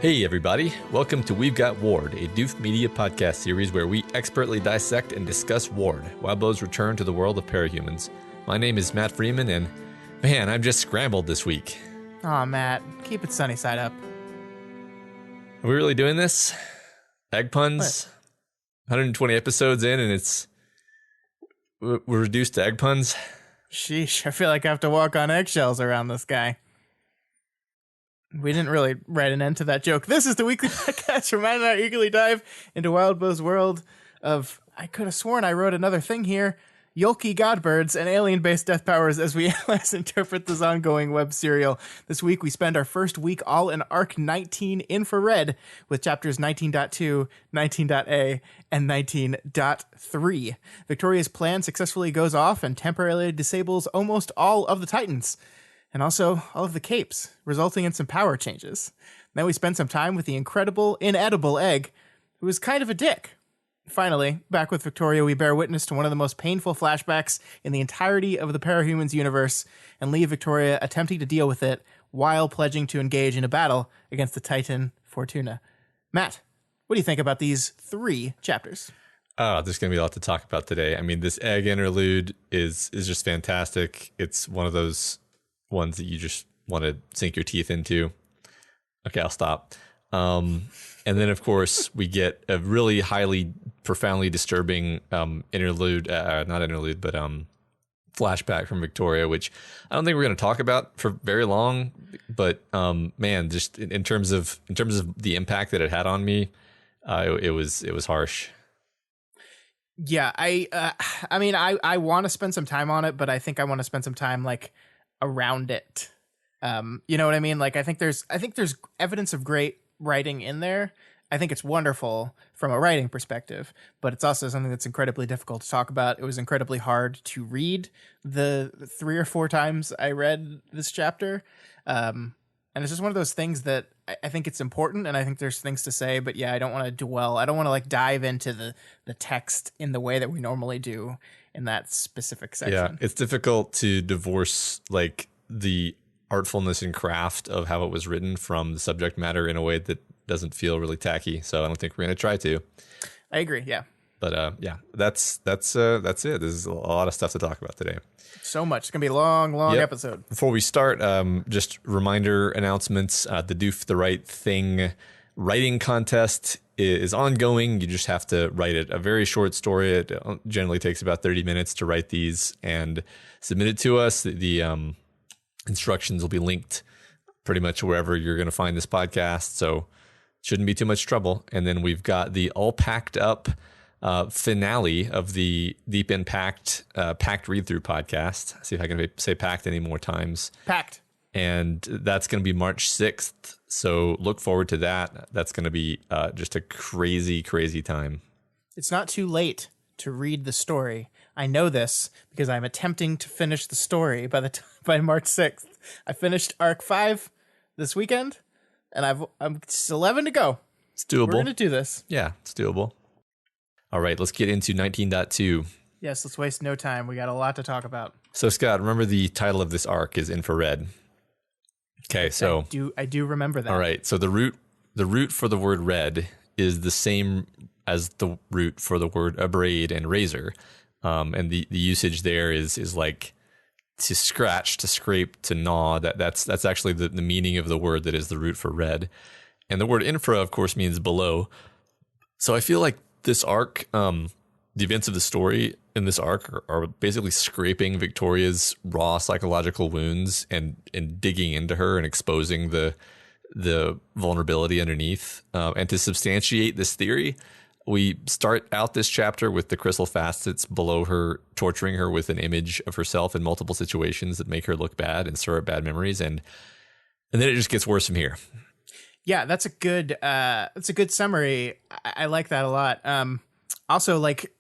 Hey everybody, welcome to We've Got Ward, a Doof Media podcast series where we expertly dissect and discuss Ward, Wildbow's return to the world of parahumans. My name is Matt Freeman, and man, I'm just scrambled this week. Aw, Matt, keep it sunny side up. Are we really doing this? Egg puns? What? 120 episodes in, and we're reduced to egg puns? Sheesh, I feel like I have to walk on eggshells around this guy. We didn't really write an end to that joke. This is the weekly podcast where Matt and I eagerly dive into Wildbow's world of, I could have sworn I wrote another thing here, Yolky Godbirds and alien-based death powers as we analyze and interpret this ongoing web serial. This week we spend our first week all in Arc 19 Infrared with chapters 19.2, 19.A, and 19.3. Victoria's plan successfully goes off and temporarily disables almost all of the Titans, and also all of the capes, resulting in some power changes. Then we spend some time with the incredible, inedible Egg, who is kind of a dick. Finally, back with Victoria, we bear witness to one of the most painful flashbacks in the entirety of the Parahumans universe, and leave Victoria attempting to deal with it while pledging to engage in a battle against the Titan Fortuna. Matt, what do you think about these 3 chapters? Oh, there's going to be a lot to talk about today. I mean, this Egg interlude is just fantastic. It's one of those ones that you just want to sink your teeth into. Okay, I'll stop. And then, of course, we get a really highly, profoundly disturbing flashback from Victoria, which I don't think we're going to talk about for very long. But man, just in terms of the impact that it had on me, it was harsh. Yeah, I mean, I want to spend some time on it, but I think I want to spend some time like around it. You know what I mean? Like, I think there's evidence of great writing in there. I think it's wonderful from a writing perspective, but it's also something that's incredibly difficult to talk about. It was incredibly hard to read the 3 or 4 times I read this chapter. And it's just one of those things that I think it's important, and I think there's things to say, but yeah, I don't want to dwell. I don't want to like dive into the text in the way that we normally do in that specific section. Yeah, it's difficult to divorce like the artfulness and craft of how it was written from the subject matter in a way that doesn't feel really tacky. So I don't think we're going to try to. I agree. Yeah. But yeah, that's it. There's a lot of stuff to talk about today. So much. It's going to be a long episode. Before we start, just reminder announcements. The Doof the Right Thing writing contest is ongoing. You just have to write it. A very short story. It generally takes about 30 minutes to write these and submit it to us. The instructions will be linked pretty much wherever you're going to find this podcast. So shouldn't be too much trouble. And then we've got the all packed up finale of the Deep Impact Packed Read Through podcast. See if I can say packed any more times. Packed. And that's going to be March 6th. So look forward to that. That's going to be just a crazy, crazy time. It's not too late to read the story. I know this because I'm attempting to finish the story by March 6th. I finished Arc 5 this weekend, and I'm just 11 to go. It's doable. We're going to do this. Yeah, it's doable. All right, let's get into 19.2. Yes, let's waste no time. We got a lot to talk about. So, Scott, remember the title of this arc is Infrared. Okay, so I do remember that. All right, so the root for the word red is the same as the root for the word abrade and razor. And the usage there is like to scratch, to scrape, to gnaw. That's actually the meaning of the word that is the root for red. And the word infra, of course, means below. So I feel like this arc, the events of the story in this arc are basically scraping Victoria's raw psychological wounds and digging into her and exposing the vulnerability underneath. And to substantiate this theory, we start out this chapter with the crystal facets below her, torturing her with an image of herself in multiple situations that make her look bad and stir up bad memories. And then it just gets worse from here. Yeah, that's a good summary. I like that a lot. Also, like,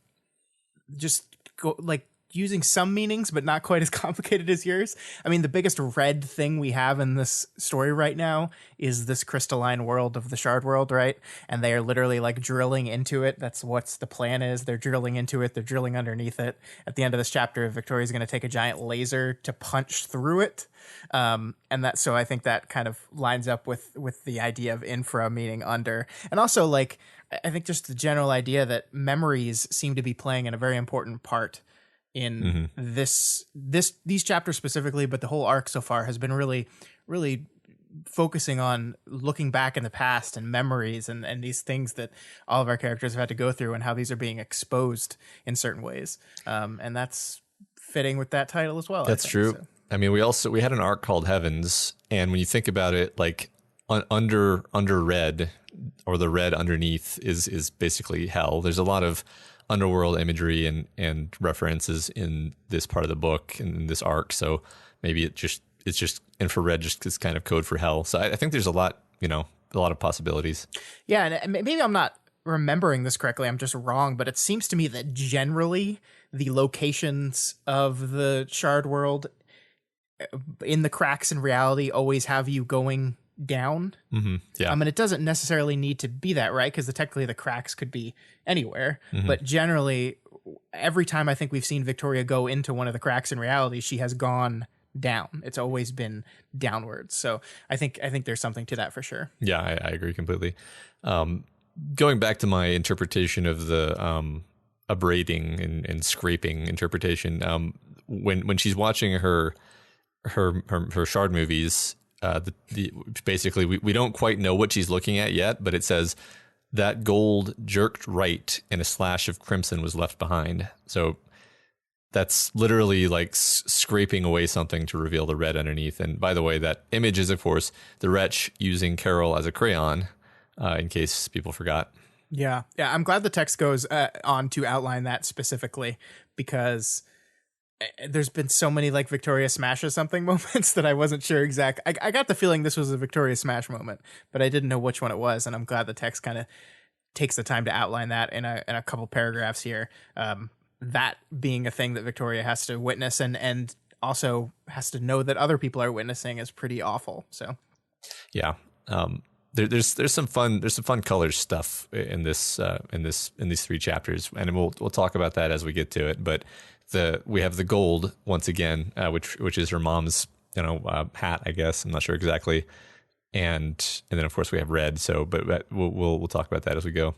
just go like using some meanings, but not quite as complicated as yours. I mean, the biggest red thing we have in this story right now is this crystalline world of the shard world, right? And they are literally like drilling into it. That's what's the plan is. They're drilling into it. They're drilling underneath it. At the end of this chapter, Victoria's going to take a giant laser to punch through it. So I think that kind of lines up with the idea of infra meaning under. And also, like, I think just the general idea that memories seem to be playing in a very important part in these chapters specifically, but the whole arc so far has been really, really focusing on looking back in the past and memories and these things that all of our characters have had to go through and how these are being exposed in certain ways. And that's fitting with that title as well. That's true. So. I mean, we had an arc called Heavens, and when you think about it, like under red, or the red underneath is basically hell. There's a lot of underworld imagery and references in this part of the book and in this arc. So maybe it's just infrared, just is kind of code for hell. So I think there's a lot of possibilities. Yeah. And maybe I'm not remembering this correctly. I'm just wrong, but it seems to me that generally the locations of the shard world in the cracks in reality always have you going down. Mm-hmm. Yeah. I mean, it doesn't necessarily need to be that, right? Because technically the cracks could be anywhere. Mm-hmm. But generally, every time I think we've seen Victoria go into one of the cracks in reality, she has gone down. It's always been downwards. So I think there's something to that for sure. Yeah, I agree completely. Going back to my interpretation of the abrading and scraping interpretation, when she's watching her shard movies, basically we don't quite know what she's looking at yet, but it says that gold jerked right and a slash of crimson was left behind. So that's literally like scraping away something to reveal the red underneath. And by the way, that image is, of course, the wretch using Carol as a crayon, in case people forgot. Yeah. I'm glad the text goes on to outline that specifically, because there's been so many like Victoria smashes something moments that I wasn't sure exactly. I got the feeling this was a Victoria smash moment, but I didn't know which one it was. And I'm glad the text kind of takes the time to outline that in a couple paragraphs here. That being a thing that Victoria has to witness and also has to know that other people are witnessing is pretty awful. So, yeah. There's some fun color stuff in these 3 chapters, and we'll talk about that as we get to it. But we have the gold once again, which is her mom's hat, I guess. I'm not sure exactly, and then of course we have red. So, but we'll talk about that as we go.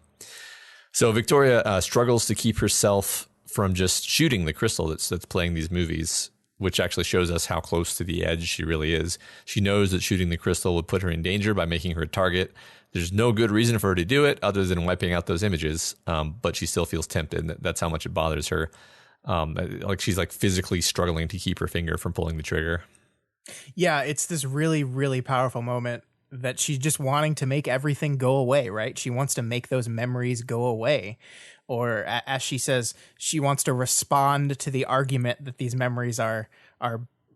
So Victoria struggles to keep herself from just shooting the crystal that's playing these movies, which actually shows us how close to the edge she really is. She knows that shooting the crystal would put her in danger by making her a target. There's no good reason for her to do it other than wiping out those images, but she still feels tempted. That's how much it bothers her. Like she's like physically struggling to keep her finger from pulling the trigger. Yeah, it's this really, really powerful moment that she's just wanting to make everything go away, right? She wants to make those memories go away. Or as she says, she wants to respond to the argument that these memories are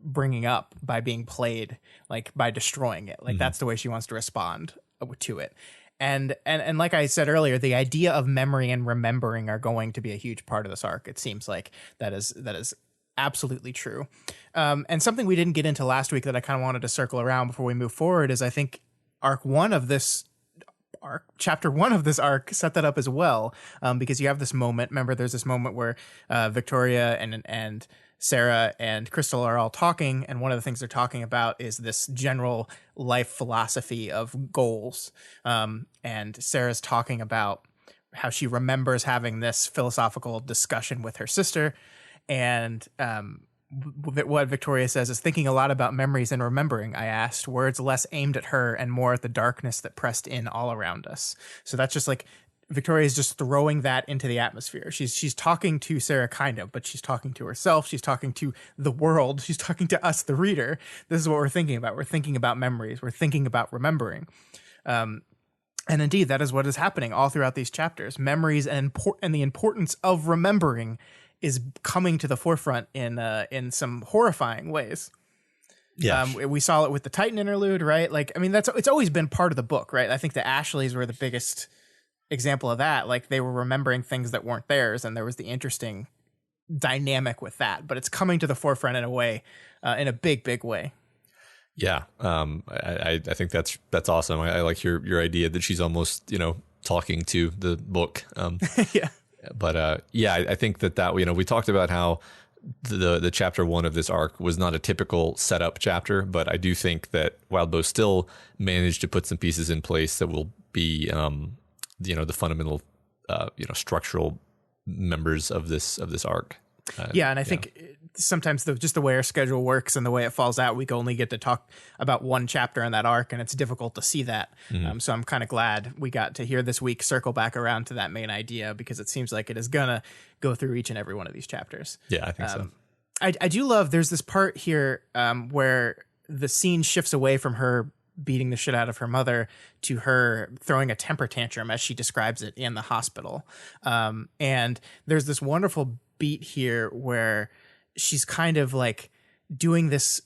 bringing up by being played, like by destroying it. Like that's the way she wants to respond to it. And like I said earlier, the idea of memory and remembering are going to be a huge part of this arc. It seems like that is absolutely true. And something we didn't get into last week that I kind of wanted to circle around before we move forward is I think chapter 1 of this arc set that up as well, because you have this moment. Remember, there's this moment where Victoria and Sarah and Crystal are all talking, and one of the things they're talking about is this general life philosophy of goals. And Sarah's talking about how she remembers having this philosophical discussion with her sister, and what Victoria says is, thinking a lot about memories and remembering, I asked, words less aimed at her and more at the darkness that pressed in all around us. So that's just like Victoria is just throwing that into the atmosphere. She's talking to Sarah kind of, but she's talking to herself. She's talking to the world. She's talking to us, the reader. This is what we're thinking about. We're thinking about memories. We're thinking about remembering. And indeed, that is what is happening all throughout these chapters. Memories and the importance of remembering is coming to the forefront in some horrifying ways. Yeah. We saw it with the Titan interlude, right? Like, I mean, it's always been part of the book, right? I think the Ashleys were the biggest example of that. Like, they were remembering things that weren't theirs, and there was the interesting dynamic with that. But it's coming to the forefront in a way, in a big way. Yeah. I think that's awesome. I like your idea that she's almost, talking to the book. Yeah. But yeah, I think that we talked about how the chapter 1 of this arc was not a typical setup chapter, but I do think that Wildbow still managed to put some pieces in place that will be the fundamental structural members of this arc. Yeah, and I think sometimes just the way our schedule works and the way it falls out, we can only get to talk about one chapter in that arc, and it's difficult to see that. So I'm kind of glad we got to hear this week circle back around to that main idea, because it seems like it is gonna go through each and every one of these chapters. Yeah, I think so. I do love, there's this part here where the scene shifts away from her beating the shit out of her mother to her throwing a temper tantrum, as she describes it, in the hospital. And there's this wonderful beat here where she's kind of like doing this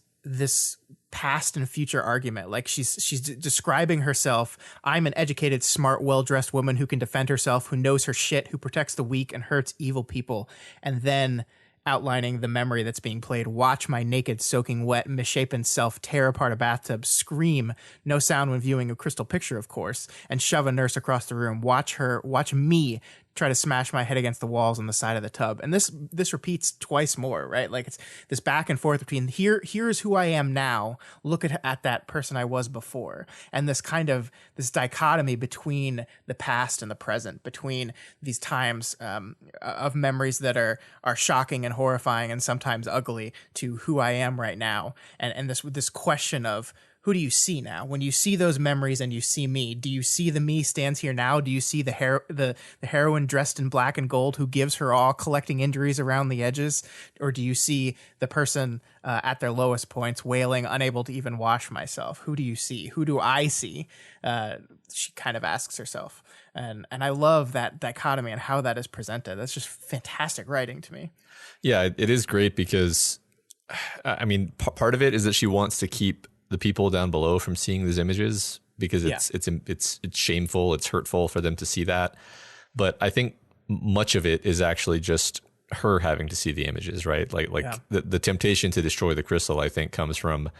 past and future argument. Like she's describing herself. I'm an educated, smart, well-dressed woman who can defend herself, who knows her shit, who protects the weak and hurts evil people. And then outlining the memory that's being played. Watch my naked, soaking wet, misshapen self tear apart a bathtub, scream, no sound when viewing a crystal picture, of course, and shove a nurse across the room. Watch me try to smash my head against the walls on the side of the tub. And this repeats twice more, right? Like, it's this back and forth between here's who I am now, look at that person I was before. And this kind of this dichotomy between the past and the present, between these times of memories that are shocking and horrifying and sometimes ugly, to who I am right now. And this question of, who do you see now? When you see those memories and you see me, do you see the me stands here now? Do you see the heroine dressed in black and gold who gives her all, collecting injuries around the edges? Or do you see the person at their lowest points, wailing, unable to even wash myself? Who do you see? Who do I see? She kind of asks herself. And I love that dichotomy and how that is presented. That's just fantastic writing to me. Yeah, it is great because, I mean, part of it is that she wants to keep the people down below from seeing these images, because it's shameful, it's hurtful for them to see that. But I think much of it is actually just her having to see the images, right? Like the temptation to destroy the crystal, I think, comes from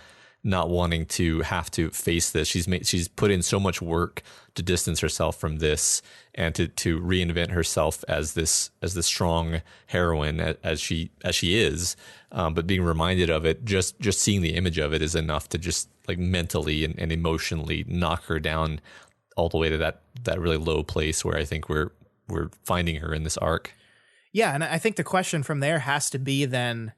not wanting to have to face this. She's put in so much work to distance herself from this and to reinvent herself as this strong heroine as she is. But being reminded of it, just seeing the image of it is enough to just like mentally and emotionally knock her down all the way to that really low place where I think we're finding her in this arc. Yeah, and I think the question from there has to be then,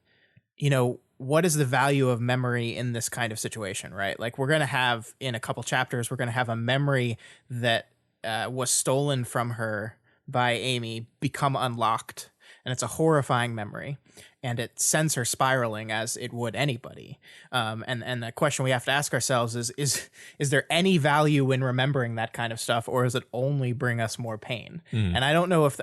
what is the value of memory in this kind of situation, right? Like, we're going to have, in a couple chapters, we're going to have a memory that was stolen from her by Amy become unlocked. And it's a horrifying memory, and it sends her spiraling as it would anybody. And the question we have to ask ourselves is there any value in remembering that kind of stuff, or does it only bring us more pain? And I don't know if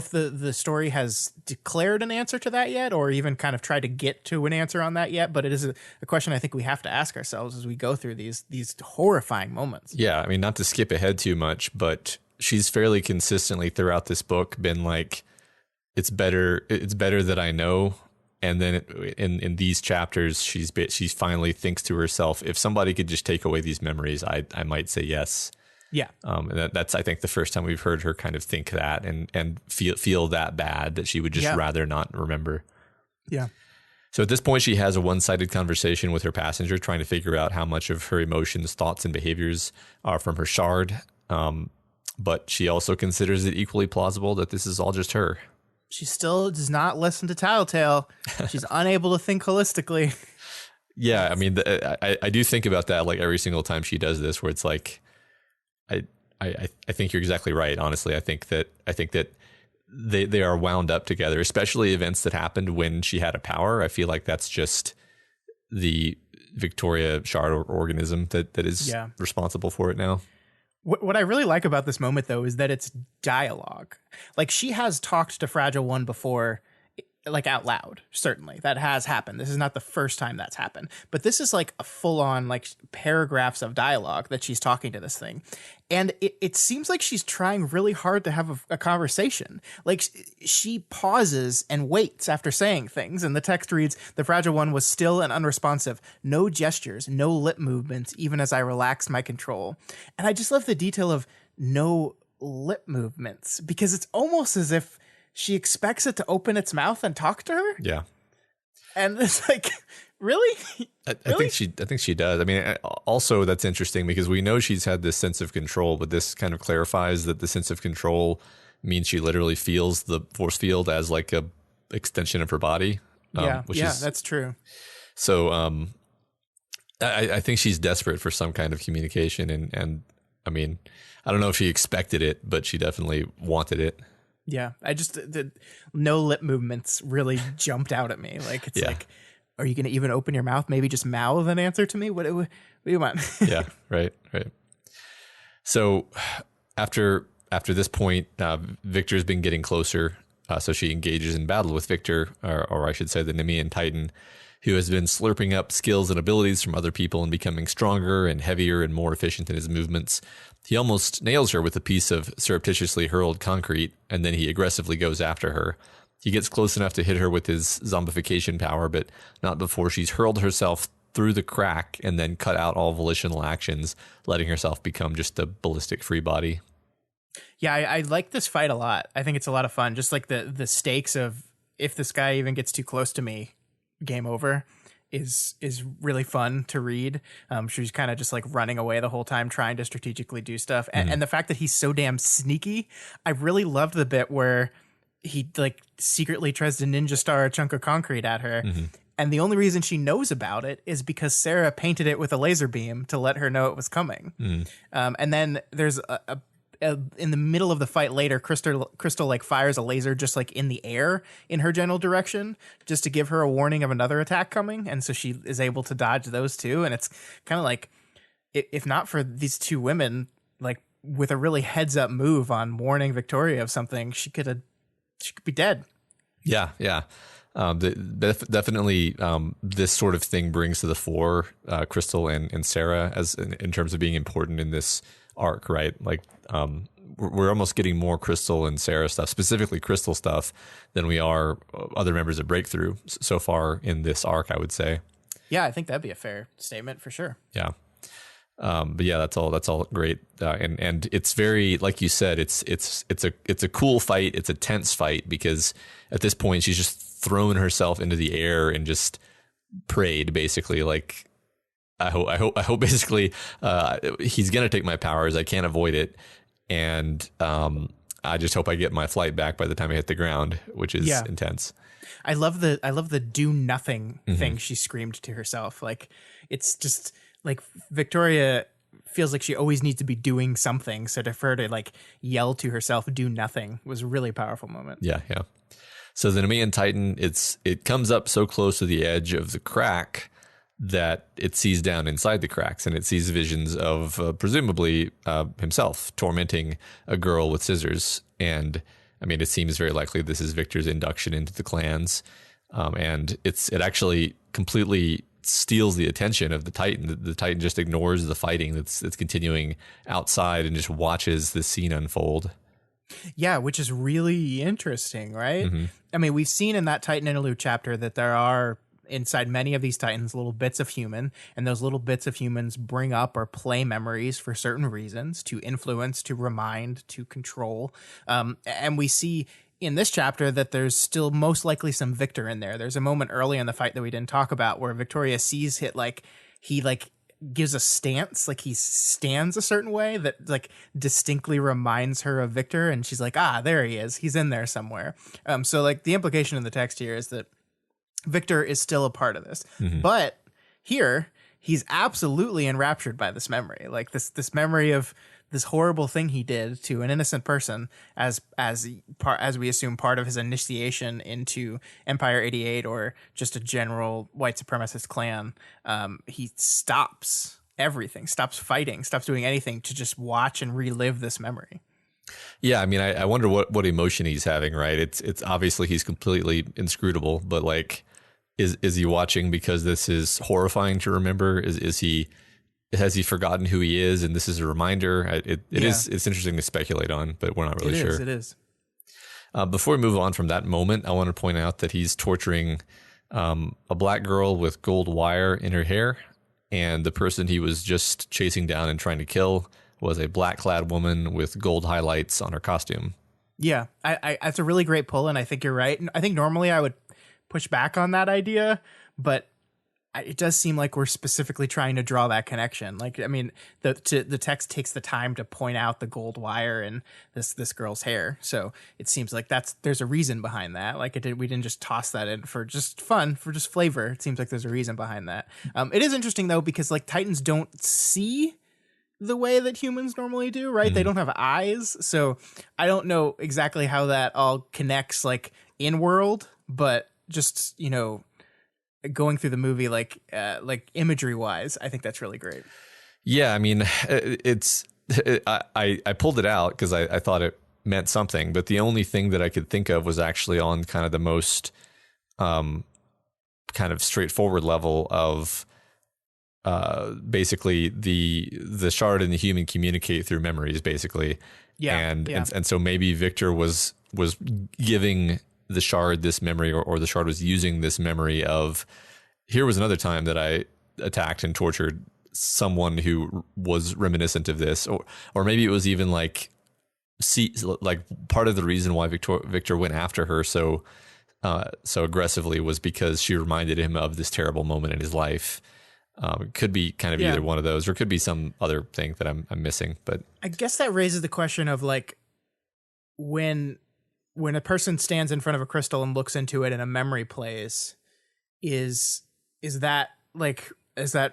the story has declared an answer to that yet, or even kind of tried to get to an answer on that yet. But it is a question I think we have to ask ourselves as we go through these horrifying moments. Yeah, I mean, not to skip ahead too much, but she's fairly consistently throughout this book been like, it's better that I know. And then in these chapters, she finally thinks to herself, if somebody could just take away these memories, I might say yes. Yeah. And that's, I think, the first time we've heard her kind of think that and feel that bad that she would just rather not remember. Yeah. So at this point, she has a one-sided conversation with her passenger, trying to figure out how much of her emotions, thoughts, and behaviors are from her shard. But she also considers it equally plausible that this is all just her. She still does not listen to Tattletale. She's unable to think holistically. Yeah, I mean, I do think about that like every single time she does this, where it's like, I think you're exactly right. Honestly, I think that they are wound up together, especially events that happened when she had a power. I feel like that's just the Victoria shard organism that is responsible for it now. What I really like about this moment, though, is that it's dialogue. Like, she has talked to Fragile One before like out loud. Certainly that has happened. This is not the first time that's happened, but this is like a full on like paragraphs of dialogue that she's talking to this thing. And it seems like she's trying really hard to have a conversation. Like she pauses and waits after saying things. And the text reads, "The fragile one was still and unresponsive. No gestures, no lip movements, even as I relaxed my control." And I just love the detail of no lip movements, because it's almost as if she expects it to open its mouth and talk to her. Yeah. And it's like, really? I think she does. I mean, also that's interesting because we know she's had this sense of control, but this kind of clarifies that the sense of control means she literally feels the force field as like a extension of her body. That's true. So I think she's desperate for some kind of communication. And I mean, I don't know if she expected it, but she definitely wanted it. Yeah, I just the no lip movements really jumped out at me. Like it's like, are you going to even open your mouth? Maybe just mouth an answer to me. What do you want? Yeah, right. So after this point, Victor's been getting closer. So she engages in battle with Victor, or I should say the Nemean Titan, who has been slurping up skills and abilities from other people and becoming stronger and heavier and more efficient in his movements. He almost nails her with a piece of surreptitiously hurled concrete, and then he aggressively goes after her. He gets close enough to hit her with his zombification power, but not before she's hurled herself through the crack and then cut out all volitional actions, letting herself become just a ballistic free body. Yeah, I like this fight a lot. I think it's a lot of fun. Just like the stakes of, if this guy even gets too close to me, game over, is really fun to read. She's kind of just like running away the whole time, trying to strategically do stuff. And the fact that he's so damn sneaky, I really loved the bit where he like secretly tries to ninja star a chunk of concrete at her. And the only reason she knows about it is because Sarah painted it with a laser beam to let her know it was coming. And then there's in the middle of the fight later, Crystal like fires a laser just like in the air in her general direction, just to give her a warning of another attack coming. And so she is able to dodge those two. And it's kind of like, if not for these two women, like with a really heads up move on warning Victoria of something, she could be dead. Yeah. Definitely this sort of thing brings to the fore Crystal and Sarah as in terms of being important in this arc, right? Like we're almost getting more Crystal and Sarah stuff, specifically Crystal stuff, than we are other members of Breakthrough so far in this arc, I would say. Yeah, I think that'd be a fair statement for sure. Yeah. But yeah, that's all great. And it's very, like you said, it's a cool fight. It's a tense fight because at this point she's just thrown herself into the air and just prayed, basically, like, I hope basically he's going to take my powers. I can't avoid it. And I just hope I get my flight back by the time I hit the ground, which is intense. I love the do nothing thing she screamed to herself. Like, it's just like Victoria feels like she always needs to be doing something. So for her to like yell to herself, do nothing, was a really powerful moment. Yeah. So the Nemean Titan, it comes up so close to the edge of the crack that it sees down inside the cracks, and it sees visions of presumably himself tormenting a girl with scissors. And I mean, it seems very likely this is Victor's induction into the clans, and it actually completely steals the attention of the Titan. The Titan just ignores the fighting that's continuing outside and just watches the scene unfold. Yeah, which is really interesting, right? I mean, we've seen in that Titan interlude chapter that there are inside many of these Titans little bits of human, and those little bits of humans bring up or play memories for certain reasons, to influence, to remind, to control. And we see in this chapter that there's still most likely some Victor in there. There's a moment early in the fight that we didn't talk about where Victoria sees he gives a stance, like he stands a certain way that like distinctly reminds her of Victor, and she's like, there he is, he's in there somewhere. So like the implication in the text here is that Victor is still a part of this, but here he's absolutely enraptured by this memory, like this memory of this horrible thing he did to an innocent person as we assume part of his initiation into Empire 88 or just a general white supremacist clan. He stops everything, stops fighting, stops doing anything to just watch and relive this memory. Yeah, I mean, I wonder what emotion he's having, right? It's obviously he's completely inscrutable, but like, is he watching because this is horrifying to remember? Is he has he forgotten who he is, and this is a reminder? It's interesting to speculate on, but we're not really sure. It is. Before we move on from that moment, I want to point out that he's torturing a black girl with gold wire in her hair, and the person he was just chasing down and trying to kill was a black-clad woman with gold highlights on her costume. Yeah, I that's a really great pull, and I think you're right. I think normally I would push back on that idea, but it does seem like we're specifically trying to draw that connection. Like, I mean, the text takes the time to point out the gold wire in this girl's hair, so it seems like there's a reason behind that. Like, we didn't just toss that in for just fun, for just flavor. It seems like there's a reason behind that. It is interesting though, because like Titans don't see the way that humans normally do, right? They don't have eyes, so I don't know exactly how that all connects, like in world, but just, you know, going through the movie, like imagery wise, I think that's really great. Yeah, I mean, I pulled it out because I thought it meant something, but the only thing that I could think of was actually on kind of the most kind of straightforward level of basically the shard and the human communicate through memories, basically. Yeah, and so maybe Victor was giving the shard this memory, or the shard was using this memory of, here was another time that I attacked and tortured someone who was reminiscent of this, or maybe it was even like part of the reason why Victor went after her so aggressively was because she reminded him of this terrible moment in his life. It could be kind of either one of those, or it could be some other thing that I'm missing. But I guess that raises the question of like, when a person stands in front of a crystal and looks into it and a memory plays, is that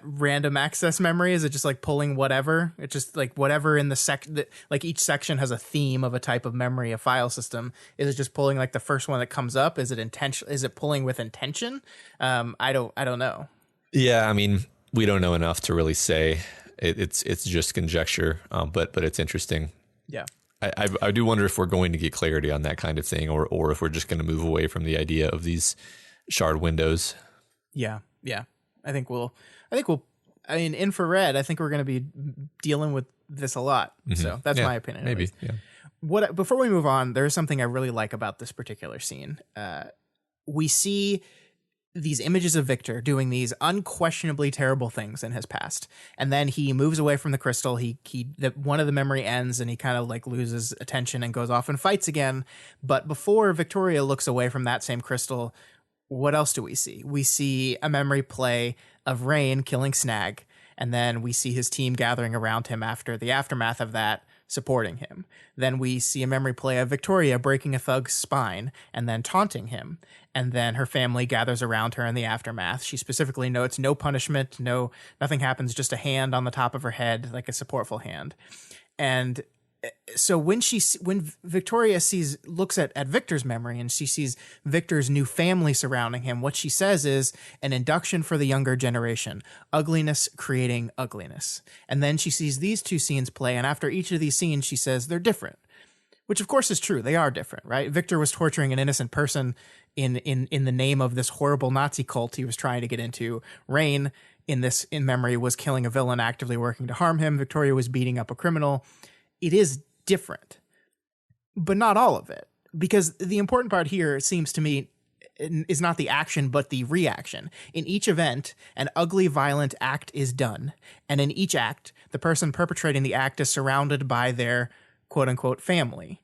random access memory? Is it just like pulling whatever? It's just like whatever in the like each section has a theme of a type of memory, a file system. Is it just pulling like the first one that comes up? Is it intention? Is it pulling with intention? I don't know. Yeah, I mean, we don't know enough to really say. It's just conjecture, but it's interesting. Yeah. I do wonder if we're going to get clarity on that kind of thing, or if we're just going to move away from the idea of these shard windows. Yeah. I mean, infrared, I think we're going to be dealing with this a lot. Mm-hmm. So that's my opinion. Maybe. Yeah. Before we move on, there's something I really like about this particular scene. We see these images of Victor doing these unquestionably terrible things in his past, and then he moves away from the crystal. One of the memory ends, and he kind of like loses attention and goes off and fights again. But before Victoria looks away from that same crystal, what else do we see? We see a memory play of Rain killing Snag, and then we see his team gathering around him after the aftermath of that, supporting him. Then we see a memory play of Victoria breaking a thug's spine and then taunting him. And then her family gathers around her in the aftermath. She specifically notes no punishment, nothing happens, just a hand on the top of her head, like a supportful hand. And so when Victoria looks at Victor's memory and she sees Victor's new family surrounding him, what she says is an induction for the younger generation, ugliness creating ugliness. And then she sees these two scenes play, and after each of these scenes, she says they're different, which of course is true. They are different, right? Victor was torturing an innocent person in the name of this horrible Nazi cult he was trying to get into. Rain, in memory, was killing a villain actively working to harm him. Victoria was beating up a criminal. It is different, but not all of it, because the important part here, it seems to me, is not the action, but the reaction. In each event, an ugly, violent act is done, and in each act, the person perpetrating the act is surrounded by their quote-unquote family.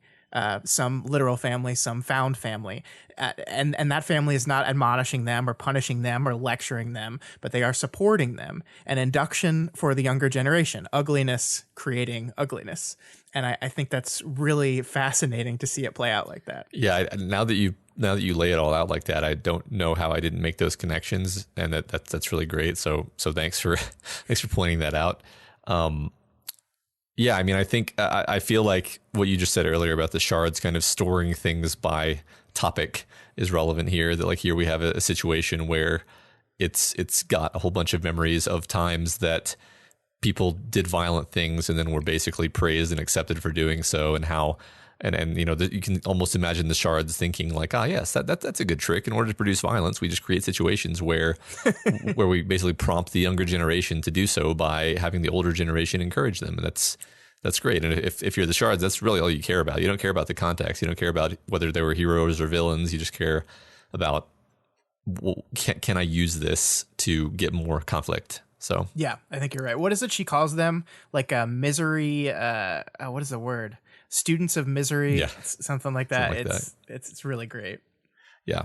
Some literal family, some found family. And that family is not admonishing them or punishing them or lecturing them, but they are supporting them. An induction for the younger generation, ugliness creating ugliness. And I think that's really fascinating to see it play out like that. Yeah, now that you lay it all out like that, I don't know how I didn't make those connections, and that's really great. So thanks for pointing that out. Yeah, I mean, I think I feel like what you just said earlier about the shards kind of storing things by topic is relevant here. That like here we have a situation where it's got a whole bunch of memories of times that people did violent things and then were basically praised and accepted for doing so, and how and you know, you can almost imagine the shards thinking like, ah, yes, that's a good trick. In order to produce violence, we just create situations where where we basically prompt the younger generation to do so by having the older generation encourage them. And that's great. And if you're the shards, that's really all you care about. You don't care about the context. You don't care about whether they were heroes or villains. You just care about, well, can I use this to get more conflict? So yeah, I think you're right. What is it she calls them? Like a misery. What is the word? Students of misery. Yeah, something like that. Something like It's really great. Yeah.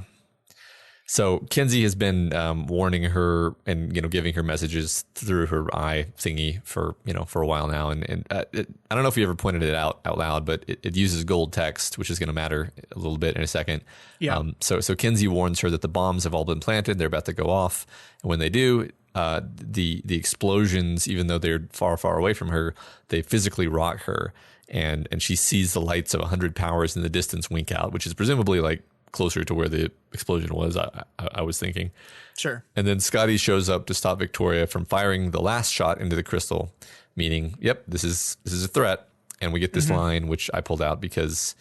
So Kenzie has been warning her and, you know, giving her messages through her eye thingy for a while now. And I don't know if you ever pointed it out loud, but it uses gold text, which is going to matter a little bit in a second. Yeah. So Kenzie warns her that the bombs have all been planted. They're about to go off. And when they do, the explosions, even though they're far, far away from her, they physically rock her. And she sees the lights of 100 powers in the distance wink out, which is presumably like closer to where the explosion was, I was thinking. Sure. And then Scotty shows up to stop Victoria from firing the last shot into the crystal, meaning, yep, this is a threat. And we get this line, which I pulled out because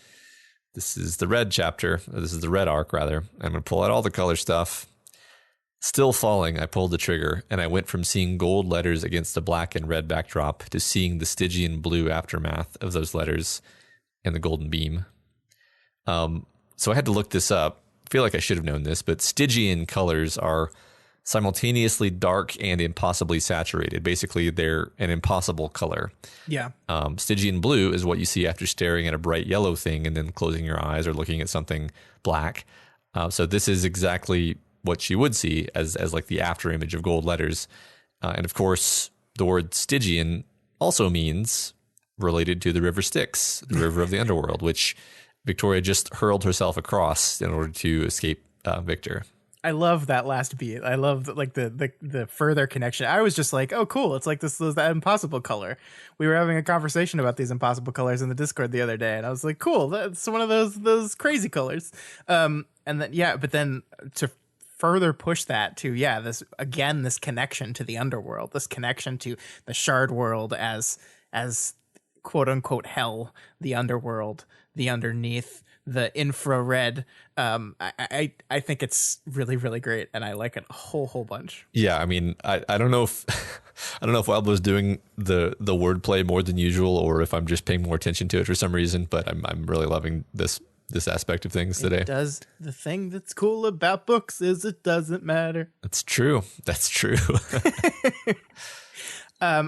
this is the red chapter. This is the red arc, rather. I'm going to pull out all the color stuff. Still falling, I pulled the trigger, and I went from seeing gold letters against a black and red backdrop to seeing the Stygian blue aftermath of those letters and the golden beam. So I had to look this up. I feel like I should have known this, but Stygian colors are simultaneously dark and impossibly saturated. Basically, they're an impossible color. Yeah. Stygian blue is what you see after staring at a bright yellow thing and then closing your eyes or looking at something black. So this is exactly what she would see as like the after image of gold letters. And of course, the word Stygian also means related to the river Styx, the river of the underworld, which Victoria just hurled herself across in order to escape Victor. I love that last beat. I love like the further connection. I was just like, oh, cool. It's like that impossible color. We were having a conversation about these impossible colors in the Discord the other day, and I was like, cool. That's one of those crazy colors. And then but then to further push that to this connection to the underworld, this connection to the shard world as quote unquote hell, the underworld, the underneath, the infrared. I think it's really, really great, and I like it a whole bunch. Yeah, I mean, I don't know if Wildbow's doing the wordplay more than usual, or if I'm just paying more attention to it for some reason. But I'm really loving this aspect of things today. It does the thing that's cool about books is it doesn't matter. That's true. I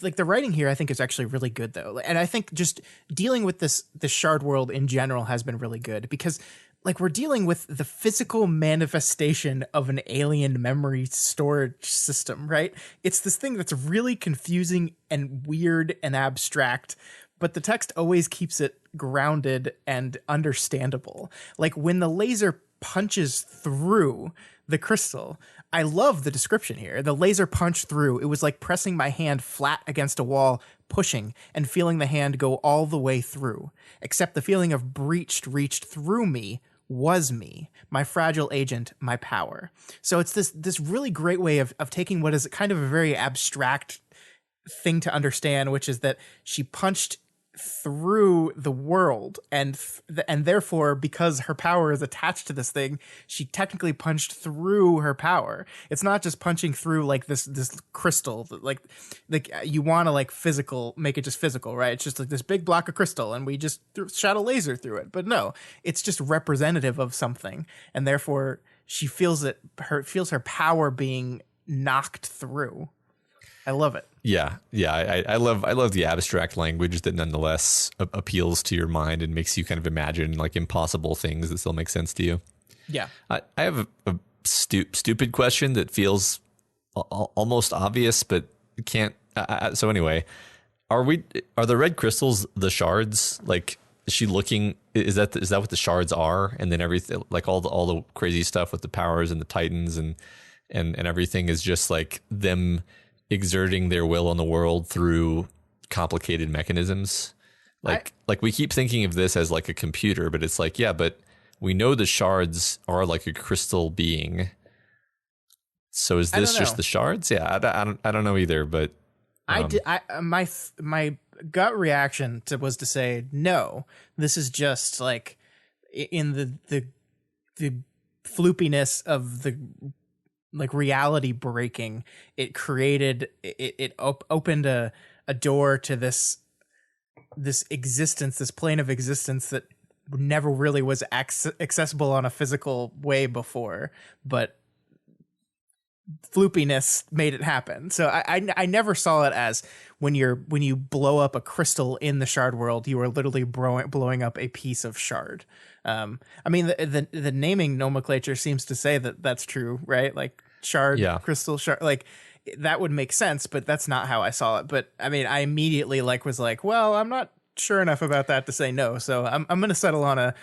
like the writing here. I think is actually really good though, and I think just dealing with the shard world in general has been really good because like we're dealing with the physical manifestation of an alien memory storage system, right? It's this thing that's really confusing and weird and abstract, but the text always keeps it grounded and understandable. Like when the laser punches through the crystal, I love the description here. The laser punched through. It was like pressing my hand flat against a wall, pushing and feeling the hand go all the way through. Except the feeling of breached reached through me was me, my fragile agent, my power. So it's this really great way of taking what is kind of a very abstract thing to understand, which is that she punched through the world and therefore because her power is attached to this thing, she technically punched through her power. It's not just punching through like this crystal, like you want to like make it just physical, right? It's just like this big block of crystal and we just shot a laser through it. But no, it's just representative of something, and therefore she feels her power being knocked through. I love it. Yeah. I love the abstract language that nonetheless appeals to your mind and makes you kind of imagine like impossible things that still make sense to you. Yeah. I have a stupid question that feels almost obvious, but can't. So anyway, are the red crystals the shards? Like, is she looking? Is that what the shards are? And then everything, like all the crazy stuff with the powers and the titans and everything is just like them exerting their will on the world through complicated mechanisms. Like we keep thinking of this as like a computer, but it's like, yeah, but we know the shards are like a crystal being. So is this just the shards? Yeah, I don't know either, but My gut reaction was to say no. This is just like in the floopiness of the like reality breaking. It created it opened a door to this existence, this plane of existence that never really was accessible on a physical way before, but floopiness made it happen. So I never saw it as when you blow up a crystal in the shard world, you are literally blowing up a piece of shard. I mean, the naming nomenclature seems to say that that's true, right? Like shard, crystal, shard, like that would make sense, but that's not how I saw it. But I mean, I immediately was like, well, I'm not sure enough about that to say no. So I'm going to settle on a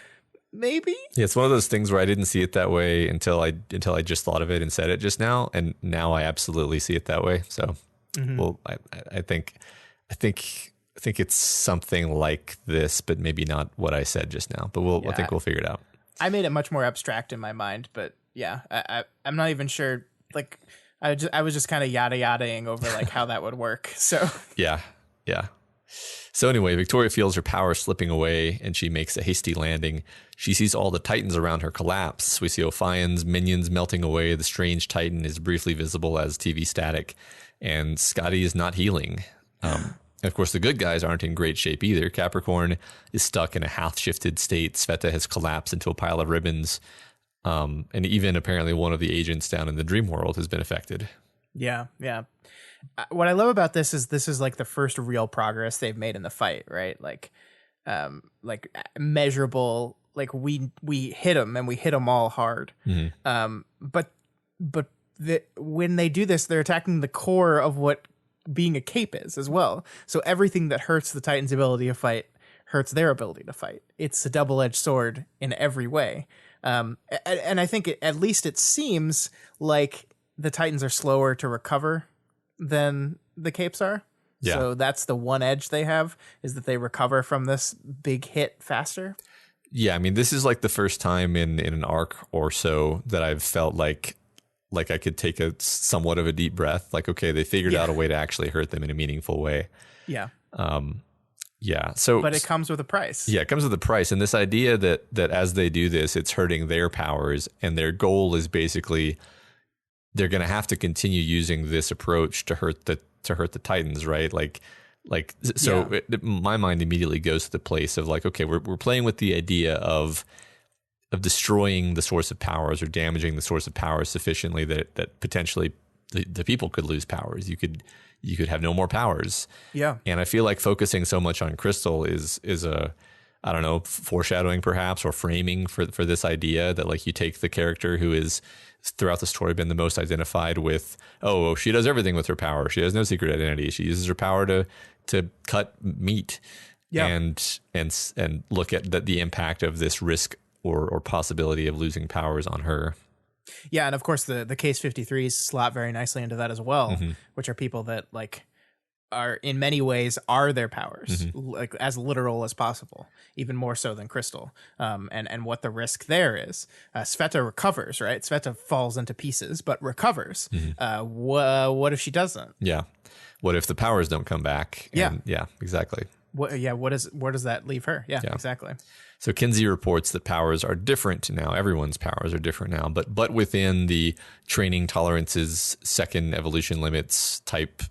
maybe. Yeah, it's one of those things where I didn't see it that way until I just thought of it and said it just now, and now I absolutely see it that way. So, well, I think it's something like this, but maybe not what I said just now. But I think we'll figure it out. I made it much more abstract in my mind, but yeah, I'm not even sure. Like, I was just kind of yada-yadaing over like how that would work. So yeah. So anyway, Victoria feels her power slipping away, and she makes a hasty landing. She sees all the Titans around her collapse. We see Ophion's minions melting away. The strange Titan is briefly visible as TV static, and Scotty is not healing. Of course, the good guys aren't in great shape either. Capricorn is stuck in a half-shifted state. Sveta has collapsed into a pile of ribbons, and even apparently one of the agents down in the dream world has been affected. Yeah. What I love about this is like the first real progress they've made in the fight, right? Like measurable. Like we hit them, and we hit them all hard. But when they do this, they're attacking the core of what being a cape is as well. So everything that hurts the Titan's ability to fight hurts their ability to fight. It's a double-edged sword in every way. And I think at least it seems like the Titans are slower to recover than the capes are. Yeah. So that's the one edge they have, is that they recover from this big hit faster. Yeah, I mean, this is like the first time in an arc or so that I've felt like I could take a somewhat of a deep breath. Like, okay, they figured out a way to actually hurt them in a meaningful way. Yeah. So, but it comes with a price. Yeah, it comes with a price. And this idea that as they do this, it's hurting their powers, and their goal is basically they're going to have to continue using this approach to hurt the Titans, right? My mind immediately goes to the place of like, okay, we're playing with the idea of destroying the source of powers or damaging the source of powers sufficiently that potentially the people could lose powers. You could have no more powers. Yeah. And I feel like focusing so much on Crystal is a, I don't know, foreshadowing perhaps, or framing for this idea that like you take the character who is throughout the story been the most identified with, she does everything with her power. She has no secret identity. She uses her power to cut meat. Yeah. And look at the impact of this risk or possibility of losing powers on her. Yeah, and of course the Case 53s slot very nicely into that as well, which are people that like are in many ways are their powers, like as literal as possible, even more so than Crystal. And what the risk there is. Sveta recovers, right? Sveta falls into pieces, but recovers. What if she doesn't? Yeah. What if the powers don't come back? And, yeah, exactly. Where does that leave her? Yeah, exactly. So Kinsey reports that powers are different now. Everyone's powers are different now, but within the training tolerances, second evolution limits type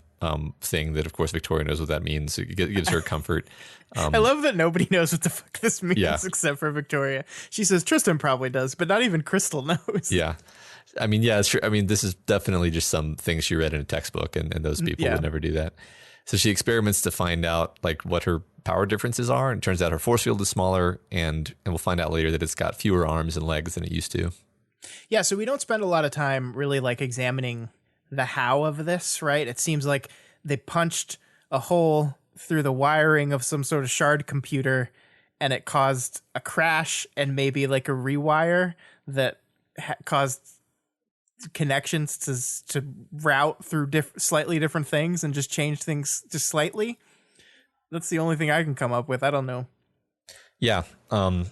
thing that, of course, Victoria knows what that means. It gives her comfort. I love that nobody knows what the fuck this means except for Victoria. She says Tristan probably does, but not even Crystal knows. Yeah. I mean, yeah, it's true. I mean, this is definitely just some things she read in a textbook, and those people would never do that. So she experiments to find out like what her power differences are, and it turns out her force field is smaller, and we'll find out later that it's got fewer arms and legs than it used to. Yeah, so we don't spend a lot of time really like examining the how of this, right? It seems like they punched a hole through the wiring of some sort of shard computer, and it caused a crash and maybe like a rewire that caused connections to route through slightly different things and just change things just slightly. That's the only thing I can come up with. I don't know. Yeah. I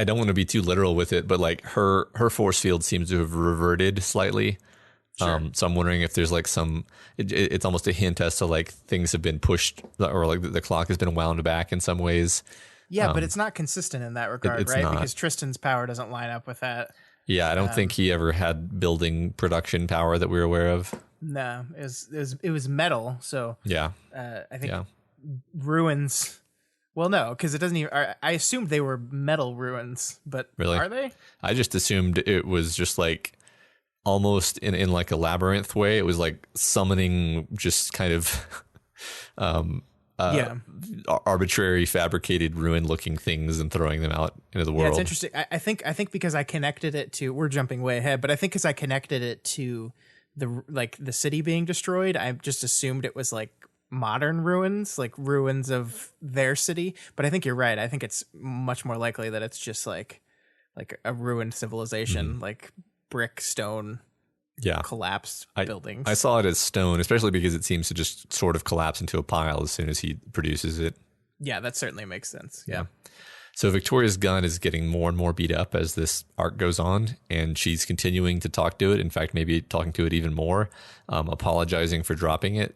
don't want to be too literal with it, but like her force field seems to have reverted slightly Sure. So I'm wondering if there's like it's almost a hint as to like things have been pushed, or like the clock has been wound back in some ways. Yeah, but it's not consistent in that regard, it's right? not. Because Tristan's power doesn't line up with that. Yeah, I don't think he ever had building production power that we're aware of. No, it was metal. So Yeah. I think ruins. Well, no, because it doesn't even. I assumed they were metal ruins, but Really? are they? I just assumed it was just like almost in like a labyrinth way. It was like summoning just kind of arbitrary fabricated ruin looking things and throwing them out into the world. Yeah, it's interesting. I think because I connected it to, we're jumping way ahead, but I think because I connected it to the city being destroyed, I just assumed it was like modern ruins, like ruins of their city. But I think you're right. I think it's much more likely that it's just like a ruined civilization, like brick, stone, collapsed buildings. I saw it as stone, especially because it seems to just sort of collapse into a pile as soon as he produces it. Yeah, that certainly makes sense. Yeah. So Victoria's gun is getting more and more beat up as this arc goes on, and she's continuing to talk to it. In fact, maybe talking to it even more, apologizing for dropping it.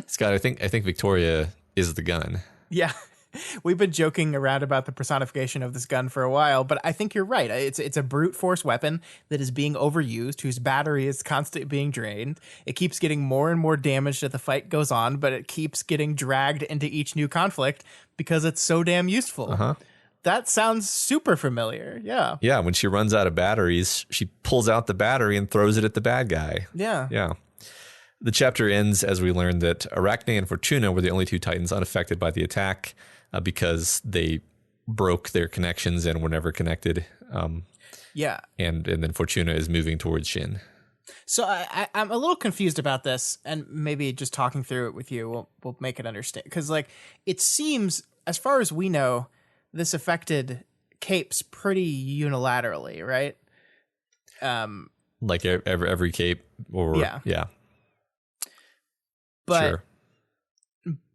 Scott, I think Victoria is the gun. Yeah. We've been joking around about the personification of this gun for a while, but I think you're right. It's a brute force weapon that is being overused, whose battery is constantly being drained. It keeps getting more and more damaged as the fight goes on, but it keeps getting dragged into each new conflict because it's so damn useful. That sounds super familiar. Yeah. Yeah, when she runs out of batteries, she pulls out the battery and throws it at the bad guy. Yeah. Yeah. The chapter ends as we learn that Arachne and Fortuna were the only two Titans unaffected by the attack because they broke their connections and were never connected. Yeah. And then Fortuna is moving towards Shin. So I'm a little confused about this, and maybe just talking through it with you will make it understand. Because like it seems, as far as we know, this affected capes pretty unilaterally, right? Like every cape, or yeah. But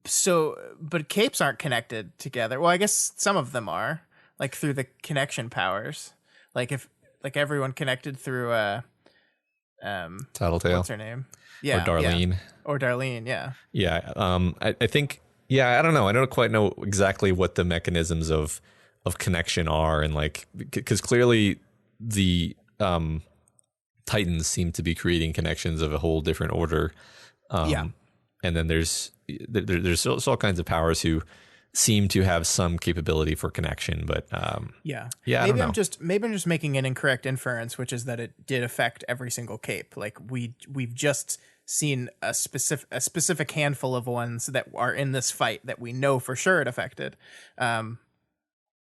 sure. But capes aren't connected together. Well, I guess some of them are, like through the connection powers. Like if everyone connected through Tattletale. What's her name? Yeah. Or Darlene. Yeah. Or Darlene, yeah. Yeah. I think I don't know. I don't quite know exactly what the mechanisms of connection are, and like because clearly the Titans seem to be creating connections of a whole different order. And then there's all kinds of powers who seem to have some capability for connection, but maybe I don't know. Maybe I'm just making an incorrect inference, which is that it did affect every single cape. Like we've just seen a specific handful of ones that are in this fight that we know for sure it affected.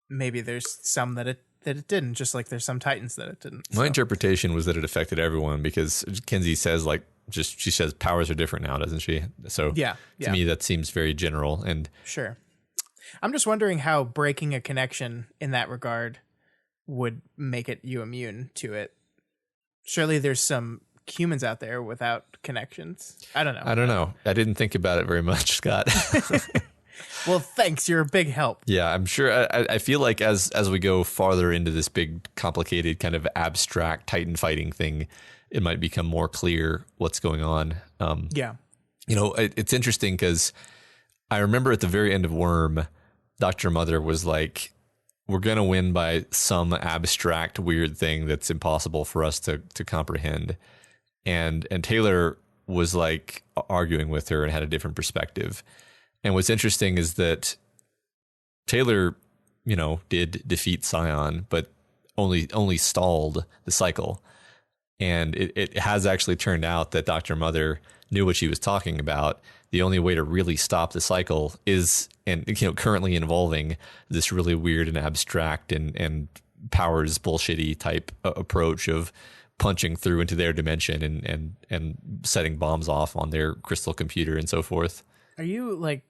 Maybe there's some that it didn't, just like there's some Titans that it didn't. My interpretation was that it affected everyone because Kinsey says she says powers are different now, doesn't she? So to me, that seems very general. And sure. I'm just wondering how breaking a connection in that regard would make you immune to it. Surely there's some humans out there without connections. I don't know. I didn't think about it very much, Scott. Well, thanks. You're a big help. Yeah, I'm sure. I feel like as we go farther into this big, complicated, kind of abstract Titan fighting thing, it might become more clear what's going on. It's interesting because I remember at the very end of Worm, Dr. Mother was like, we're going to win by some abstract, weird thing that's impossible for us to comprehend. And Taylor was like arguing with her and had a different perspective. And what's interesting is that Taylor, did defeat Scion, but only stalled the cycle. And it has actually turned out that Dr. Mother knew what she was talking about. The only way to really stop the cycle is, currently involving this really weird and abstract and powers bullshitty type approach of punching through into their dimension and setting bombs off on their crystal computer and so forth. Are you like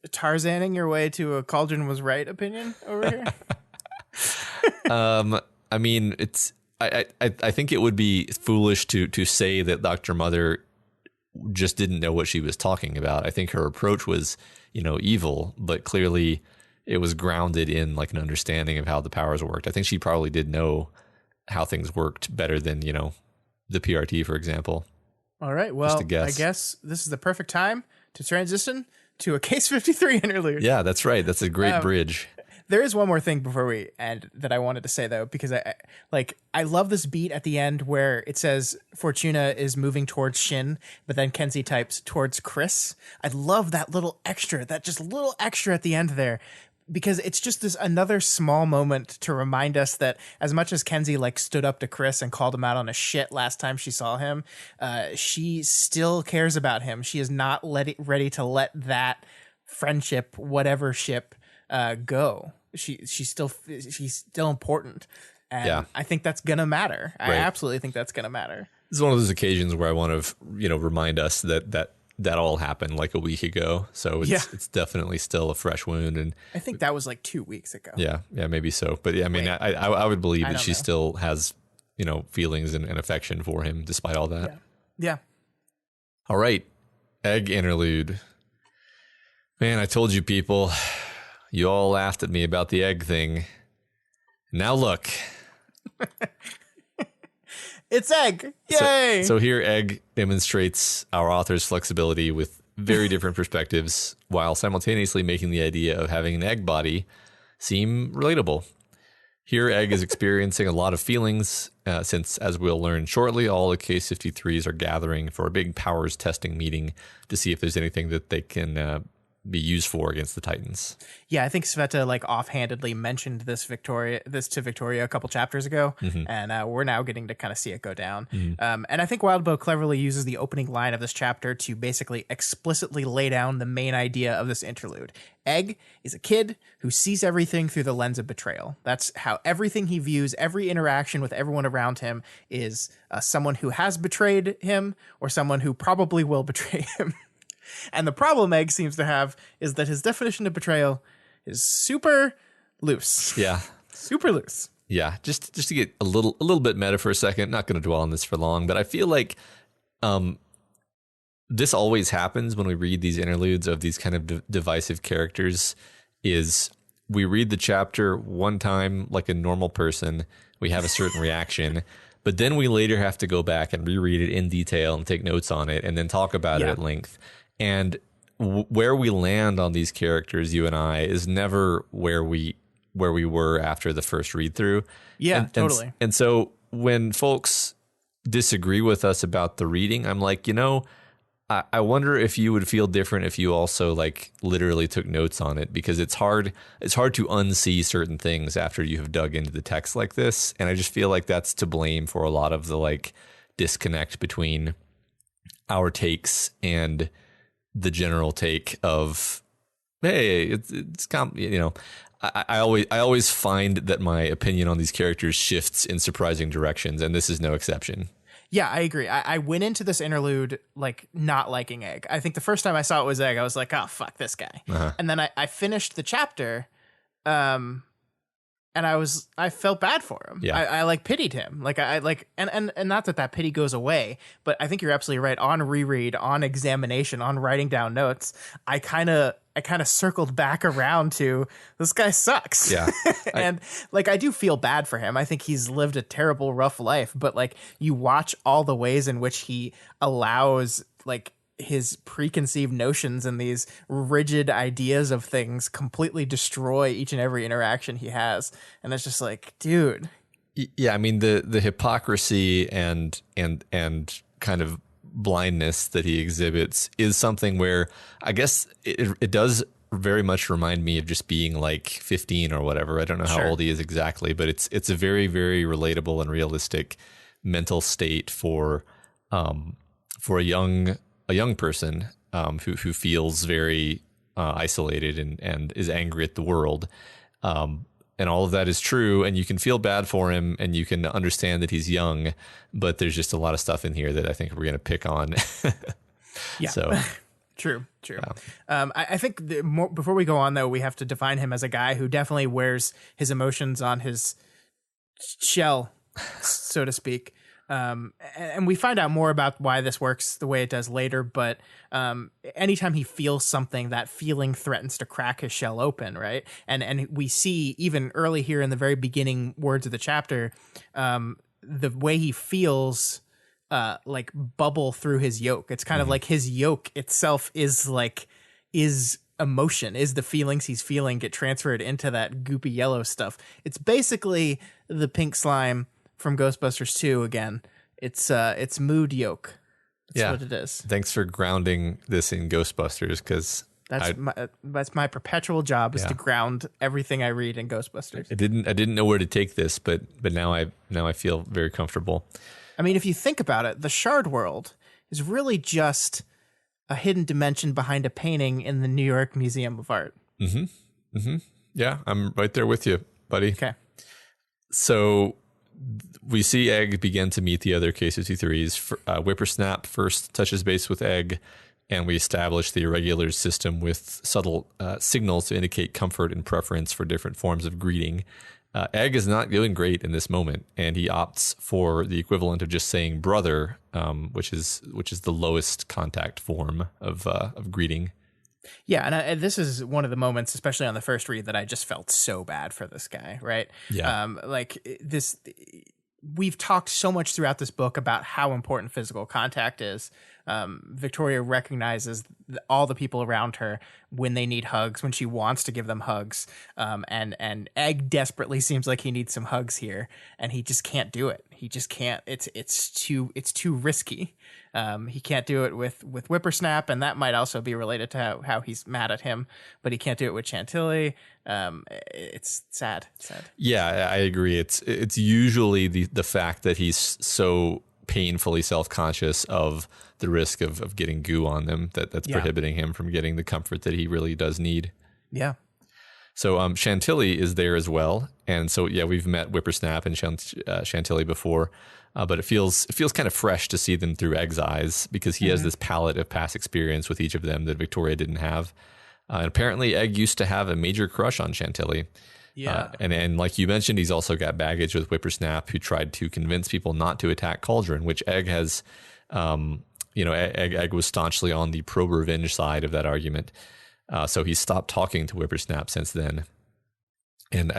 Tarzaning your way to a Cauldron was right opinion over here? I mean, I think it would be foolish to say that Dr. Mother just didn't know what she was talking about. I think her approach was, evil, but clearly it was grounded in like an understanding of how the powers worked. I think she probably did know how things worked better than, the PRT, for example. All right. Well, a guess. I guess this is the perfect time to transition to a Case 53 interlude. Yeah, that's right. That's a great bridge. There is one more thing before we end that I wanted to say, though, because I love this beat at the end where it says Fortuna is moving towards Shin, but then Kenzie types towards Chris. I love that little extra at the end there, because it's just this another small moment to remind us that as much as Kenzie like stood up to Chris and called him out on his shit last time she saw him, she still cares about him. She is not ready to let that friendship, whatever ship, go. She's still important, and I think that's gonna matter. I absolutely think that's gonna matter. This is one of those occasions where I want to remind us that all happened like a week ago, so it's definitely still a fresh wound. And I think that was like 2 weeks ago. Yeah, maybe so. But yeah, I mean, I would believe that she still has feelings and affection for him despite all that. Yeah. All right, egg interlude. Man, I told you people. You all laughed at me about the egg thing. Now look. It's egg. Yay! So here egg demonstrates our author's flexibility with very different perspectives while simultaneously making the idea of having an egg body seem relatable. Here egg is experiencing a lot of feelings since, as we'll learn shortly, all the Case 53s are gathering for a big powers testing meeting to see if there's anything that they can be used for against the Titans. Yeah, I think Sveta like offhandedly mentioned this to Victoria a couple chapters ago, and we're now getting to kind of see it go down. And I think Wildbow cleverly uses the opening line of this chapter to basically explicitly lay down the main idea of this interlude. Egg is a kid who sees everything through the lens of betrayal. That's how everything he views, every interaction with everyone around him is someone who has betrayed him or someone who probably will betray him. And the problem Egg seems to have is that his definition of betrayal is super loose. Yeah. Super loose. Yeah. Just to get a little bit meta for a second, not going to dwell on this for long, but I feel like this always happens when we read these interludes of these kind of divisive characters. Is we read the chapter one time like a normal person, we have a certain reaction, but then we later have to go back and reread it in detail and take notes on it and then talk about it at length. And where we land on these characters, you and I, is never where we were after the first read through. Yeah, totally. And so when folks disagree with us about the reading, I'm like, I wonder if you would feel different if you also like literally took notes on it, because it's hard to unsee certain things after you have dug into the text like this. And I just feel like that's to blame for a lot of the like disconnect between our takes and the general take of, hey, I always find that my opinion on these characters shifts in surprising directions, and this is no exception. Yeah, I agree. I went into this interlude like not liking Egg. I think the first time I saw it was Egg, I was like, oh, fuck this guy. And then I finished the chapter, and I felt bad for him. Yeah. I like pitied him. Like and not that pity goes away, but I think you're absolutely right. On reread, on examination, on writing down notes, I kind of circled back around to this guy sucks. Yeah. And I do feel bad for him. I think he's lived a terrible, rough life, but like you watch all the ways in which he allows like his preconceived notions and these rigid ideas of things completely destroy each and every interaction he has. And it's just like, dude. Yeah, I mean the hypocrisy and kind of blindness that he exhibits is something where I guess it does very much remind me of just being like 15 or whatever. I don't know how old he is exactly, but it's a very, very relatable and realistic mental state for a young person who feels very isolated and is angry at the world. And all of that is true, and you can feel bad for him, and you can understand that he's young, but there's just a lot of stuff in here that I think we're going to pick on. Yeah. So True. Yeah. I think before we go on, though, we have to define him as a guy who definitely wears his emotions on his shell, so to speak. And we find out more about why this works the way it does later, but anytime he feels something, that feeling threatens to crack his shell open, right? And we see even early here in the very beginning words of the chapter, the way he feels like bubble through his yolk. It's kind of like his yolk itself is emotion, is the feelings he's feeling get transferred into that goopy yellow stuff. It's basically the pink slime from Ghostbusters 2 again. It's mood yolk. That's what it is. Thanks for grounding this in Ghostbusters, because that's my perpetual job is to ground everything I read in Ghostbusters. I didn't know where to take this, but now I feel very comfortable. I mean, if you think about it, the Shard World is really just a hidden dimension behind a painting in the New York Museum of Art. Yeah, I'm right there with you, buddy. Okay. So we see Egg begin to meet the other K-53s. Whippersnap first touches base with Egg, and we establish the irregular system with subtle signals to indicate comfort and preference for different forms of greeting. Egg is not doing great in this moment, and he opts for the equivalent of just saying brother, which is the lowest contact form of greeting. Yeah, and this is one of the moments, especially on the first read, that I just felt so bad for this guy, right? Yeah. We've talked so much throughout this book about how important physical contact is. Victoria recognizes all the people around her when they need hugs, when she wants to give them hugs. And Egg desperately seems like he needs some hugs here, and he just can't do it. He just can't. It's too risky. He can't do it with Whippersnap, and that might also be related to how he's mad at him, but he can't do it with Chantilly. It's sad. Yeah, I agree. It's usually the fact that he's so painfully self-conscious of the risk of getting goo on them that's prohibiting him from getting the comfort that he really does need. Yeah. So Chantilly is there as well, and so we've met Whippersnap and Chantilly before, but it feels kind of fresh to see them through Egg's eyes, because he has this palette of past experience with each of them that Victoria didn't have. And apparently Egg used to have a major crush on Chantilly. Yeah. And like you mentioned, he's also got baggage with Whippersnap, who tried to convince people not to attack Cauldron, which Egg has, Egg was staunchly on the pro-revenge side of that argument. So he's stopped talking to Whippersnap since then. And,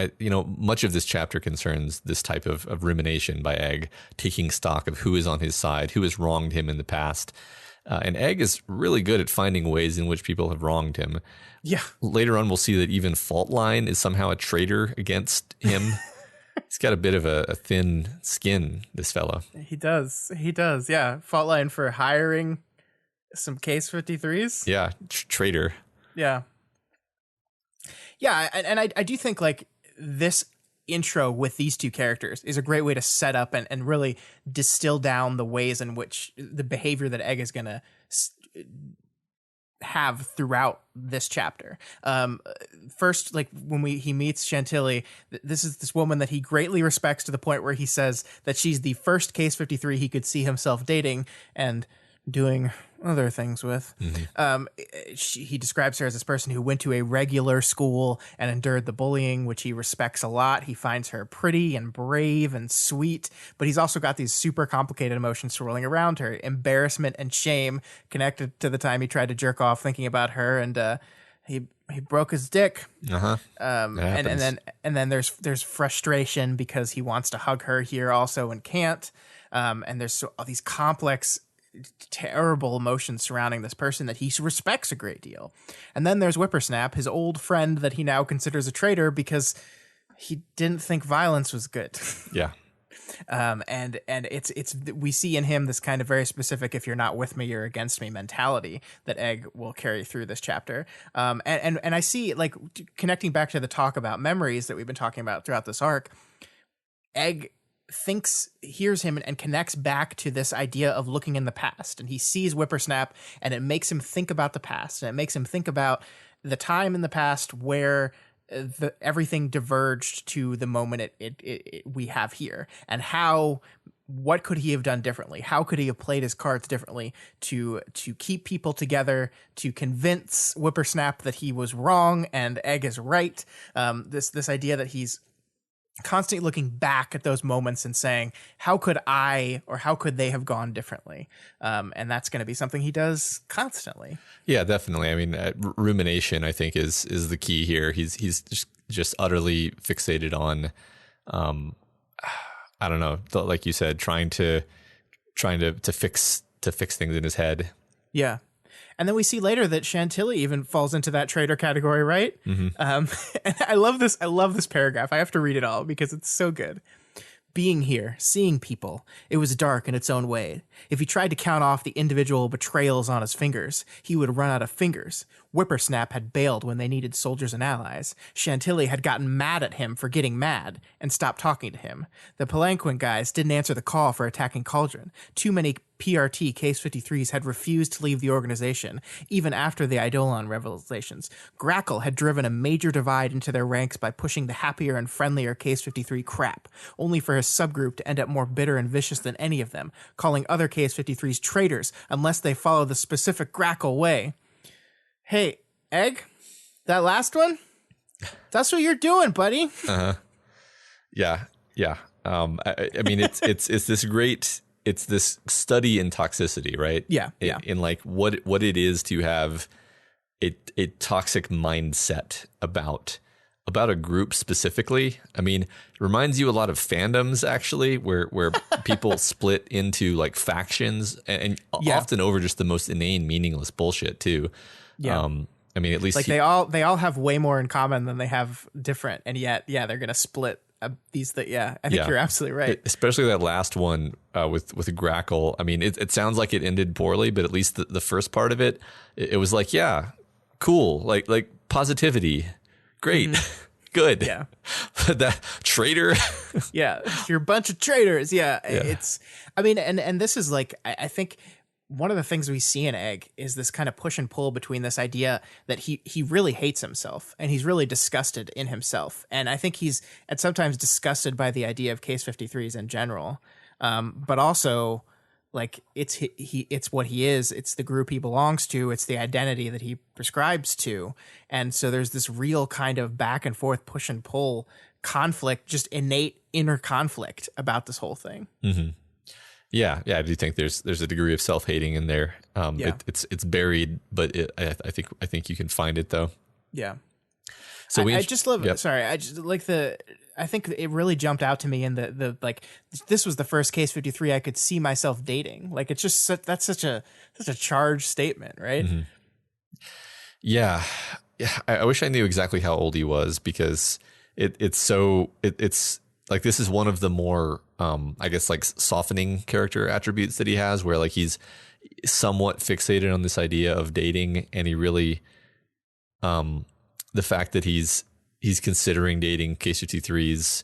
much of this chapter concerns this type of rumination by Egg, taking stock of who is on his side, who has wronged him in the past. And Egg is really good at finding ways in which people have wronged him. Yeah. Later on, we'll see that even Faultline is somehow a traitor against him. He's got a bit of a thin skin, this fella. He does. Yeah. Faultline for hiring some Case 53s. Yeah. Traitor. Yeah. Yeah. And I do think like this intro with these two characters is a great way to set up and really distill down the ways in which the behavior that Egg is going to have throughout this chapter. First, like when he meets Chantilly, this is this woman that he greatly respects, to the point where he says that she's the first Case 53 he could see himself dating and doing other things with. He describes her as this person who went to a regular school and endured the bullying, which he respects a lot. He finds her pretty and brave and sweet, but he's also got these super complicated emotions swirling around her: embarrassment and shame connected to the time he tried to jerk off thinking about her, and he broke his dick. And then there's frustration because he wants to hug her here also and can't. And there's all these complex, terrible emotions surrounding this person that he respects a great deal. And then there's Whippersnap, his old friend that he now considers a traitor because he didn't think violence was good. Yeah. And it's we see in him this kind of very specific, if you're not with me, you're against me mentality that Egg will carry through this chapter. And I see, like, connecting back to the talk about memories that we've been talking about throughout this arc, Egg hears him and connects back to this idea of looking in the past, and he sees Whippersnap, and it makes him think about the past, and it makes him think about the time in the past where everything diverged to the moment we have here, and what could he have done differently? How could he have played his cards differently to keep people together, to convince Whippersnap that he was wrong and Egg is right? This idea that he's constantly looking back at those moments and saying, how could I or how could they have gone differently? And that's going to be something he does constantly. Yeah, definitely. I mean, rumination, I think, is the key here. He's just utterly fixated on, I don't know, like you said, trying to trying to fix things in his head. Yeah. And then we see later that Chantilly even falls into that traitor category, right? Mm-hmm. And I love this paragraph. I have to read it all because it's so good. Being here, seeing people, it was dark in its own way. If he tried to count off the individual betrayals on his fingers, he would run out of fingers. Whippersnap had bailed when they needed soldiers and allies. Chantilly had gotten mad at him for getting mad and stopped talking to him. The Palanquin guys didn't answer the call for attacking Cauldron. Too many PRT Case 53s had refused to leave the organization, even after the Eidolon revelations. Grackle had driven a major divide into their ranks by pushing the happier and friendlier Case 53 crap, only for his subgroup to end up more bitter and vicious than any of them, calling other Case 53s traitors unless they follow the specific Grackle way. Hey, Egg, that last one? That's what you're doing, buddy. Uh-huh. Yeah. I mean, it's this great... It's this study in toxicity, right? Yeah. In like what it is to have a toxic mindset about a group specifically. I mean, it reminds you a lot of fandoms actually, where people split into like factions and often over just the most inane, meaningless bullshit too. Yeah. I mean, at least like they all have way more in common than they have different, and yet they're gonna split. I think you're absolutely right. Especially that last one with Grackle. I mean, it sounds like it ended poorly, but at least the first part of it was like, yeah, cool, like positivity, great, good. Yeah, but that traitor. Yeah, you're a bunch of traitors. Yeah, it's. I mean, and this is like I think. One of the things we see in Egg is this kind of push and pull between this idea that he really hates himself and he's really disgusted in himself. And I think he's at sometimes disgusted by the idea of Case 53s in general. But also like it's what he is. It's the group he belongs to. It's the identity that he prescribes to. And so there's this real kind of back and forth push and pull conflict, just innate inner conflict about this whole thing. Mm-hmm. Yeah, I do think there's a degree of self-hating in there. It's buried, but I think you can find it though. Yeah. So I just love. Yep. Sorry, I just like I think it really jumped out to me in the like. This was the first Case 53 I could see myself dating. Like it's just that's such a charged statement, right? Mm-hmm. Yeah. I wish I knew exactly how old he was because it's like this is one of the more I guess like softening character attributes that he has, where like he's somewhat fixated on this idea of dating, and he really the fact that he's considering dating Case 53s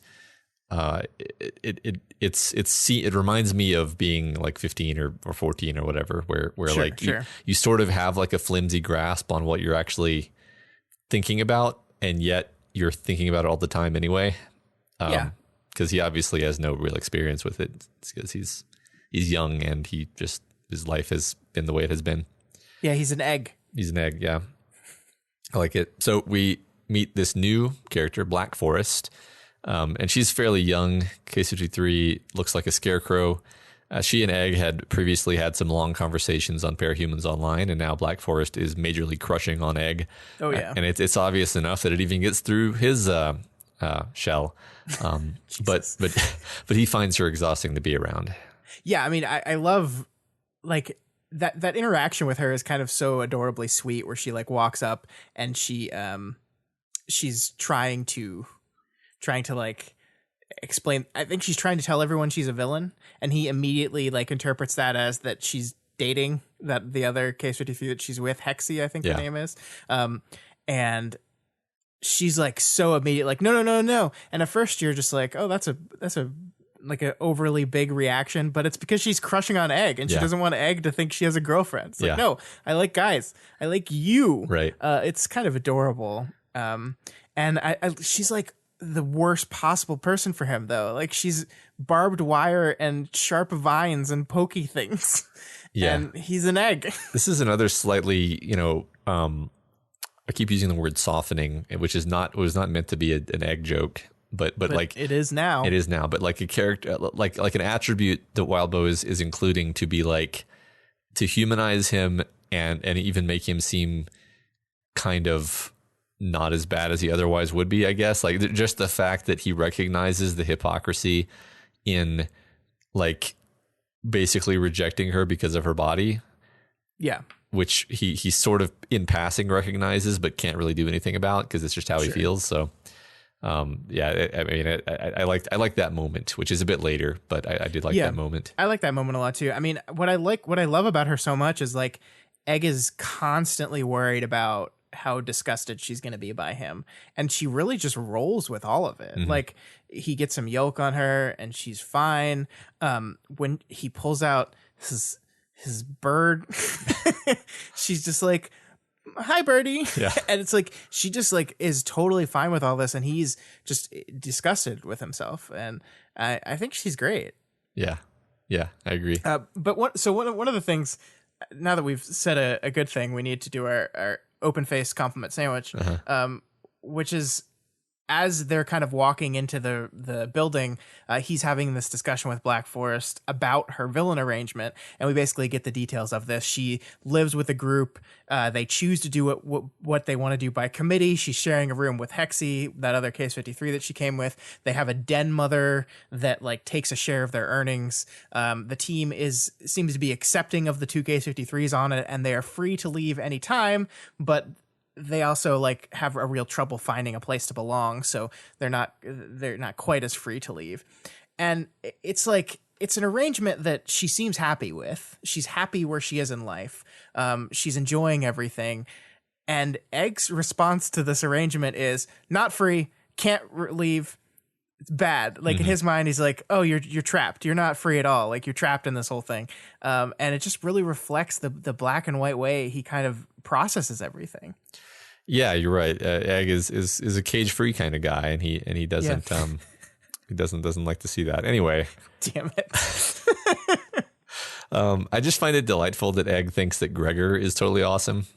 it reminds me of being like 15 or 14 or whatever, where sure. You sort of have like a flimsy grasp on what you're actually thinking about, and yet you're thinking about it all the time anyway. Because he obviously has no real experience with it. It's because he's young and his life has been the way it has been. Yeah, he's an egg. He's an egg, yeah. I like it. So we meet this new character, Black Forest, and she's fairly young. Case 53 looks like a scarecrow. She and Egg had previously had some long conversations on Parahumans Online, and now Black Forest is majorly crushing on Egg. Oh, yeah. And it's obvious enough that it even gets through his shell. But he finds her exhausting to be around. Yeah, I mean, I love like that interaction with her is kind of so adorably sweet, where she like walks up and she's trying to like explain. I think she's trying to tell everyone she's a villain, and he immediately like interprets that as that she's dating that the other Case 53 that she's with, Hexy, I think her name is, and she's like so immediate, like no. And at first you're just like, oh, that's a like an overly big reaction, but it's because she's crushing on Egg and she doesn't want Egg to think she has a girlfriend. It's like, no, I like guys. I like you. Right. It's kind of adorable. And she's like the worst possible person for him though. Like she's barbed wire and sharp vines and pokey things. Yeah. And he's an egg. This is another slightly, I keep using the word softening, which was not meant to be an egg joke, but like it is now. It is now, but like a character, like an attribute that Wildbow is including to be like to humanize him and even make him seem kind of not as bad as he otherwise would be. I guess like just the fact that he recognizes the hypocrisy in like basically rejecting her because of her body, Yeah. which he sort of in passing recognizes but can't really do anything about because it's just how he feels. So I liked that moment, which is a bit later, but I did like that moment. I like that moment a lot too. I mean, what I love about her so much is like Egg is constantly worried about how disgusted she's going to be by him, and she really just rolls with all of it. Like he gets some yolk on her and she's fine. When he pulls out his bird, she's just like, hi birdie. Yeah. And it's like she just like is totally fine with all this, and he's just disgusted with himself, and I think she's great. Yeah I agree. But one of the things, now that we've said a good thing, we need to do our open face compliment sandwich, which is, as they're kind of walking into the building, he's having this discussion with Black Forest about her villain arrangement, and we basically get the details of this. She lives with a group. They choose to do what they want to do by committee. She's sharing a room with Hexy, that other Case 53 that she came with. They have a den mother that like takes a share of their earnings. The team seems to be accepting of the two Case 53s on it, and they are free to leave anytime, but they also like have a real trouble finding a place to belong, so they're not quite as free to leave. And it's like it's an arrangement that she seems happy with. She's happy where she is in life. She's enjoying everything. And Egg's response to this arrangement is not free, can't leave. It's bad. Like in his mind, he's like, "Oh, you're trapped. You're not free at all. Like you're trapped in this whole thing." And it just really reflects the black and white way he kind of processes everything. Yeah, you're right. Egg is a cage free kind of guy, and he doesn't he doesn't like to see that. Anyway, damn it. I just find it delightful that Egg thinks that Gregor is totally awesome.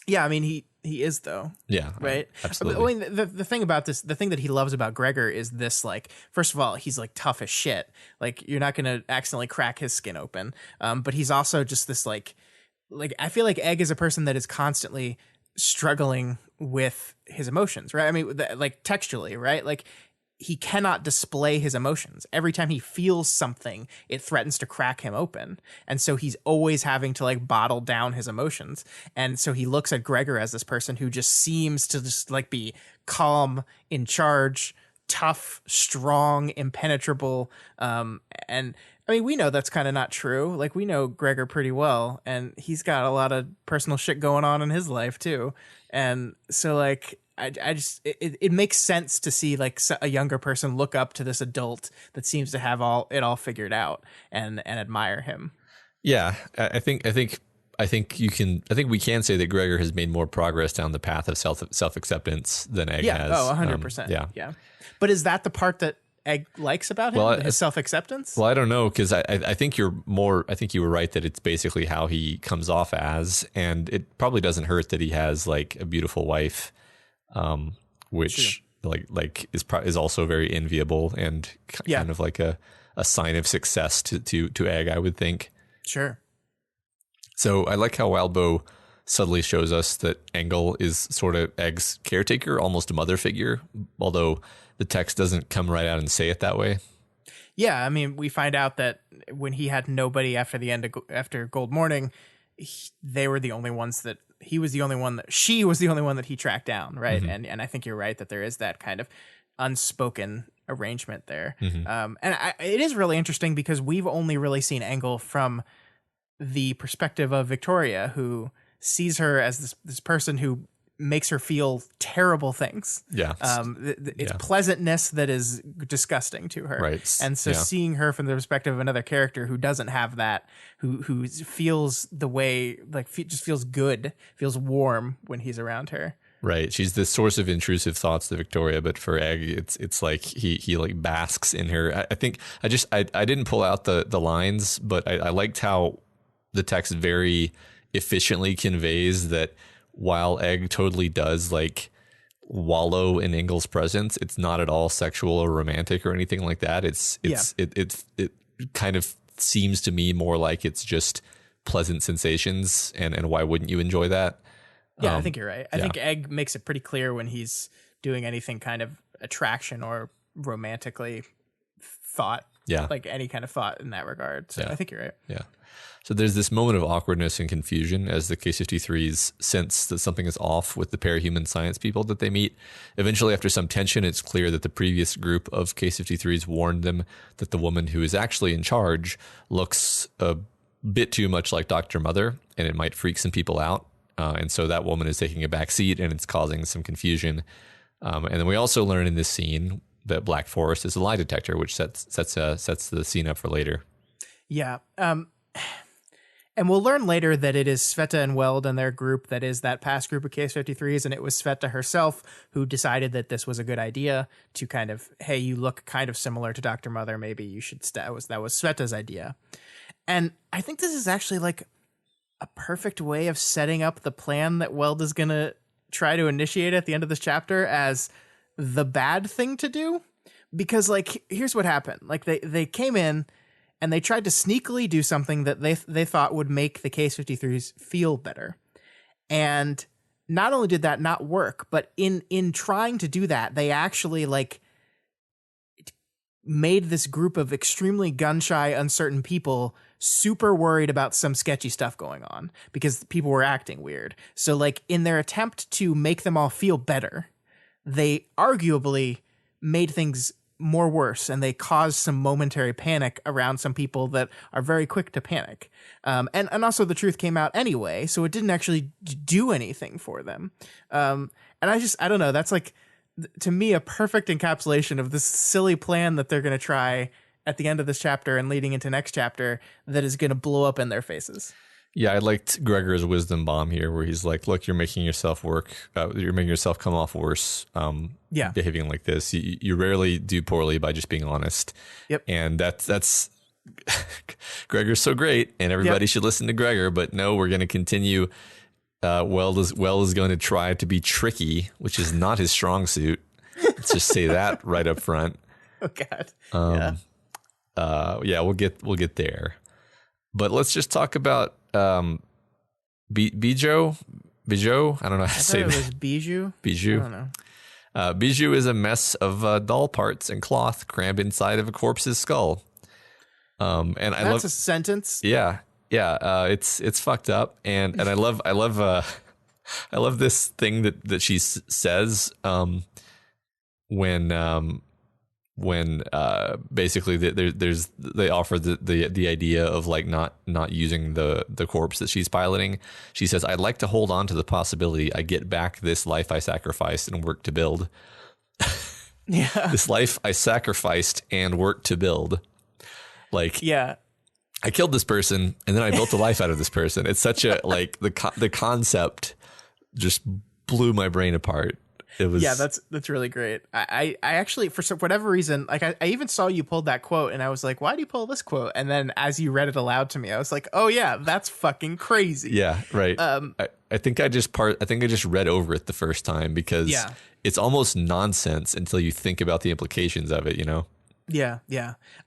Yeah, I mean he is though. Yeah, right. Absolutely. I mean, the thing about this, the thing that he loves about Gregor is this. Like, first of all, he's like tough as shit. Like you're not gonna accidentally crack his skin open. But he's also just this like I feel like Egg is a person that is constantly struggling with his emotions, right? I mean, like textually, right? Like he cannot display his emotions. Every time he feels something, it threatens to crack him open. And so he's always having to like bottle down his emotions. And so he looks at Gregor as this person who just seems to just like be calm, in charge, tough, strong, impenetrable. And I mean, we know that's kind of not true. Like, we know Gregor pretty well, and he's got a lot of personal shit going on in his life too. And so, like, I just it makes sense to see like a younger person look up to this adult that seems to have it all figured out and admire him. Yeah, I think we can say that Gregor has made more progress down the path of self acceptance than Egg has. Oh, 100%. Yeah. But is that the part that Egg likes about him? His self acceptance? Well, I don't know, because I think you were right that it's basically how he comes off as, and it probably doesn't hurt that he has like a beautiful wife, which like is also very enviable and kind of like a sign of success to Egg, I would think. Sure. So I like how Wildbow subtly shows us that Engel is sort of Egg's caretaker, almost a mother figure, although the text doesn't come right out and say it that way. Yeah, I mean, we find out that when he had nobody after after Gold Morning, they were the only ones that she was the only one that he tracked down, right? Mm-hmm. And I think you're right that there is that kind of unspoken arrangement there. Mm-hmm. It is really interesting because we've only really seen Engel from the perspective of Victoria, who sees her as this person who makes her feel terrible things. Yeah. It's pleasantness that is disgusting to her. Right. And so seeing her from the perspective of another character who doesn't have that, who feels the way, like just feels good, feels warm when he's around her. Right. She's the source of intrusive thoughts to Victoria, but for Egg, it's like he like basks in her. I think I didn't pull out the lines, but I liked how the text very efficiently conveys that while Egg totally does like wallow in Engel's presence, it's not at all sexual or romantic or anything like that. It kind of seems to me more like it's just pleasant sensations, and why wouldn't you enjoy that? Yeah, I think you're right. I think Egg makes it pretty clear when he's doing anything kind of attraction or romantically thought. Yeah. like any kind of thought in that regard. So I think you're right. Yeah. So there's this moment of awkwardness and confusion as the K-53s sense that something is off with the parahuman science people that they meet. Eventually, after some tension, it's clear that the previous group of K-53s warned them that the woman who is actually in charge looks a bit too much like Dr. Mother, and it might freak some people out. And so that woman is taking a back seat, and it's causing some confusion. And then we also learn in this scene that Black Forest is a lie detector, which sets the scene up for later. Yeah. And we'll learn later that it is Sveta and Weld and their group that is that past group of Case-53s, and it was Sveta herself who decided that this was a good idea to kind of, hey, you look kind of similar to Dr. Mother, maybe you should that was Sveta's idea. And I think this is actually like a perfect way of setting up the plan that Weld is going to try to initiate at the end of this chapter as the bad thing to do. Because like, here's what happened. Like they came in and they tried to sneakily do something that they thought would make the Case-53s feel better. And not only did that not work, but in trying to do that, they actually like made this group of extremely gun-shy, uncertain people super worried about some sketchy stuff going on because people were acting weird. So like in their attempt to make them all feel better, they arguably made things more worse, and they caused some momentary panic around some people that are very quick to panic. And also the truth came out anyway, so it didn't actually do anything for them. And I don't know, that's like, to me, a perfect encapsulation of this silly plan that they're going to try at the end of this chapter and leading into next chapter that is going to blow up in their faces. Yeah, I liked Gregor's wisdom bomb here, where he's like, "Look, you're making yourself you're making yourself come off worse. Behaving like this. You rarely do poorly by just being honest. Yep. And that's Gregor's so great, and everybody should listen to Gregor. But no, we're going to continue. Weld is going to try to be tricky, which is not his strong suit. Let's just say that right up front. Oh God. We'll get there. But let's just talk about Bijou. I don't know how to say that. It was Bijou. Bijou. I don't know. Bijou is a mess of doll parts and cloth crammed inside of a corpse's skull. And I love a sentence. Yeah. It's fucked up, and I love I love this thing that she says when basically they offer the idea of like not using the corpse that she's piloting. She says, "I'd like to hold on to the possibility I get back this life I sacrificed and worked to build." Yeah. This life I sacrificed and worked to build. Like, yeah. I killed this person and then I built a life out of this person. It's such a like the concept just blew my brain apart. It was that's really great. I actually, for whatever reason, like I even saw you pulled that quote and I was like, why do you pull this quote? And then as you read it aloud to me, I was like, oh yeah, that's fucking crazy. Yeah, right. I think I just read over it the first time because it's almost nonsense until you think about the implications of it, you know? Yeah.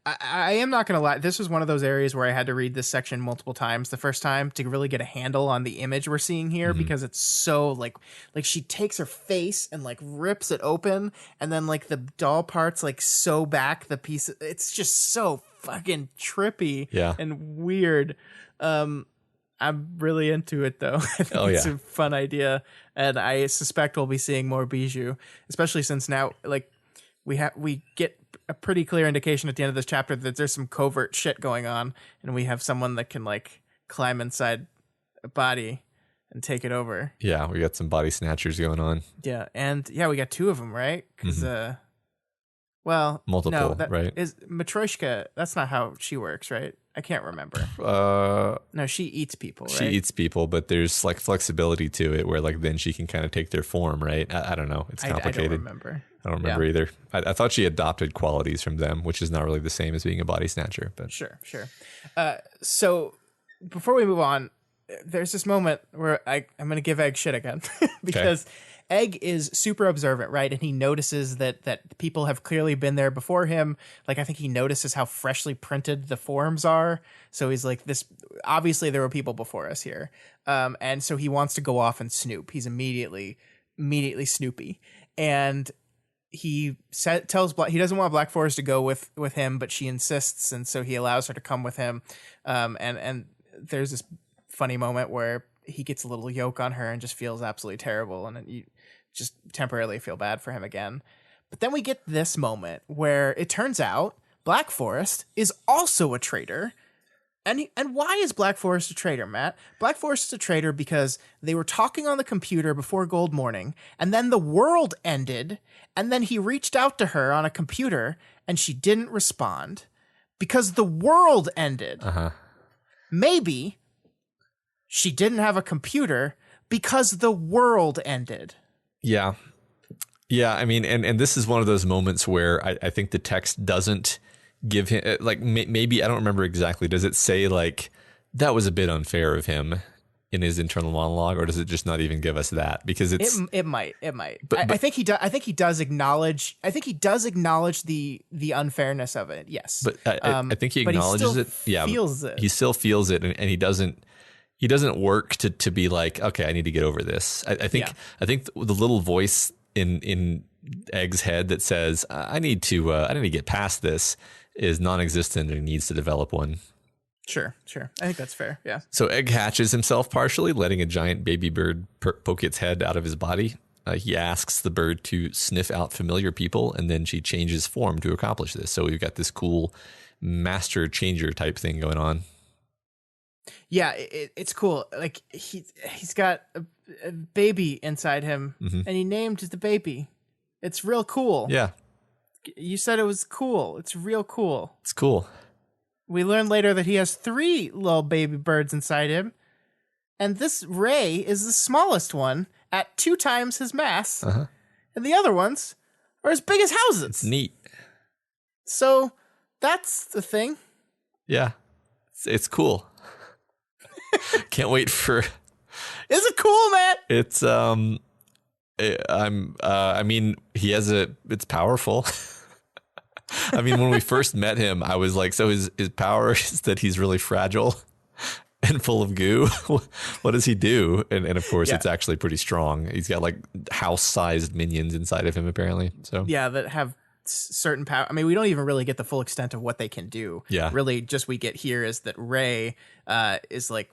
I am not going to lie. This was one of those areas where I had to read this section multiple times the first time to really get a handle on the image we're seeing here, because it's so like she takes her face and like rips it open, and then like the doll parts like sew back the piece. It's just so fucking trippy and weird. I'm really into it though. I think it's a fun idea, and I suspect we'll be seeing more Bijou, especially since now like we get a pretty clear indication at the end of this chapter that there's some covert shit going on, and we have someone that can like climb inside a body and take it over. Yeah, we got some body snatchers going on. Yeah, and we got two of them, right? Because multiple, right? Is Matryoshka? That's not how she works, right? I can't remember. No, she eats people, right? She eats people, but there's like flexibility to it where like then she can kind of take their form, right? I don't know. It's complicated. I don't remember either. I thought she adopted qualities from them, which is not really the same as being a body snatcher. But sure. So before we move on, there's this moment where I'm going to give Egg shit again because Egg is super observant, right? And he notices that people have clearly been there before him. Like, I think he notices how freshly printed the forms are. So he's like, this, obviously there were people before us here. And so he wants to go off and snoop. He's immediately Snoopy. And he doesn't want Black Forest to go with him, but she insists, and so he allows her to come with him. And there's this funny moment where he gets a little yoke on her and just feels absolutely terrible, and you just temporarily feel bad for him again. But then we get this moment where it turns out Black Forest is also a traitor. And why is Black Forest a traitor, Matt? Black Forest is a traitor because they were talking on the computer before Gold Morning, and then the world ended, and then he reached out to her on a computer, and she didn't respond because the world ended. Uh-huh. Maybe she didn't have a computer because the world ended. Yeah. Yeah, I mean, and this is one of those moments where I think the text doesn't give him, like, maybe, I don't remember exactly, does it say, like, that was a bit unfair of him in his internal monologue, or does it just not even give us that? Because it might. But I think he does. I think he does acknowledge the unfairness of it. Yes, but I think he acknowledges it. Yeah, feels it. He still feels it, and he doesn't work to be like, okay, I need to get over this. I think the little voice in Egg's head that says, I need to get past this, is non-existent, and he needs to develop one. Sure. I think that's fair. Yeah. So Egg hatches himself partially, letting a giant baby bird poke its head out of his body. He asks the bird to sniff out familiar people, and then she changes form to accomplish this. So we've got this cool master changer type thing going on. Yeah, it's cool. Like he's got a baby inside him, and he named the baby. It's real cool. Yeah. You said it was cool. It's real cool. It's cool. We learn later that he has 3 little baby birds inside him, and this Ray is the smallest one at 2 times his mass, and the other ones are as big as houses. It's neat. So that's the thing. Yeah, it's cool. Can't wait for. Is it cool, Matt? It's I mean, it's powerful. I mean, when we first met him, I was like, so his power is that he's really fragile and full of goo. What does he do? And of course, it's actually pretty strong. He's got like house-sized minions inside of him, apparently. So yeah, that have certain power. I mean, we don't even really get the full extent of what they can do. Yeah, really, just we get here is that Ray is like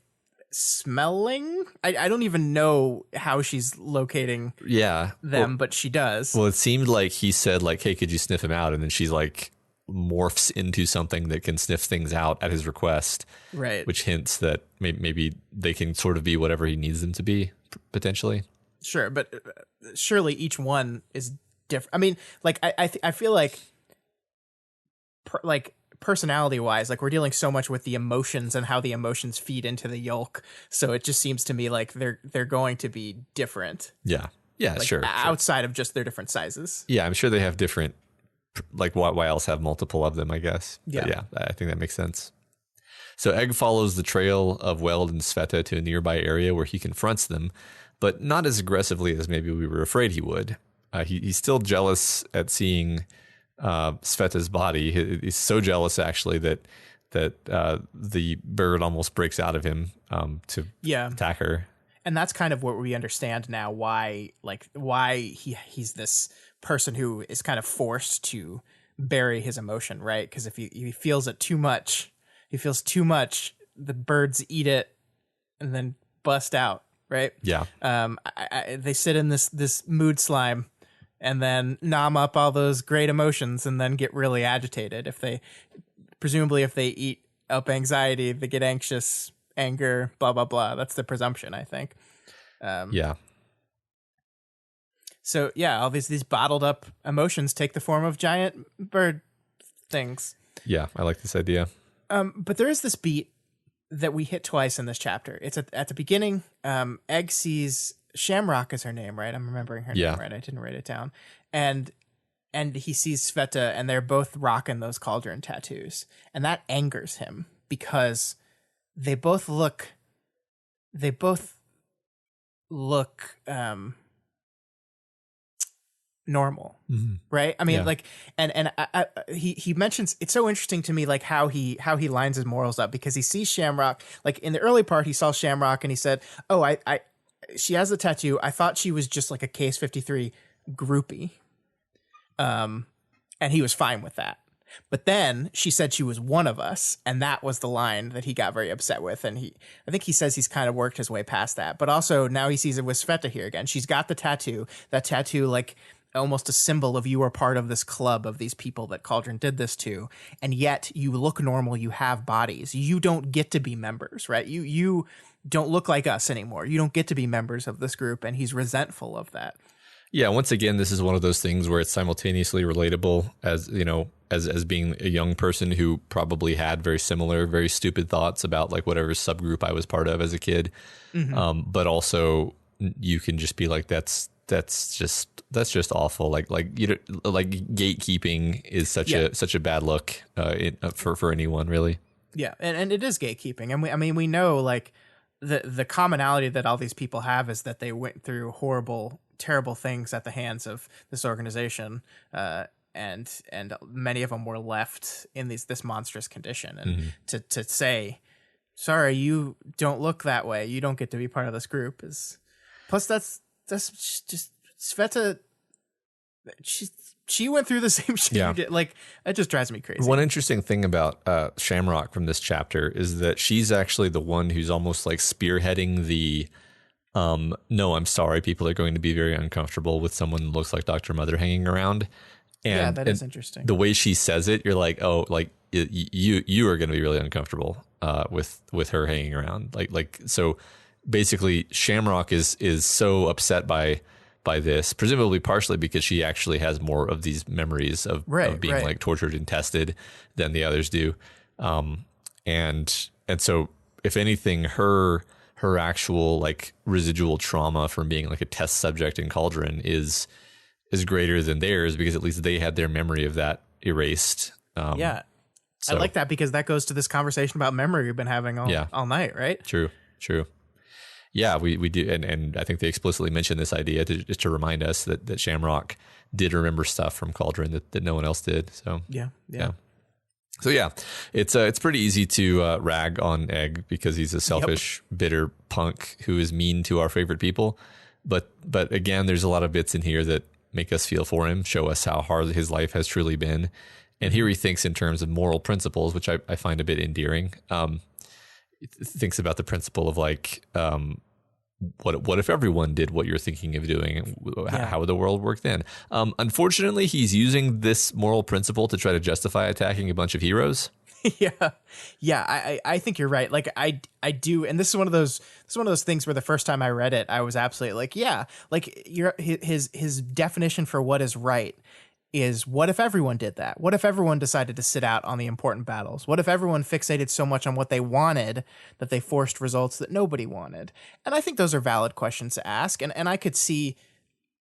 smelling. I don't even know how she's locating them, but she does. Well, it seemed like he said, like, hey, could you sniff him out? And then she's like morphs into something that can sniff things out at his request, right? Which hints that maybe they can sort of be whatever he needs them to be, potentially. Sure, but surely each one is different. I mean, like I feel like personality wise, like we're dealing so much with the emotions and how the emotions feed into the yolk, so it just seems to me like they're going to be different. Yeah, like, sure, outside of just their different sizes. Yeah, I'm sure they have different, like, why else have multiple of them, I guess. But yeah, I think that makes sense. So Egg follows the trail of Weld and Sveta to a nearby area where he confronts them, but not as aggressively as maybe we were afraid he would. He's still jealous at seeing Sveta's body. He's so jealous, actually, that the bird almost breaks out of him to attack her. And that's kind of what we understand now, why he's this person who is kind of forced to bury his emotion, right? Because if he feels it too much, the birds eat it and then bust out, right? Yeah. They sit in this mood slime and then nom up all those great emotions and then get really agitated. If they eat up anxiety, they get anxious, anger, blah, blah, blah. That's the presumption, I think. So yeah, all these bottled up emotions take the form of giant bird things. Yeah, I like this idea. But there is this beat that we hit twice in this chapter. It's at the beginning. Egg sees Shamrock is her name, right? I'm remembering her name right. I didn't write it down. And he sees Sveta, and they're both rocking those cauldron tattoos, and that angers him because they both look normal, right? I mean, like, and he mentions, it's so interesting to me, like how he lines his morals up, because he sees Shamrock, like in the early part, he saw Shamrock and he said, "Oh, she has a tattoo. I thought she was just like a Case 53 groupie." And he was fine with that. But then she said she was one of us, and that was the line that he got very upset with. And I think he says he's kind of worked his way past that. But also now he sees it with Sveta here again. She's got the tattoo. That tattoo, like almost a symbol of you are part of this club of these people that Cauldron did this to. And yet you look normal. You have bodies. You don't get to be members, right? You don't look like us anymore. You don't get to be members of this group. And he's resentful of that. Yeah, once again, this is one of those things where it's simultaneously relatable as, you know, as being a young person who probably had very similar, very stupid thoughts about like whatever subgroup I was part of as a kid. But also you can just be like, that's just awful. Like gatekeeping is such a bad look for anyone, really. Yeah, and it is gatekeeping. And we know like the commonality that all these people have is that they went through horrible, terrible things at the hands of this organization, and many of them were left in this monstrous condition. And to say, sorry, you don't look that way, you don't get to be part of this group, is plus that's just Sveta. She went through the same shit you did. Like, it just drives me crazy. One interesting thing about Shamrock from this chapter is that she's actually the one who's almost like spearheading the no, I'm sorry, people are going to be very uncomfortable with someone who looks like Dr. Mother hanging around. And that is interesting. The way she says it, you're like, oh, like you are going to be really uncomfortable with her hanging around. Like so basically Shamrock is so upset by this, presumably partially because she actually has more of these memories of being like tortured and tested than the others do. And so if anything, her actual like residual trauma from being like a test subject in Cauldron is greater than theirs, because at least they had their memory of that erased. So. I like that, because that goes to this conversation about memory we've been having all night, right? True. Yeah, we do, and I think they explicitly mentioned this idea just to remind us that Shamrock did remember stuff from Cauldron that no one else did. So yeah. So yeah, it's pretty easy to rag on Egg because he's a selfish, bitter punk who is mean to our favorite people. But again, there's a lot of bits in here that make us feel for him, show us how hard his life has truly been. And here he thinks in terms of moral principles, which I find a bit endearing. Thinks about the principle of like, what if everyone did what you're thinking of doing? How would the world work then? Unfortunately, he's using this moral principle to try to justify attacking a bunch of heroes. I think you're right. Like I do, and this is one of those things where the first time I read it, I was absolutely like, his definition for what is right is, what if everyone did that? What if everyone decided to sit out on the important battles? What if everyone fixated so much on what they wanted that they forced results that nobody wanted? And I think those are valid questions to ask. And I could see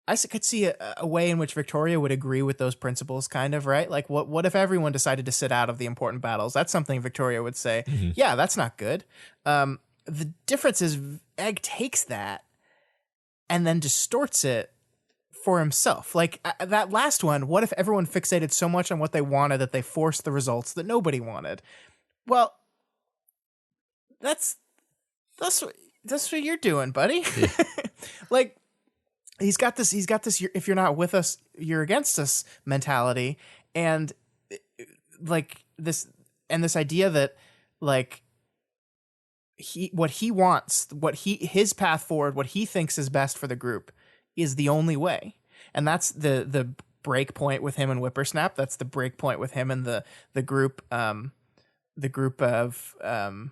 a way in which Victoria would agree with those principles, kind of, right? Like, what if everyone decided to sit out of the important battles? That's something Victoria would say, yeah, that's not good. The difference is Egg takes that and then distorts it for himself. Like that last one, what if everyone fixated so much on what they wanted that they forced the results that nobody wanted? Well, that's what you're doing, buddy. Yeah. Like, he's got this if you're not with us, you're against us mentality. And like this idea that like what he wants, his path forward, what he thinks is best for the group is the only way. And that's the break point with him and Whippersnap. That's the break point with him and the group of I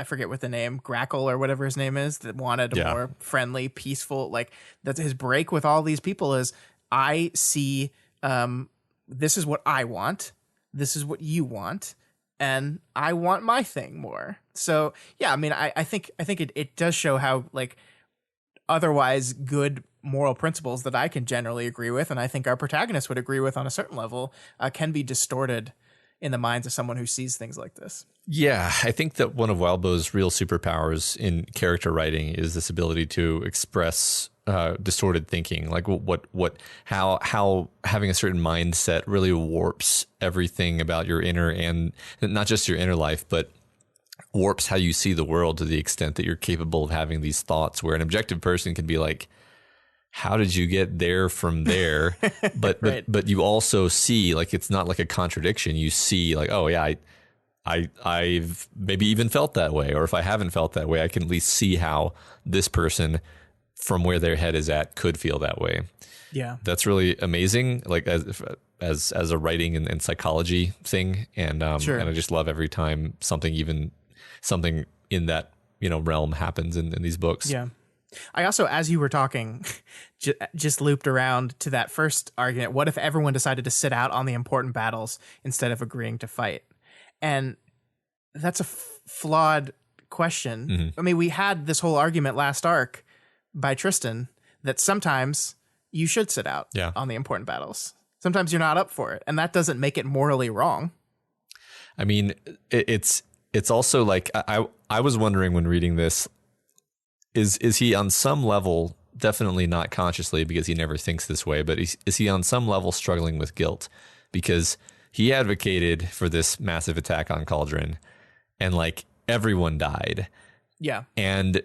forget what the name, Grackle or whatever his name is, that wanted a more friendly, peaceful, like, that's his break with all these people is, I see, this is what I want. This is what you want. And I want my thing more. So yeah, I mean, I think it does show how like otherwise good moral principles that I can generally agree with, and I think our protagonist would agree with on a certain level, can be distorted in the minds of someone who sees things like this. Yeah, I think that one of Wildbow's real superpowers in character writing is this ability to express distorted thinking, like how having a certain mindset really warps everything about your inner, and not just your inner life, but warps how you see the world to the extent that you're capable of having these thoughts, where an objective person can be like, how did you get there from there? But Right. but you also see, like, it's not like a contradiction. You see, like, oh yeah, I've maybe even felt that way, or if I haven't felt that way, I can at least see how this person, from where their head is at, could feel that way. Yeah. That's really amazing, like as a writing and psychology thing, and Sure. and I just love every time something in that realm happens in these books. Yeah. I also, as you were talking, just looped around to that first argument. What if everyone decided to sit out on the important battles instead of agreeing to fight? And that's a flawed question. Mm-hmm. I mean, we had this whole argument last arc by Tristan that sometimes you should sit out on the important battles. Sometimes you're not up for it, and that doesn't make it morally wrong. I mean, it's also like I was wondering when reading this, is he on some level, definitely not consciously because he never thinks this way, but is he on some level struggling with guilt? Because he advocated for this massive attack on Cauldron, and like everyone died. Yeah. And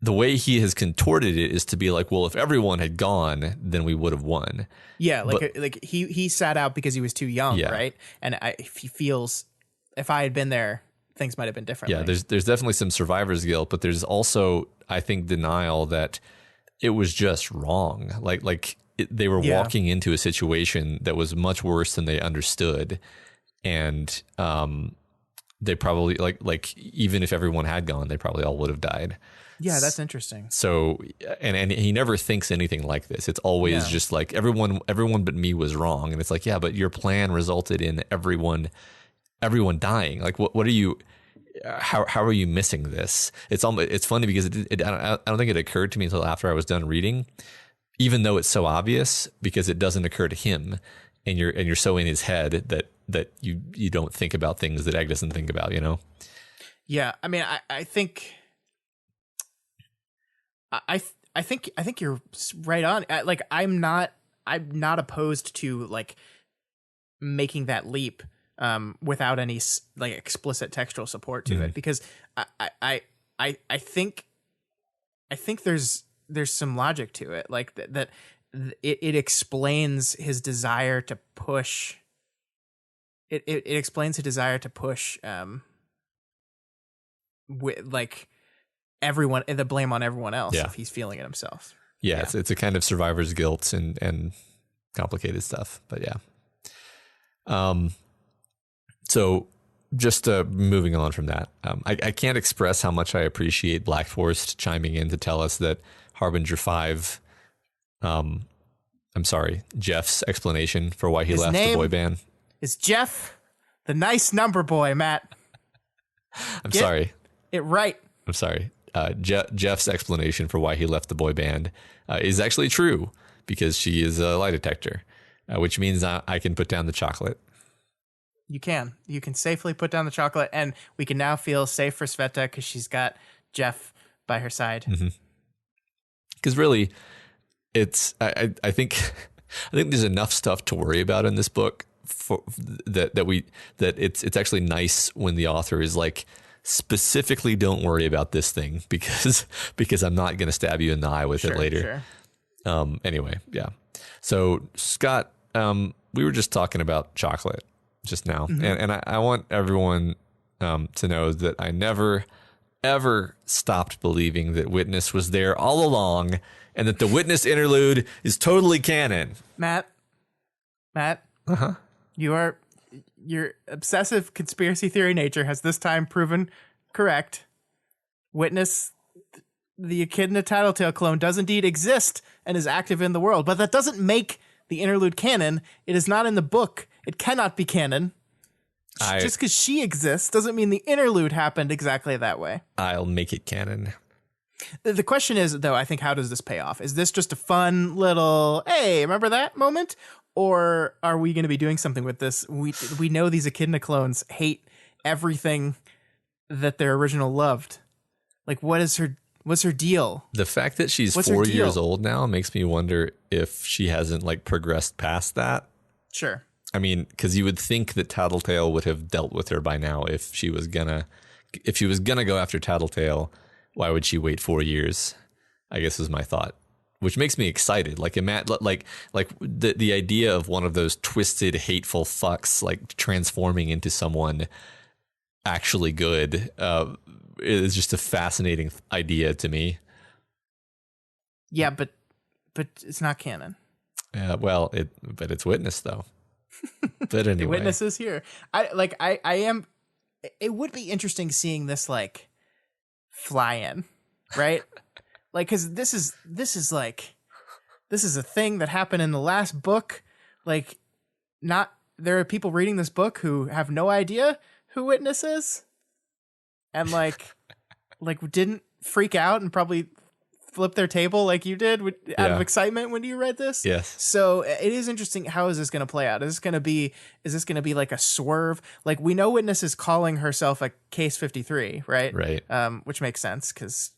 the way he has contorted it is to be like, well, if everyone had gone, then we would have won. Yeah, like he sat out because he was too young, right? And if he feels, if I had been there, things might have been different. Yeah, there's definitely some survivor's guilt, but there's also, I think, denial that it was just wrong. They were walking into a situation that was much worse than they understood, and they probably like even if everyone had gone, they probably all would have died. Yeah, that's interesting. So, and he never thinks anything like this. It's always just like everyone but me was wrong, and it's like, yeah, but your plan resulted in everyone dying. Like, what are you? How are you missing this? It's funny because I don't think it occurred to me until after I was done reading, even though it's so obvious, because it doesn't occur to him, and you're so in his head that you don't think about things that Egg doesn't think about. Yeah, I mean, I think. I think you're right on. Like, I'm not opposed to like making that leap without any like explicit textual support to it, because I think there's some logic to it, like that it explains his desire to push. It explains his desire to push with like everyone, the blame on everyone else if he's feeling it himself. Yeah. It's a kind of survivor's guilt and complicated stuff, but yeah. So just moving on from that, I can't express how much I appreciate Black Forest chiming in to tell us that Harbinger 5, Jeff's explanation for why he left the boy band is Jeff, the nice number boy, Matt. Get sorry. It right. I'm sorry. Jeff's explanation for why he left the boy band is actually true, because she is a lie detector, which means I can put down the chocolate. You can safely put down the chocolate, and we can now feel safe for Sveta because she's got Jeff by her side. Because really, it's I think there's enough stuff to worry about in this book for that it's actually nice when the author is like, specifically don't worry about this thing because I'm not going to stab you in the eye with it later. Sure. Anyway, yeah. So Scott, we were just talking about chocolate just now, and I want everyone to know that I never ever stopped believing that Witness was there all along, and that the Witness interlude is totally canon. Matt, your obsessive conspiracy theory nature has this time proven correct. Witness, the Echidna Tattletale clone, does indeed exist and is active in the world, but that doesn't make the interlude canon. It is not in the book. It cannot be canon. Just because she exists doesn't mean the interlude happened exactly that way. I'll make it canon. The question is, though, I think, how does this pay off? Is this just a fun little, hey, remember that moment? Or are we going to be doing something with this? We know these Echidna clones hate everything that their original loved. Like, what's her deal? The fact that she's 4 years old now makes me wonder if she hasn't like progressed past that. Sure. I mean, because you would think that Tattletale would have dealt with her by now if she was gonna go after Tattletale. Why would she wait 4 years? I guess is my thought which makes me excited. Like the idea of one of those twisted, hateful fucks like transforming into someone actually good is just a fascinating idea to me. Yeah, but it's not canon. Well, but it's Witness though. But anyway, The Witness is here. I am. It would be interesting seeing this like fly in, right? Like, because this is a thing that happened in the last book. Like, there are people reading this book who have no idea who Witness is, and like didn't freak out and probably flip their table like you did out of excitement when you read this. Yes. So it is interesting. How is this going to play out? Is this going to be like a swerve? Like, we know Witness is calling herself a Case 53, right? Right. Which makes sense because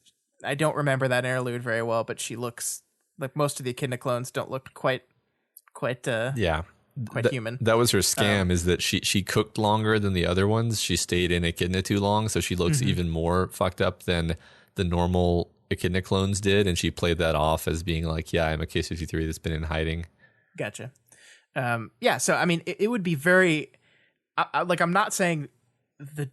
I don't remember that interlude very well, but she looks like most of the Echidna clones don't look quite human. That was her scam, is that she cooked longer than the other ones. She stayed in Echidna too long, so she looks even more fucked up than the normal Echidna clones did, and she played that off as being like, yeah, I'm a Case 53 that's been in hiding. Gotcha. Yeah, so I mean, it would be very I'm not saying the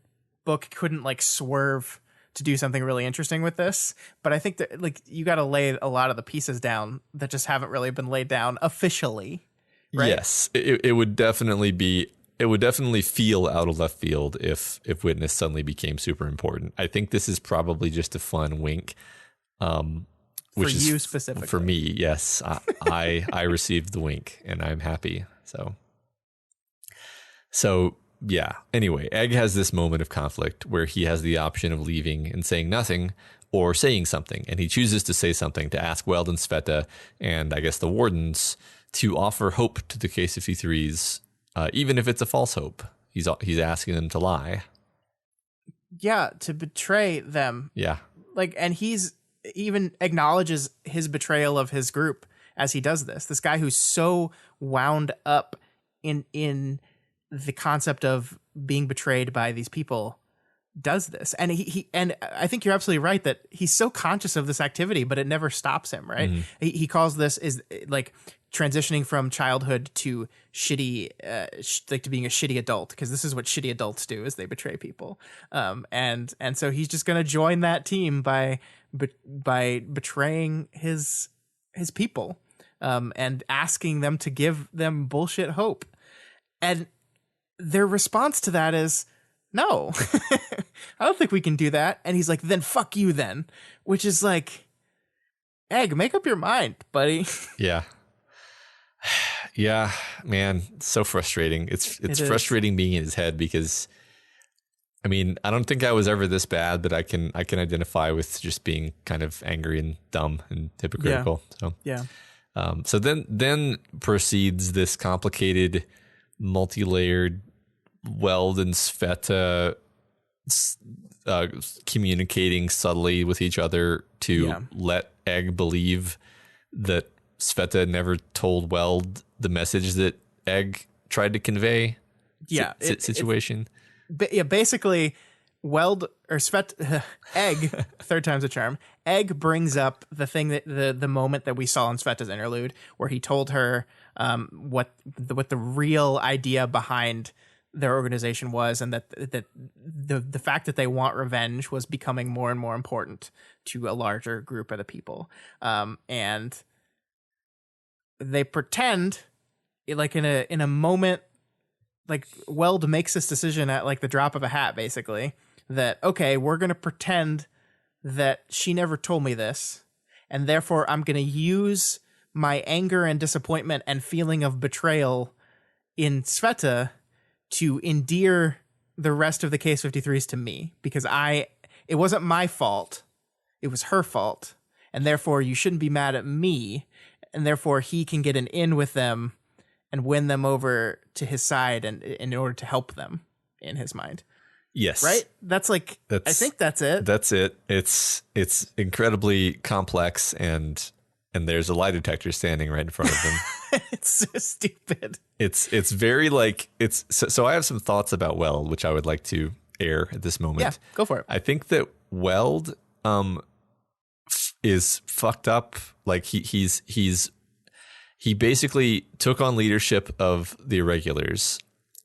book couldn't like swerve to do something really interesting with this, but I think that like you got to lay a lot of the pieces down that just haven't really been laid down officially. Right? Yes, it would definitely be. It would definitely feel out of left field if Witness suddenly became super important. I think this is probably just a fun wink. Which for you is specifically. For me, yes. I received the wink and I'm happy. So yeah. Anyway, Egg has this moment of conflict where he has the option of leaving and saying nothing or saying something. And he chooses to say something, to ask Weld and Sveta and I guess the Wardens to offer hope to the Case 53s, even if it's a false hope. He's asking them to lie. Yeah, to betray them. Yeah. Like, and he's even acknowledges his betrayal of his group as he does this. This guy who's so wound up in the concept of being betrayed by these people does this. And he and I think you're absolutely right that he's so conscious of this activity, but it never stops him, right? Mm-hmm. He calls this is like transitioning from childhood to shitty, like to being a shitty adult, because this is what shitty adults do, is they betray people. And so he's just going to join that team by betraying his people, and asking them to give them bullshit hope. And their response to that is, no, I don't think we can do that. And he's like, then fuck you then, which is like, Egg, make up your mind, buddy. Yeah. Yeah, man, so frustrating. It's frustrating being in his head because, I mean, I don't think I was ever this bad, but I can identify with just being kind of angry and dumb and hypocritical. Yeah. So yeah. So then proceeds this complicated, multi-layered Weld and Sveta communicating subtly with each other to let Egg believe that Sveta never told Weld the message that Egg tried to convey. Yeah. Situation. Basically, Weld or Sveta, Egg, third time's a charm. Egg brings up the thing that the moment that we saw in Sveta's interlude, where he told her what the real idea behind their organization was, and that the fact that they want revenge was becoming more and more important to a larger group of the people, and they pretend, like in a moment, like Weld makes this decision at like the drop of a hat, basically, that okay, we're gonna pretend that she never told me this, and therefore I'm gonna use my anger and disappointment and feeling of betrayal in Sveta to endear the rest of the Case 53s to me, because it wasn't my fault, it was her fault, and therefore you shouldn't be mad at me, and therefore he can get an in with them and win them over to his side, and in order to help them in his mind. Yes. Right? I think that's it. That's it. It's incredibly complex, and there's a lie detector standing right in front of them. It's so stupid. It's very like so I have some thoughts about Weld, which I would like to air at this moment. Yeah, go for it. I think that Weld is fucked up. Like he basically took on leadership of the irregulars,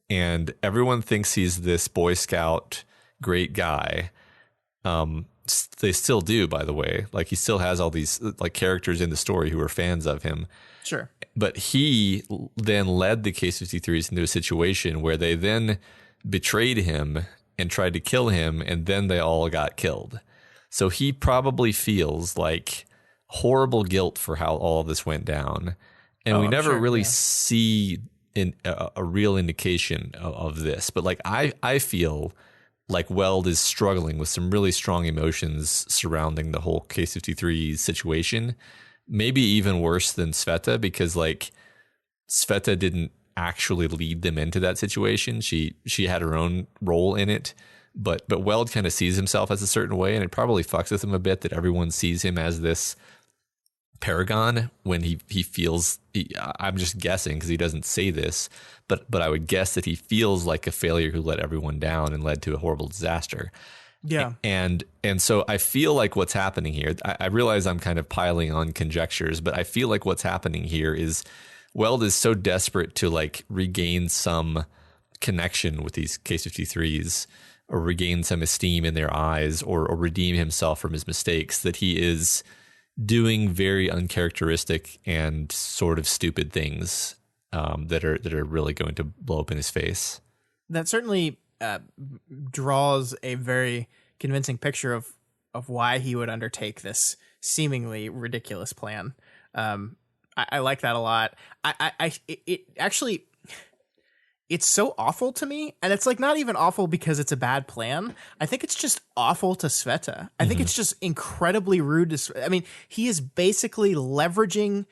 and everyone thinks he's this Boy Scout great guy. They still do, by the way. Like, he still has all these like characters in the story who are fans of him. Sure. But he then led the K-53s into a situation where they then betrayed him and tried to kill him, and then they all got killed. So he probably feels like horrible guilt for how all of this went down. And we never really see a real indication of this. But like, I feel like Weld is struggling with some really strong emotions surrounding the whole K-53 situation. Maybe even worse than Sveta, because like Sveta didn't actually lead them into that situation. She had her own role in it, but Weld kind of sees himself as a certain way, and it probably fucks with him a bit that everyone sees him as this paragon when he feels, I'm just guessing because he doesn't say this, but I would guess that he feels like a failure who let everyone down and led to a horrible disaster. Yeah. And so I feel like what's happening here, I realize I'm kind of piling on conjectures, but I feel like what's happening here is Weld is so desperate to like regain some connection with these K-53s, or regain some esteem in their eyes, or redeem himself from his mistakes, that he is doing very uncharacteristic and sort of stupid things that are really going to blow up in his face. That certainly draws a very convincing picture of why he would undertake this seemingly ridiculous plan. I like that a lot. It actually, it's so awful to me, and it's like not even awful because it's a bad plan. I think it's just awful to Sveta. I think it's just incredibly rude to Sveta. I mean, he is basically leveraging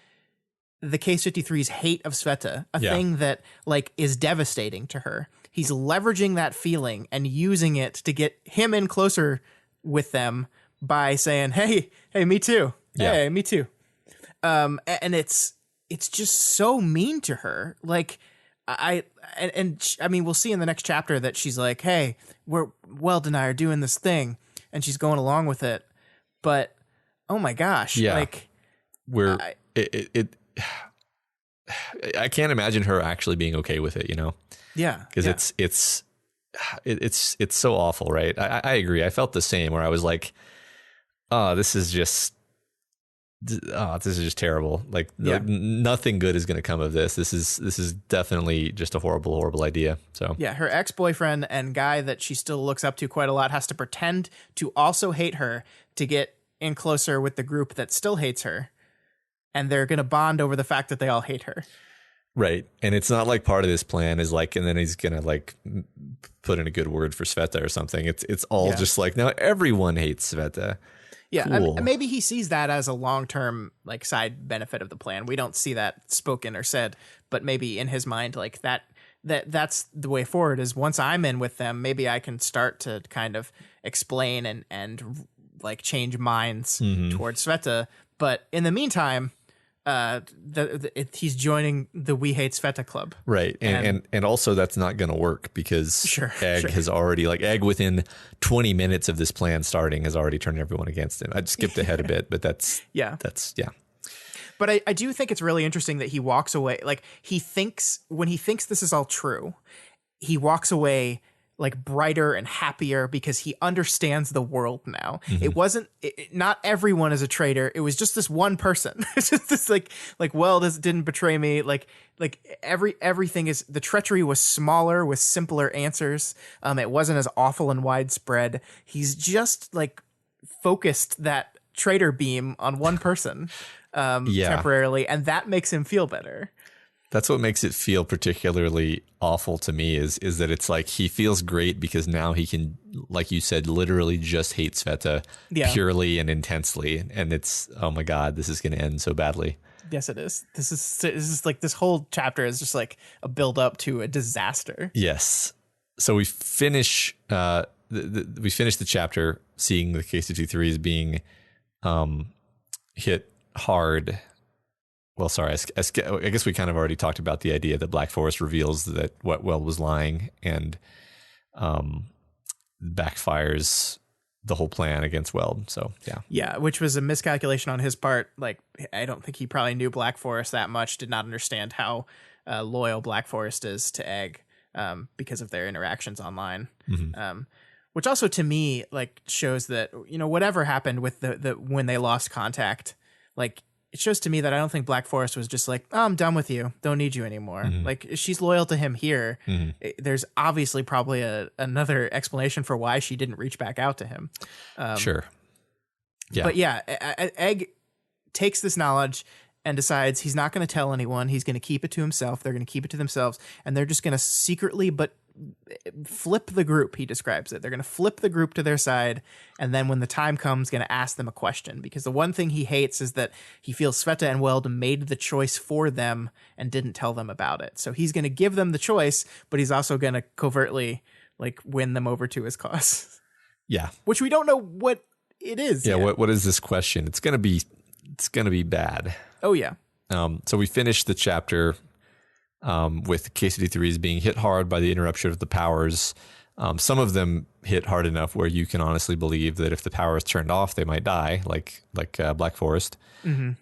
the K-53's hate of Sveta, a thing that like is devastating to her. He's leveraging that feeling and using it to get him in closer with them by saying, "Hey, me too. Hey, me too." And it's just so mean to her. Like, I mean, we'll see in the next chapter that she's like, "Hey, Weld and I are doing this thing," and she's going along with it. But oh my gosh, like I can't imagine her actually being okay with it, you know? Yeah, because it's so awful, right? I agree. I felt the same, where I was like, "Oh, this is just terrible. Like, nothing good is going to come of this. This is definitely just a horrible idea." So yeah, her ex-boyfriend and guy that she still looks up to quite a lot has to pretend to also hate her to get in closer with the group that still hates her, and they're going to bond over the fact that they all hate her. Right. And it's not like part of this plan is like, and then he's going to like put in a good word for Sveta or something. It's all just like, now everyone hates Sveta. Yeah. Cool. Maybe he sees that as a long-term like side benefit of the plan. We don't see that spoken or said, but maybe in his mind, like that's the way forward is once I'm in with them, maybe I can start to kind of explain and like change minds towards Sveta. But in the meantime, he's joining the We Hate Sveta club, right? And also that's not going to work because Egg has already Egg within 20 minutes of this plan starting has already turned everyone against him. I skipped ahead a bit, but that's. But I do think it's really interesting that he walks away. Like when he thinks this is all true, he walks away like brighter and happier because he understands the world now. It wasn't not everyone is a traitor. It was just this one person. It's just this like didn't betray me. Like everything is, the treachery was smaller with simpler answers. It wasn't as awful and widespread. He's just like focused that traitor beam on one person temporarily, and that makes him feel better. That's what makes it feel particularly awful to me is that it's like he feels great because now he can, like you said, literally just hate Sveta purely and intensely. And it's, oh my God, this is going to end so badly. Yes, it is. This is like this whole chapter is just like a build up to a disaster. Yes. So we finish the chapter seeing the K-53s being hit hard. Well, sorry, I guess we kind of already talked about the idea that Black Forest reveals that Weld was lying and backfires the whole plan against Weld. So yeah. Yeah, which was a miscalculation on his part. Like, I don't think he probably knew Black Forest that much, did not understand how loyal Black Forest is to Egg because of their interactions online. Which also to me like shows that, you know, whatever happened with the when they lost contact, like it shows to me that I don't think Black Forest was just like, oh, I'm done with you, don't need you anymore. Like, she's loyal to him here. There's obviously probably another explanation for why she didn't reach back out to him. Sure. Yeah. But yeah, Egg takes this knowledge and decides he's not going to tell anyone. He's going to keep it to himself. They're going to keep it to themselves, and they're just going to secretly but flip the group. He describes it. They're going to flip the group to their side, and then when the time comes, going to ask them a question, because the one thing he hates is that he feels Sveta and Weld made the choice for them and didn't tell them about it. So he's going to give them the choice, but he's also going to covertly like win them over to his cause. Yeah. Which we don't know what it is. Yeah. Yet. What is this question? It's going to be bad. Oh yeah. So we finished the chapter with K-53s being hit hard by the interruption of the powers. Some of them hit hard enough where you can honestly believe that if the power is turned off, they might die, like Black Forest.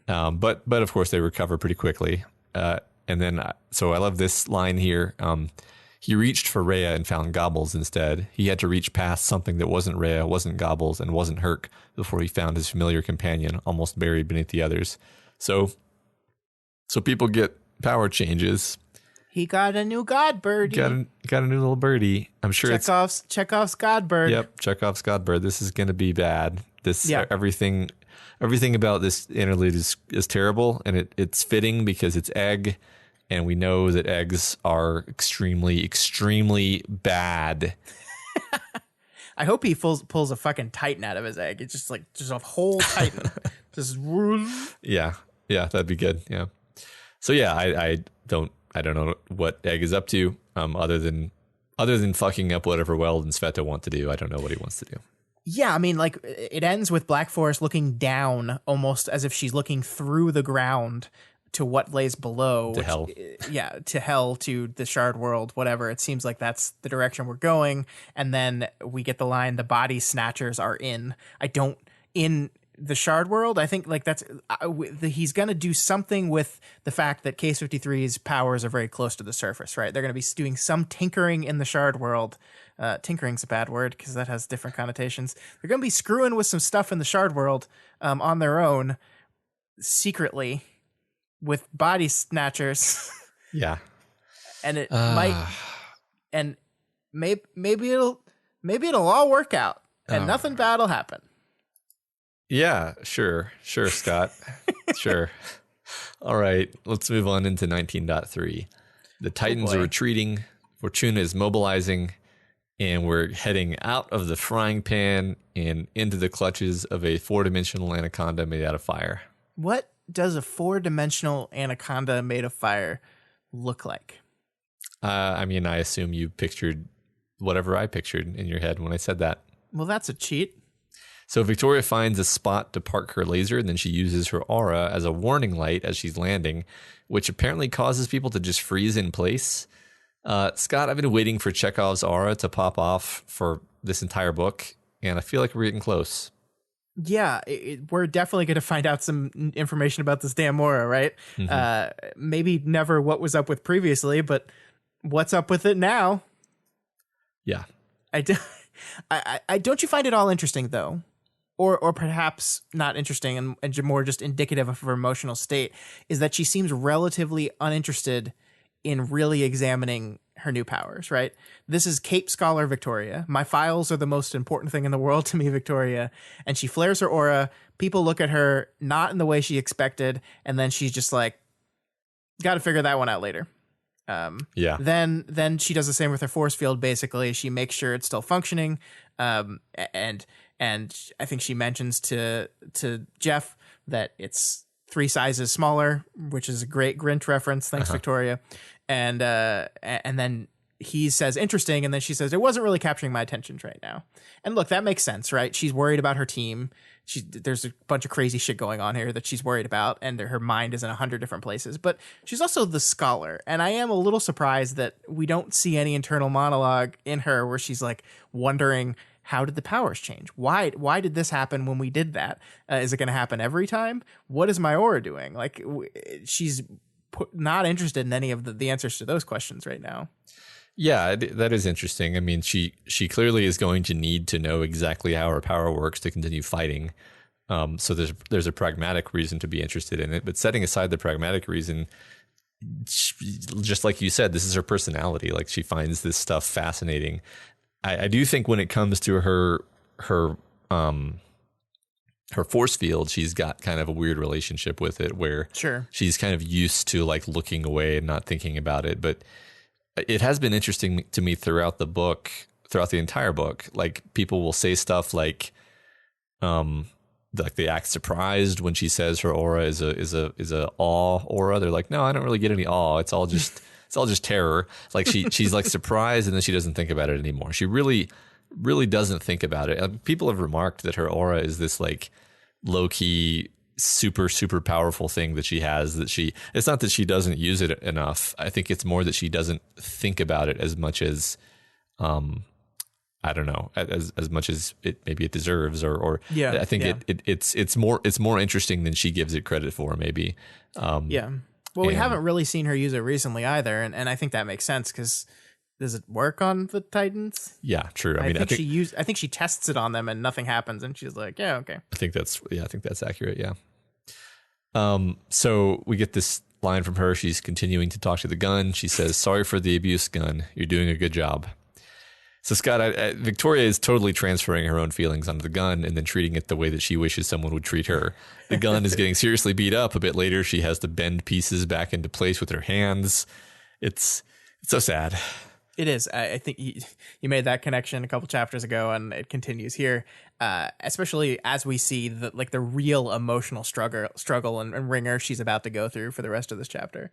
But of course they recover pretty quickly. And then, so I love this line here. He reached for Rhea and found Gobbles instead. He had to reach past something that wasn't Rhea, wasn't Gobbles, and wasn't Herc before he found his familiar companion, almost buried beneath the others. So people get power changes. He got a new god birdie. Got a new little birdie. I'm sure Chekhov's god bird. Yep, Chekhov's god bird. This is going to be bad. Everything about this interlude is terrible, and it's fitting because it's Egg, and we know that eggs are extremely, extremely bad. I hope he pulls a fucking Titan out of his egg. It's just a whole Titan. Just yeah, that'd be good. Yeah. So yeah, I don't know what Egg is up to, other than fucking up whatever Weld and Sveta want to do. I don't know what he wants to do. Yeah, I mean, like, it ends with Black Forest looking down, almost as if she's looking through the ground to what lays below. To hell. Yeah, to hell, to the Shard World, whatever. It seems like that's the direction we're going. And then we get the line, the body snatchers are in. In the Shard World, I think like that's he's going to do something with the fact that K-53's powers are very close to the surface, right? They're going to be doing some tinkering in the Shard World. Tinkering's a bad word because that has different connotations. They're going to be screwing with some stuff in the Shard World on their own, secretly, with body snatchers. Yeah. And it might, and maybe it'll all work out and nothing bad will happen. Yeah, sure, Scott. Sure. All right, let's move on into 19.3. The Titans are retreating. Fortuna is mobilizing, and we're heading out of the frying pan and into the clutches of a 4-dimensional anaconda made out of fire. What does a 4-dimensional anaconda made of fire look like? I mean, I assume you pictured whatever I pictured in your head when I said that. Well, that's a cheat. So Victoria finds a spot to park her laser, and then she uses her aura as a warning light as she's landing, which apparently causes people to just freeze in place. Scott, I've been waiting for Chekhov's aura to pop off for this entire book, and I feel like we're getting close. Yeah, we're definitely going to find out some information about this damn aura, right? Maybe never what was up with previously, but what's up with it now? Yeah. I don't you find it all interesting, though? Or perhaps not interesting and more just indicative of her emotional state, is that she seems relatively uninterested in really examining her new powers, right? This is Cape Scholar Victoria. My files are the most important thing in the world to me, Victoria. And she flares her aura. People look at her not in the way she expected. And then she's just like, got to figure that one out later. Yeah. Then she does the same with her force field. Basically, she makes sure it's still functioning. And I think she mentions to Jeff that it's 3 sizes smaller, which is a great Grinch reference. Thanks, Victoria. And then he says interesting, and then she says it wasn't really capturing my attention right now. And look, that makes sense, right? She's worried about her team. There's a bunch of crazy shit going on here that she's worried about, and her mind is in 100 different places. But she's also the scholar, and I am a little surprised that we don't see any internal monologue in her where she's like wondering how did the powers change? Why did this happen when we did that? Is it going to happen every time? What is my aura doing? Like, she's not interested in any of the answers to those questions right now. Yeah, that is interesting. I mean, she clearly is going to need to know exactly how her power works to continue fighting. So there's a pragmatic reason to be interested in it. But setting aside the pragmatic reason, just like you said, this is her personality. Like, she finds this stuff fascinating. I do think when it comes to her force field, she's got kind of a weird relationship with it, where sure, she's kind of used to like looking away and not thinking about it. But it has been interesting to me throughout the entire book. Like, people will say stuff like they act surprised when she says her aura is a awe aura. They're like, no, I don't really get any awe. It's all just terror. Like, she's like surprised, and then she doesn't think about it anymore. She really doesn't think about it. People have remarked that her aura is this like low key, super powerful thing that she has, it's not that she doesn't use it enough. I think it's more that she doesn't think about it as much as I don't know, as much as maybe it deserves, or yeah, I think it's more interesting than she gives it credit for, maybe. Well, we haven't really seen her use it recently either, and I think that makes sense, because does it work on the Titans? Yeah, true. I think she tests it on them and nothing happens, and she's like, yeah, okay. I think that's accurate. Yeah. So we get this line from her. She's continuing to talk to the gun. She says, "Sorry for the abuse, gun. You're doing a good job." So Scott, Victoria is totally transferring her own feelings onto the gun and then treating it the way that she wishes someone would treat her. The gun is getting seriously beat up. A bit later, she has to bend pieces back into place with her hands. It's so sad. It is. I think you made that connection a couple chapters ago, and it continues here, especially as we see the real emotional struggle and wringer she's about to go through for the rest of this chapter.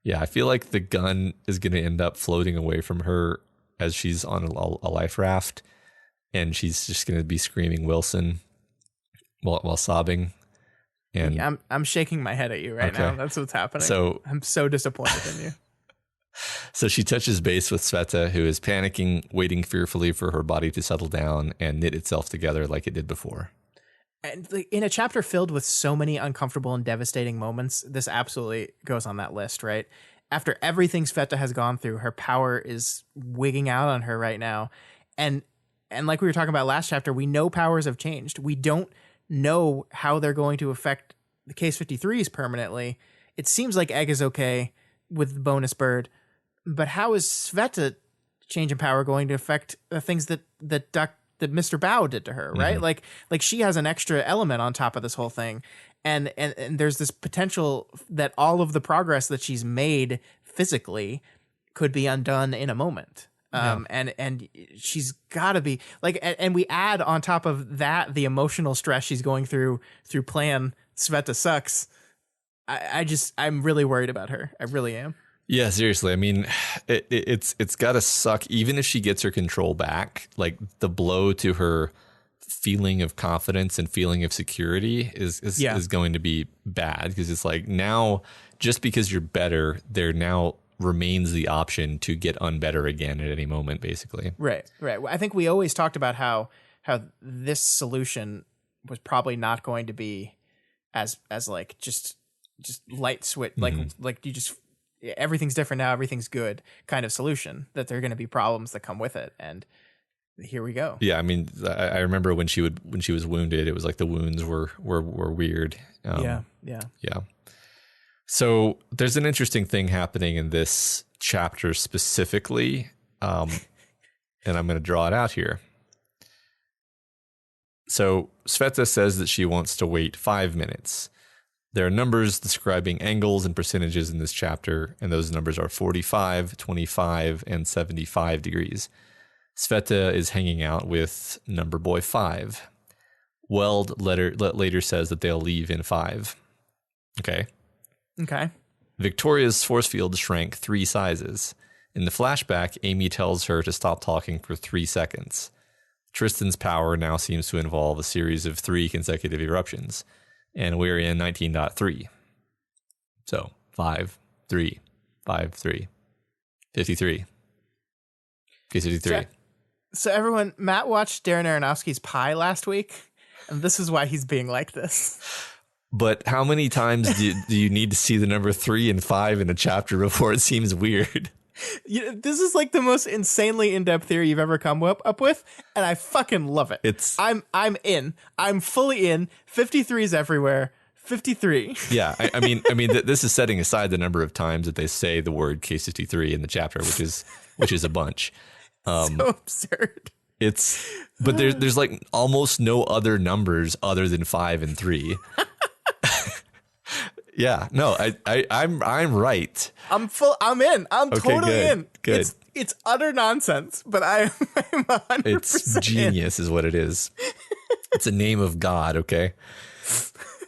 Yeah, I feel like the gun is going to end up floating away from her as she's on a life raft, and she's just going to be screaming Wilson while sobbing. And yeah, I'm shaking my head at you right now. That's what's happening. So I'm so disappointed in you. So she touches base with Sveta, who is panicking, waiting fearfully for her body to settle down and knit itself together like it did before. And in a chapter filled with so many uncomfortable and devastating moments, this absolutely goes on that list, right? After everything Sveta has gone through, her power is wigging out on her right now. And like we were talking about last chapter, we know powers have changed. We don't know how they're going to affect the Case 53s permanently. It seems like Egg is okay with the bonus bird, but how is Sveta change in power going to affect the things that Mr. Bao did to her, right? Mm-hmm. Like she has an extra element on top of this whole thing. And there's this potential that all of the progress that she's made physically could be undone in a moment. And she's got to be like, and we add on top of that the emotional stress she's going through Plan Sveta sucks. I'm really worried about her. I really am. Yeah, seriously. I mean, it's got to suck. Even if she gets her control back, like the blow to her feeling of confidence and feeling of security is going to be bad, because it's like, now just because you're better, there now remains the option to get unbetter again at any moment, basically. Right. I think we always talked about how this solution was probably not going to be as like just light switch, like you just, everything's different now, everything's good kind of solution, that there are going to be problems that come with it. And here we go. Yeah, I mean, I remember when she was wounded, it was like the wounds were weird. Yeah. So there's an interesting thing happening in this chapter specifically, and I'm going to draw it out here. So Sveta says that she wants to wait 5 minutes. There are numbers describing angles and percentages in this chapter, and those numbers are 45, 25, and 75 degrees. Sveta is hanging out with number boy 5. Weld later says that they'll leave in 5. Okay. Victoria's force field shrank 3 sizes. In the flashback, Amy tells her to stop talking for 3 seconds. Tristan's power now seems to involve a series of 3 consecutive eruptions, and we're in 19.3. So 5, 3, 5, 3, 53. Case 53. So everyone, Matt watched Darren Aronofsky's Pi last week, and this is why he's being like this. But how many times do you need to see the number 3 and 5 in a chapter before it seems weird? This is like the most insanely in-depth theory you've ever come up with, and I fucking love it. I'm in. I'm fully in. 53s everywhere. 53. Yeah, I mean, this is setting aside the number of times that they say the word K63 in the chapter, which is a bunch. So absurd. But there's like almost no other numbers other than 5 and 3. Yeah, no, I'm right. I'm in. I'm Okay, totally good, in. good. It's utter nonsense, but I'm 100% It's genius is what it is. It's a name of God, okay?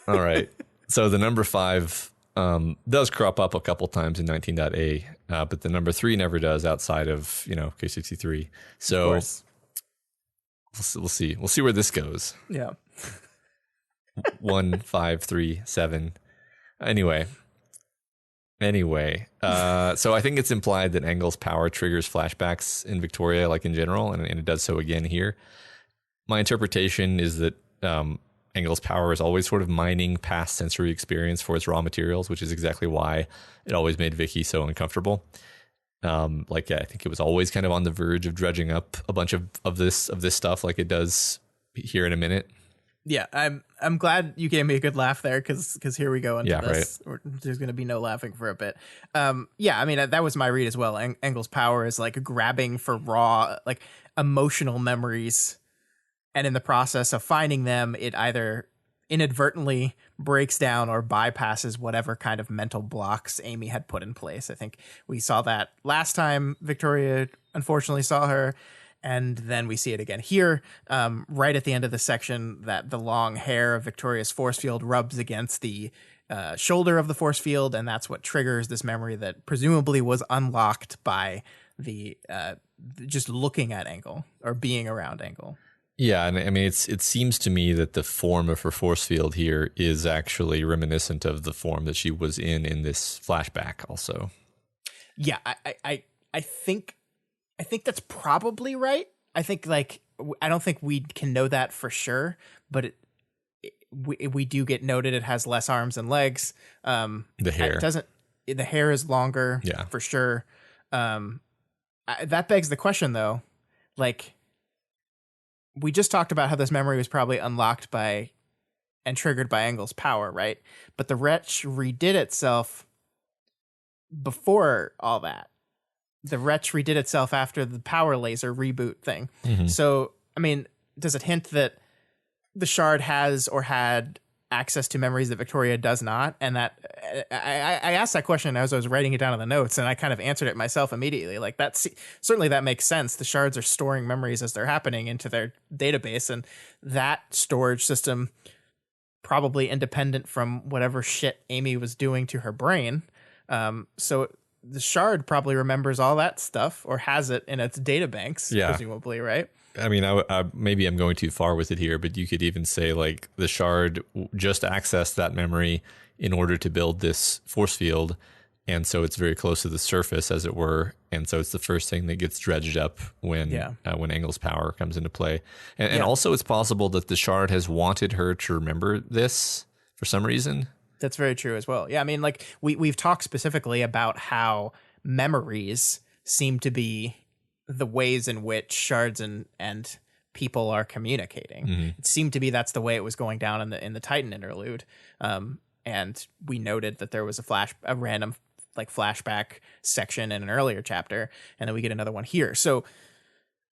All right. So the number 5 does crop up a couple times in 19.A, but the number 3 never does outside of, K63. So we'll see. We'll see where this goes. Yeah. 1, 5, 3, 7. Anyway, so I think it's implied that Engel's power triggers flashbacks in Victoria, like in general, and it does so again here. My interpretation is that Engel's power is always sort of mining past sensory experience for its raw materials, which is exactly why it always made Vicky so uncomfortable. I think it was always kind of on the verge of dredging up a bunch of this stuff, like it does here in a minute. Yeah, I'm glad you gave me a good laugh there because here we go into this. Right. There's going to be no laughing for a bit. Yeah, I mean that was my read as well. Engel's power is like grabbing for raw, like emotional memories, and in the process of finding them, it either inadvertently breaks down or bypasses whatever kind of mental blocks Amy had put in place. I think we saw that last time Victoria unfortunately saw her. And then we see it again here, right at the end of the section, that the long hair of Victoria's force field rubs against the shoulder of the force field, and that's what triggers this memory that presumably was unlocked by the just looking at Engel or being around Engel. Yeah, and I mean, it seems to me that the form of her force field here is actually reminiscent of the form that she was in this flashback also. Yeah, I think that's probably right. I think I don't think we can know that for sure, but we do get noted it has less arms and legs. The hair the hair is longer, yeah, for sure. That begs the question though, like we just talked about how this memory was probably unlocked by and triggered by Engel's power, right? But the wretch redid itself before all that. The wretch redid itself after the power laser reboot thing. Mm-hmm. So, I mean, does it hint that the shard has or had access to memories that Victoria does not? And that I asked that question as I was writing it down in the notes, and I kind of answered it myself immediately. Like certainly that makes sense. The shards are storing memories as they're happening into their database, and that storage system probably independent from whatever shit Amy was doing to her brain. So the shard probably remembers all that stuff or has it in its databanks, presumably, right? I mean, maybe I'm going too far with it here, but you could even say like the shard just accessed that memory in order to build this force field. And so it's very close to the surface, as it were. And so it's the first thing that gets dredged up when Engel's power comes into play. And also it's possible that the shard has wanted her to remember this for some reason. That's very true as well. Yeah, I mean, like we've talked specifically about how memories seem to be the ways in which shards and people are communicating. Mm-hmm. It seemed to be that's the way it was going down in the Titan interlude. And we noted that there was a random like flashback section in an earlier chapter, and then we get another one here. So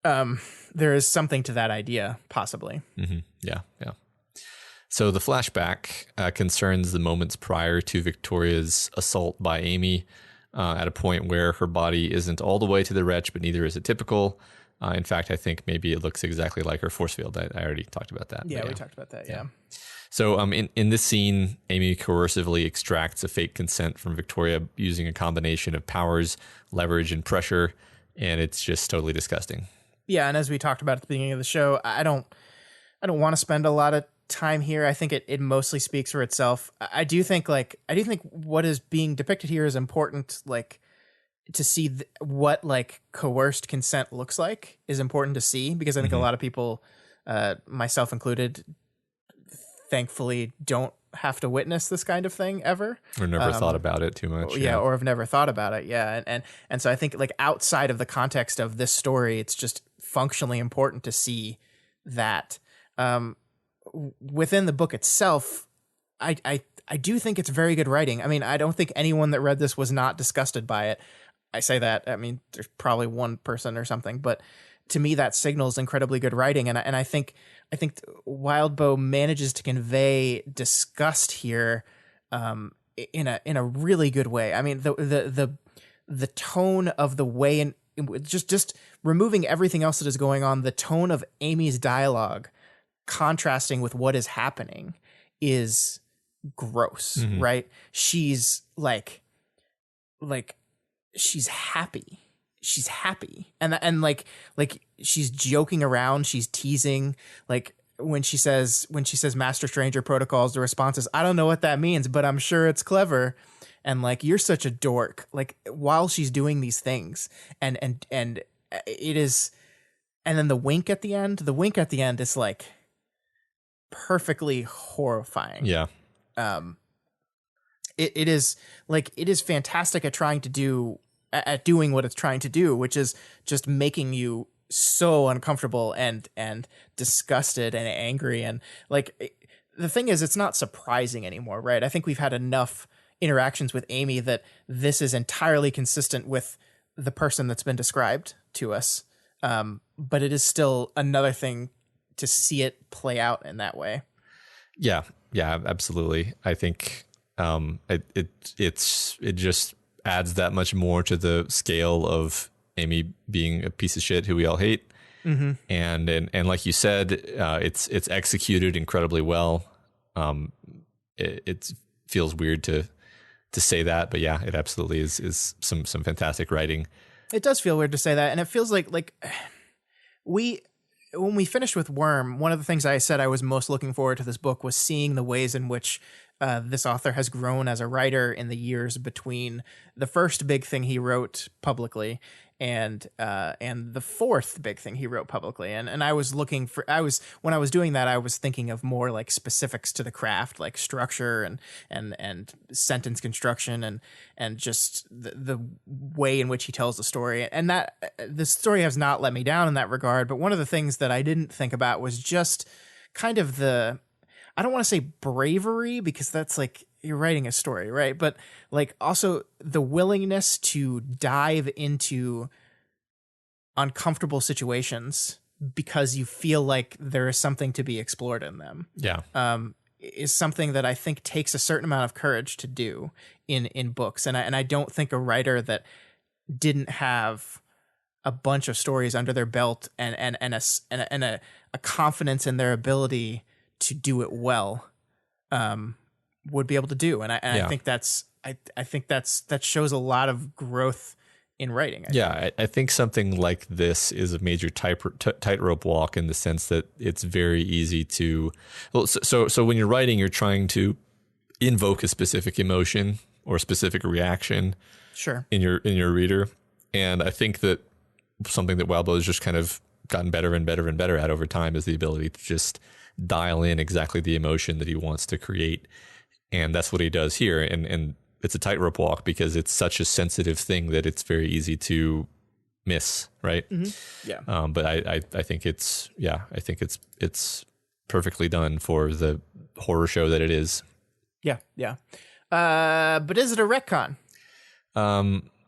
there is something to that idea, possibly. Mm-hmm. Yeah. So the flashback concerns the moments prior to Victoria's assault by Amy at a point where her body isn't all the way to the wretch, but neither is it typical. In fact, I think maybe it looks exactly like her force field. I already talked about that. Yeah, we talked about that, yeah. So in this scene, Amy coercively extracts a fake consent from Victoria using a combination of powers, leverage, and pressure, and it's just totally disgusting. Yeah, and as we talked about at the beginning of the show, I don't want to spend a lot of time here. I think it mostly speaks for itself. I do think what is being depicted here is important, like to see what like coerced consent looks like is important to see, because I think a lot of people, myself included, thankfully don't have to witness this kind of thing ever, or never thought about it too much. or have never thought about it. And so I think like outside of the context of this story, it's just functionally important to see that. Within the book itself, I do think it's very good writing. I mean, I don't think anyone that read this was not disgusted by it. I say that, I mean, there's probably one person or something, but to me that signals incredibly good writing. And I think Wildbow manages to convey disgust here in a really good way. I mean, the tone of the way, and just removing everything else that is going on, the tone of Amy's dialogue contrasting with what is happening is gross, right? She's like she's happy. She's happy. And like she's joking around, she's teasing. Like when she says Master Stranger protocols, the response is, I don't know what that means, but I'm sure it's clever. And like, you're such a dork. Like while she's doing these things, and it is, and then the wink at the end is like perfectly horrifying. Yeah. It is fantastic at doing what it's trying to do, which is just making you so uncomfortable and disgusted and angry. And like, the thing is, it's not surprising anymore, right? I think we've had enough interactions with Amy that this is entirely consistent with the person that's been described to us. But it is still another thing to see it play out in that way. Yeah, absolutely. I think it just adds that much more to the scale of Amy being a piece of shit who we all hate. And like you said, it's executed incredibly well. It feels weird to say that, but yeah, it absolutely is some fantastic writing. It does feel weird to say that, and it feels like when we finished with Worm, one of the things I said I was most looking forward to this book was seeing the ways in which this author has grown as a writer in the years between the first big thing he wrote publicly and the fourth big thing he wrote publicly. And I was when I was doing that, I was thinking of more like specifics to the craft, like structure and sentence construction and just the way in which he tells the story. And that the story has not let me down in that regard. But one of the things that I didn't think about was just kind of I don't want to say bravery, because that's like, you're writing a story, right? But like also the willingness to dive into uncomfortable situations because you feel like there is something to be explored in them. Yeah. Is something that I think takes a certain amount of courage to do in books. And I don't think a writer that didn't have a bunch of stories under their belt and a confidence in their ability to do it well would be able to do. And I think that shows a lot of growth in writing. I think something like this is a major tightrope walk, in the sense that it's very easy to, so when you're writing, you're trying to invoke a specific emotion or a specific reaction in your reader. And I think that something that Wildbow has just kind of gotten better and better and better at over time is the ability to just dial in exactly the emotion that he wants to create. And that's what he does here. And it's a tightrope walk because it's such a sensitive thing that it's very easy to miss. Right. Yeah. But I think it's perfectly done for the horror show that it is. Yeah. Yeah. But is it a retcon?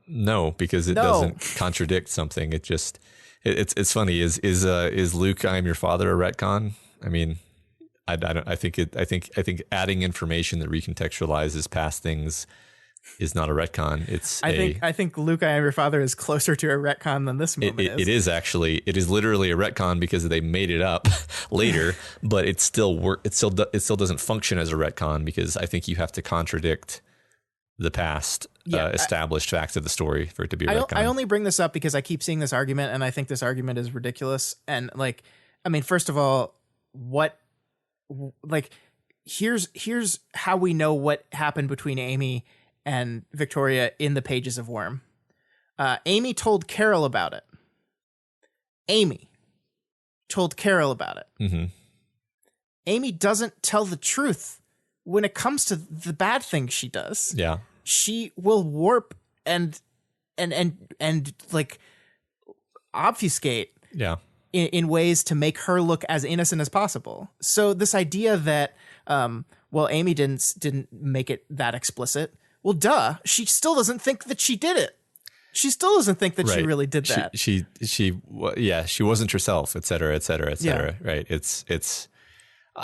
No, because it doesn't contradict something. It just, it's funny. Is Luke, I am your father, a retcon? I mean, I think adding information that recontextualizes past things is not a retcon. I think Luke, I am your father is closer to a retcon than this moment is. It is actually. It is literally a retcon because they made it up later, but it still doesn't function as a retcon, because I think you have to contradict the past established facts of the story for it to be a retcon. I only bring this up because I keep seeing this argument, and I think this argument is ridiculous. And like, I mean, first of all, here's how we know what happened between Amy and Victoria in the pages of Worm. Amy told Carol about it. Amy told Carol about it. Mm-hmm. Amy doesn't tell the truth when it comes to the bad things she does. Yeah. She will warp and like obfuscate Yeah. in ways to make her look as innocent as possible. So this idea that, well, Amy didn't make it that explicit. Well, duh. She still doesn't think that she did it. She still doesn't think that she really did that. She wasn't herself, et cetera, et cetera, et cetera. Yeah. Right.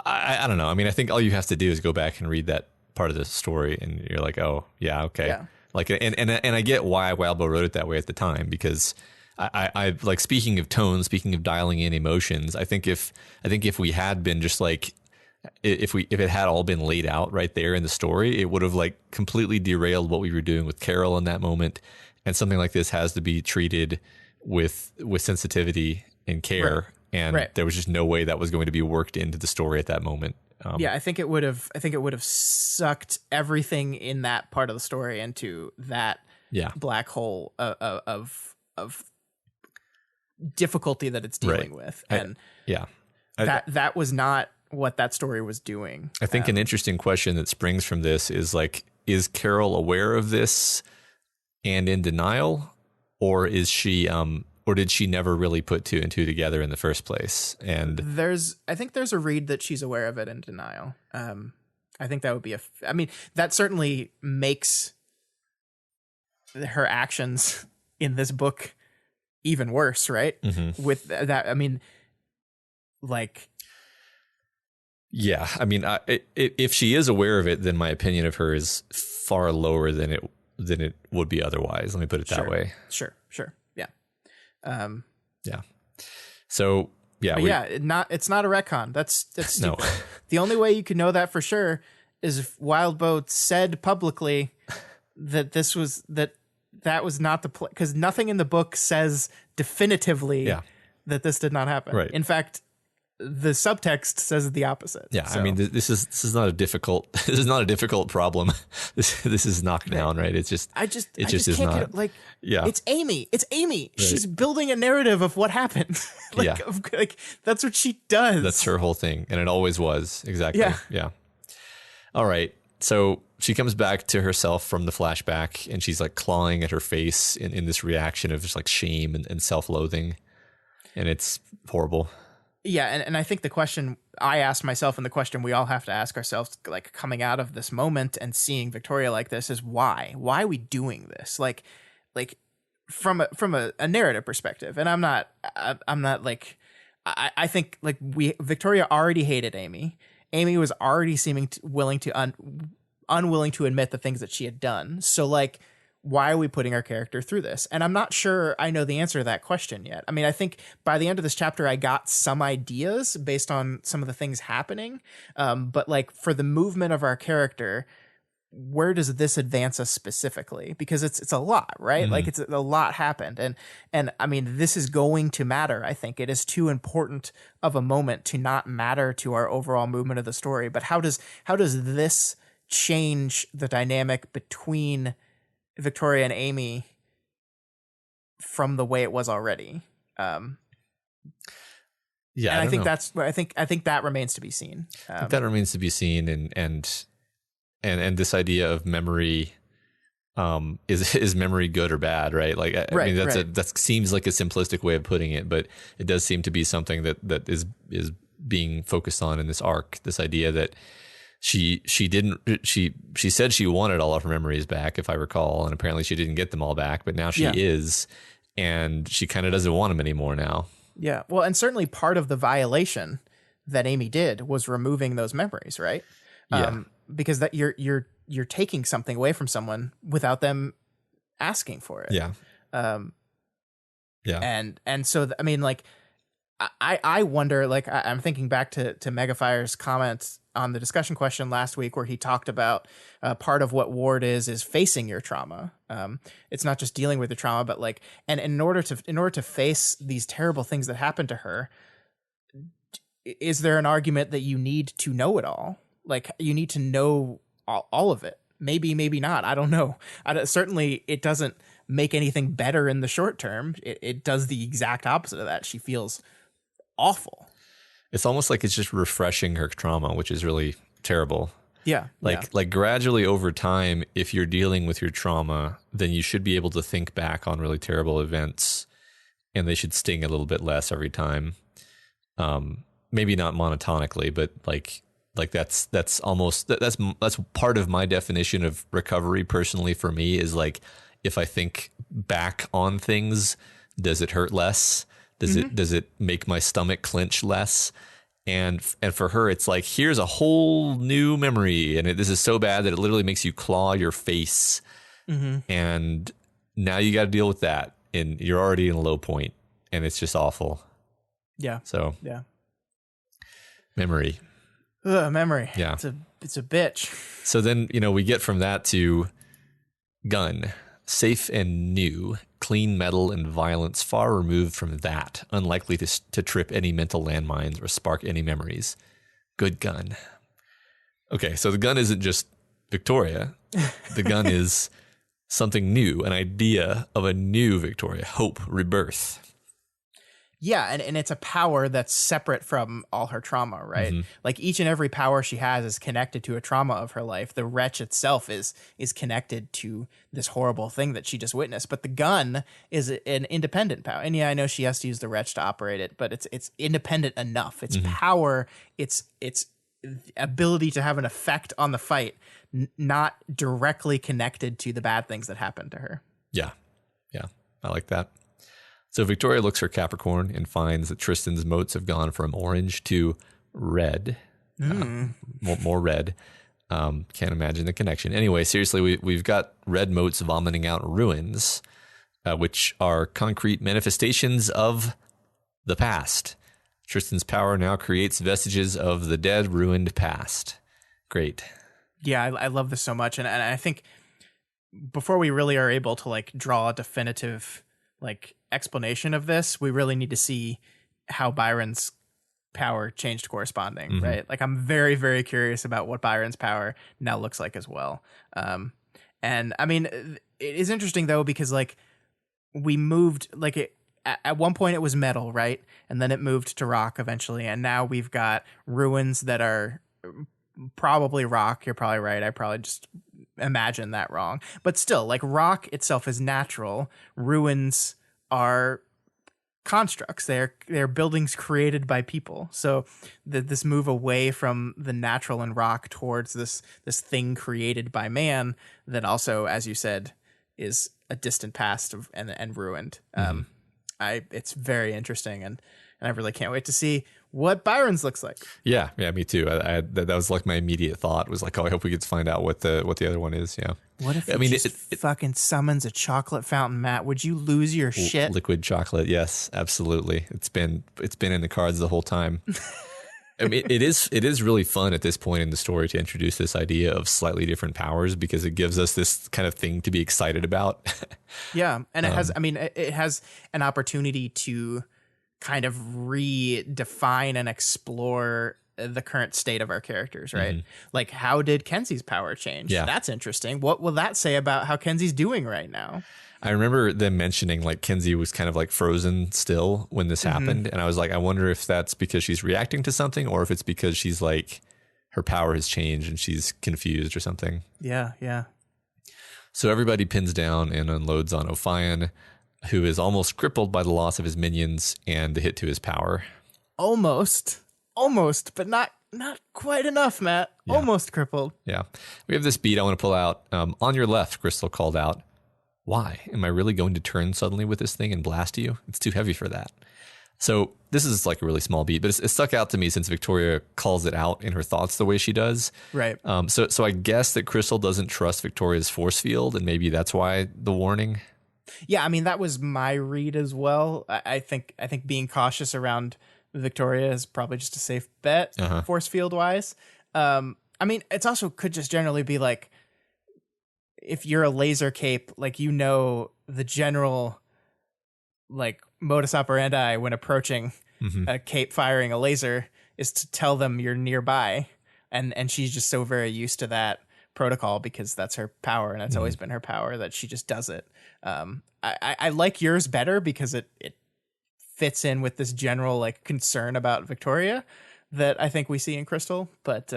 I don't know. I mean, I think all you have to do is go back and read that part of the story and you're like, oh yeah, okay. Yeah. Like, and I get why Wildbow wrote it that way at the time, because I like, speaking of tone, speaking of dialing in emotions, I think if we had been just like, if it had all been laid out right there in the story, it would have like completely derailed what we were doing with Carol in that moment. And something like this has to be treated with sensitivity and care. Right. And there was just no way that was going to be worked into the story at that moment. I think it would have sucked everything in that part of the story into that black hole of difficulty that it's dealing with. And that was not what that story was doing. I think an interesting question that springs from this is like, is Carol aware of this and in denial, or is she or did she never really put two and two together in the first place? And I think there's a read that she's aware of it in denial. I think that would be I mean, that certainly makes her actions in this book even worse, right? Mm-hmm. With that, I mean, like, yeah, I mean, if she is aware of it, then my opinion of her is far lower than it would be otherwise. Let me put it that way. Sure. Yeah. Yeah. So yeah, it's not a retcon. That's stupid. No. The only way you can know that for sure is if Wildbow said publicly that that was not the play, because nothing in the book says definitively that this did not happen. Right. In fact, the subtext says the opposite. Yeah, so. I mean, this is not a difficult problem. This is knockdown, right? It's just I just is can't not. get it. Like, it's Amy. Right. She's building a narrative of what happened. Like that's what she does. That's her whole thing, and it always was. Exactly. Yeah. All right. So she comes back to herself from the flashback, and she's like clawing at her face in this reaction of just like shame and self-loathing, and it's horrible. Yeah, and I think the question I asked myself, and the question we all have to ask ourselves, like coming out of this moment and seeing Victoria like this, is why? Why are we doing this? Like from a narrative perspective. And I'm not like, I think like Victoria already hated Amy. Amy was already seeming unwilling to admit the things that she had done. So like, why are we putting our character through this? And I'm not sure I know the answer to that question yet. I mean, I think by the end of this chapter, I got some ideas based on some of the things happening. But like for the movement of our character, where does this advance us specifically? Because it's a lot, right? Mm-hmm. Like it's a lot happened. And I mean, this is going to matter. I think it is too important of a moment to not matter to our overall movement of the story. But how does this change the dynamic between Victoria and Amy from the way it was already? And I think that's where I think that remains to be seen. I think that remains to be seen, and this idea of memory, is memory good or bad, right? Like, I mean, that seems like a simplistic way of putting it, but it does seem to be something that is being focused on in this arc. This idea that she said she wanted all of her memories back, if I recall, and apparently she didn't get them all back, but now she is, and she kind of doesn't want them anymore now. Yeah. Well, and certainly part of the violation that Amy did was removing those memories, right? Yeah. Because that you're taking something away from someone without them asking for it. Yeah. And so, I mean, like, I wonder, like, I'm thinking back to Megafire's comments on the discussion question last week, where he talked about part of what Ward is facing your trauma. It's not just dealing with the trauma, but like, and in order to face these terrible things that happened to her, is there an argument that you need to know it all? Like, you need to know all of it. Maybe not. I don't know. Certainly, it doesn't make anything better in the short term. It does the exact opposite of that. She feels awful. It's almost like it's just refreshing her trauma, which is really terrible. Yeah. Like gradually over time, if you're dealing with your trauma, then you should be able to think back on really terrible events, and they should sting a little bit less every time. Maybe not monotonically, but like that's almost that's part of my definition of recovery personally for me is like, if I think back on things, does it hurt less? Does it make my stomach clench less? And for her, it's like, here's a whole new memory, and this is so bad that it literally makes you claw your face. And now you got to deal with that, and you're already in a low point, and it's just awful. Yeah. So yeah, memory. Memory. Yeah, it's a bitch. So then we get from that to gun. Safe and new, clean metal and violence far removed from that, unlikely to trip any mental landmines or spark any memories. Good gun. Okay, so the gun isn't just Victoria. The gun is something new, an idea of a new Victoria, hope, rebirth. Yeah, and it's a power that's separate from all her trauma, right? Like each and every power she has is connected to a trauma of her life. The wretch itself is connected to this horrible thing that she just witnessed. But the gun is an independent power. And yeah, I know she has to use the wretch to operate it, but it's independent enough. Its power, its ability to have an effect on the fight, not directly connected to the bad things that happened to her. Yeah, I like that. So Victoria looks for Capricorn and finds that Tristan's motes have gone from orange to red. More red. Can't imagine the connection. Anyway, seriously, we've got red motes vomiting out ruins, which are concrete manifestations of the past. Tristan's power now creates vestiges of the dead, ruined past. Great. Yeah, I love this so much. And I think before we really are able to like draw a definitive like explanation of this, we really need to see how Byron's power changed corresponding, right? Like I'm very, very curious about what Byron's power now looks like as well. And I mean, it is interesting though, because like we moved like at one point it was metal, right? And then it moved to rock eventually. And now we've got ruins that are probably rock. You're probably right. I probably just imagined that wrong. But still, like rock itself is natural. Ruins are constructs. They're buildings created by people. So this move away from the natural and rock towards this thing created by man that also, as you said, is a distant past and ruined. It's very interesting, and I really can't wait to see what Byron's looks like. Yeah, me too. That was like my immediate thought was like, oh, I hope we get to find out what the other one is. Yeah. What if it fucking summons a chocolate fountain, Matt? Would you lose your shit? Liquid chocolate, yes, absolutely. It's been in the cards the whole time. I mean, it is really fun at this point in the story to introduce this idea of slightly different powers, because it gives us this kind of thing to be excited about. Yeah, and it has an opportunity to kind of redefine and explore the current state of our characters, right? Like, how did Kenzie's power change? Yeah. That's interesting. What will that say about how Kenzie's doing right now? I remember them mentioning like Kenzie was kind of like frozen still when this happened. And I was like, I wonder if that's because she's reacting to something, or if it's because she's like, her power has changed and she's confused or something. Yeah. So everybody pins down and unloads on Ophion, who is almost crippled by the loss of his minions and the hit to his power. Almost, but not quite enough, Matt. Yeah. Almost crippled. Yeah. We have this beat I want to pull out. On your left, Crystal called out, "Why? Am I really going to turn suddenly with this thing and blast you? It's too heavy for that." So this is like a really small beat, but it stuck out to me since Victoria calls it out in her thoughts the way she does. Right. So I guess that Crystal doesn't trust Victoria's force field, and maybe that's why the warning. Yeah, I mean, that was my read as well. I think being cautious around Victoria is probably just a safe bet, force field wise. I mean, it's also could just generally be like, if you're a laser cape, like, you know, the general like modus operandi when approaching a cape firing a laser is to tell them you're nearby, and she's just so very used to that protocol because that's her power and it's always been her power that she just does it. I like yours better because it fits in with this general like concern about Victoria that I think we see in Crystal. But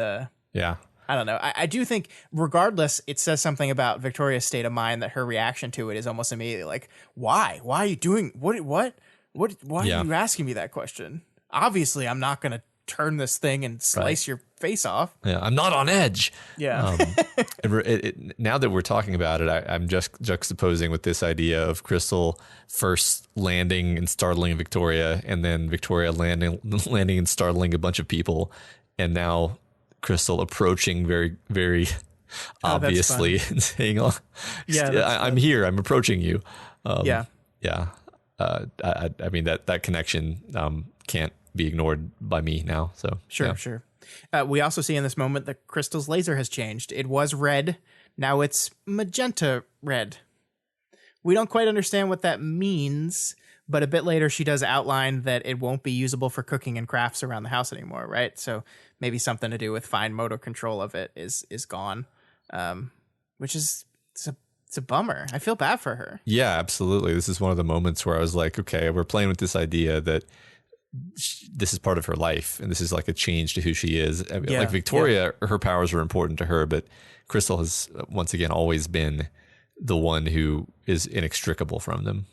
yeah. I don't know. I do think regardless, it says something about Victoria's state of mind that her reaction to it is almost immediately like, why? Why are you doing why are you asking me that question? Obviously, I'm not going to turn this thing and slice your face off. Yeah, I'm not on edge. Yeah. Now that we're talking about it, I'm just juxtaposing with this idea of Crystal first landing and startling Victoria, and then Victoria landing and startling a bunch of people, and now Crystal approaching very, very obviously and saying, "Oh, I'm here. I'm approaching you." Yeah. I mean that connection can't be ignored by me now. So sure. We also see in this moment that Crystal's laser has changed. It was red. Now it's magenta red. We don't quite understand what that means, but a bit later she does outline that it won't be usable for cooking and crafts around the house anymore, right? So maybe something to do with fine motor control of it is gone, which is it's a bummer. I feel bad for her. Yeah, absolutely. This is one of the moments where I was like, okay, we're playing with this idea that this is part of her life and this is like a change to who she is. I mean, like Victoria, her powers are important to her, but Crystal has once again always been the one who is inextricable from them.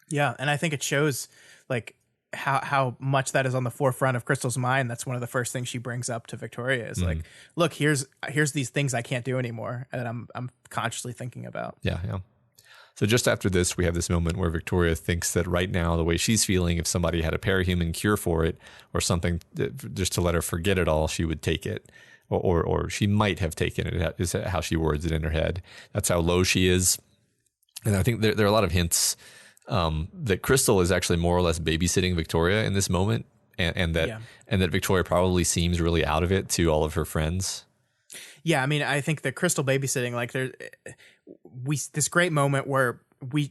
Yeah, and I think it shows like how much that is on the forefront of Crystal's mind. That's one of the first things she brings up to Victoria is like, look, here's these things I can't do anymore, and I'm consciously thinking about. Yeah. So just after this, we have this moment where Victoria thinks that right now, the way she's feeling, if somebody had a parahuman cure for it or something just to let her forget it all, she would take it. Or she might have taken it, is how she words it in her head. That's how low she is. And I think there are a lot of hints that Crystal is actually more or less babysitting Victoria in this moment. And that Victoria probably seems really out of it to all of her friends. Yeah, I mean, I think the Crystal babysitting, like this great moment where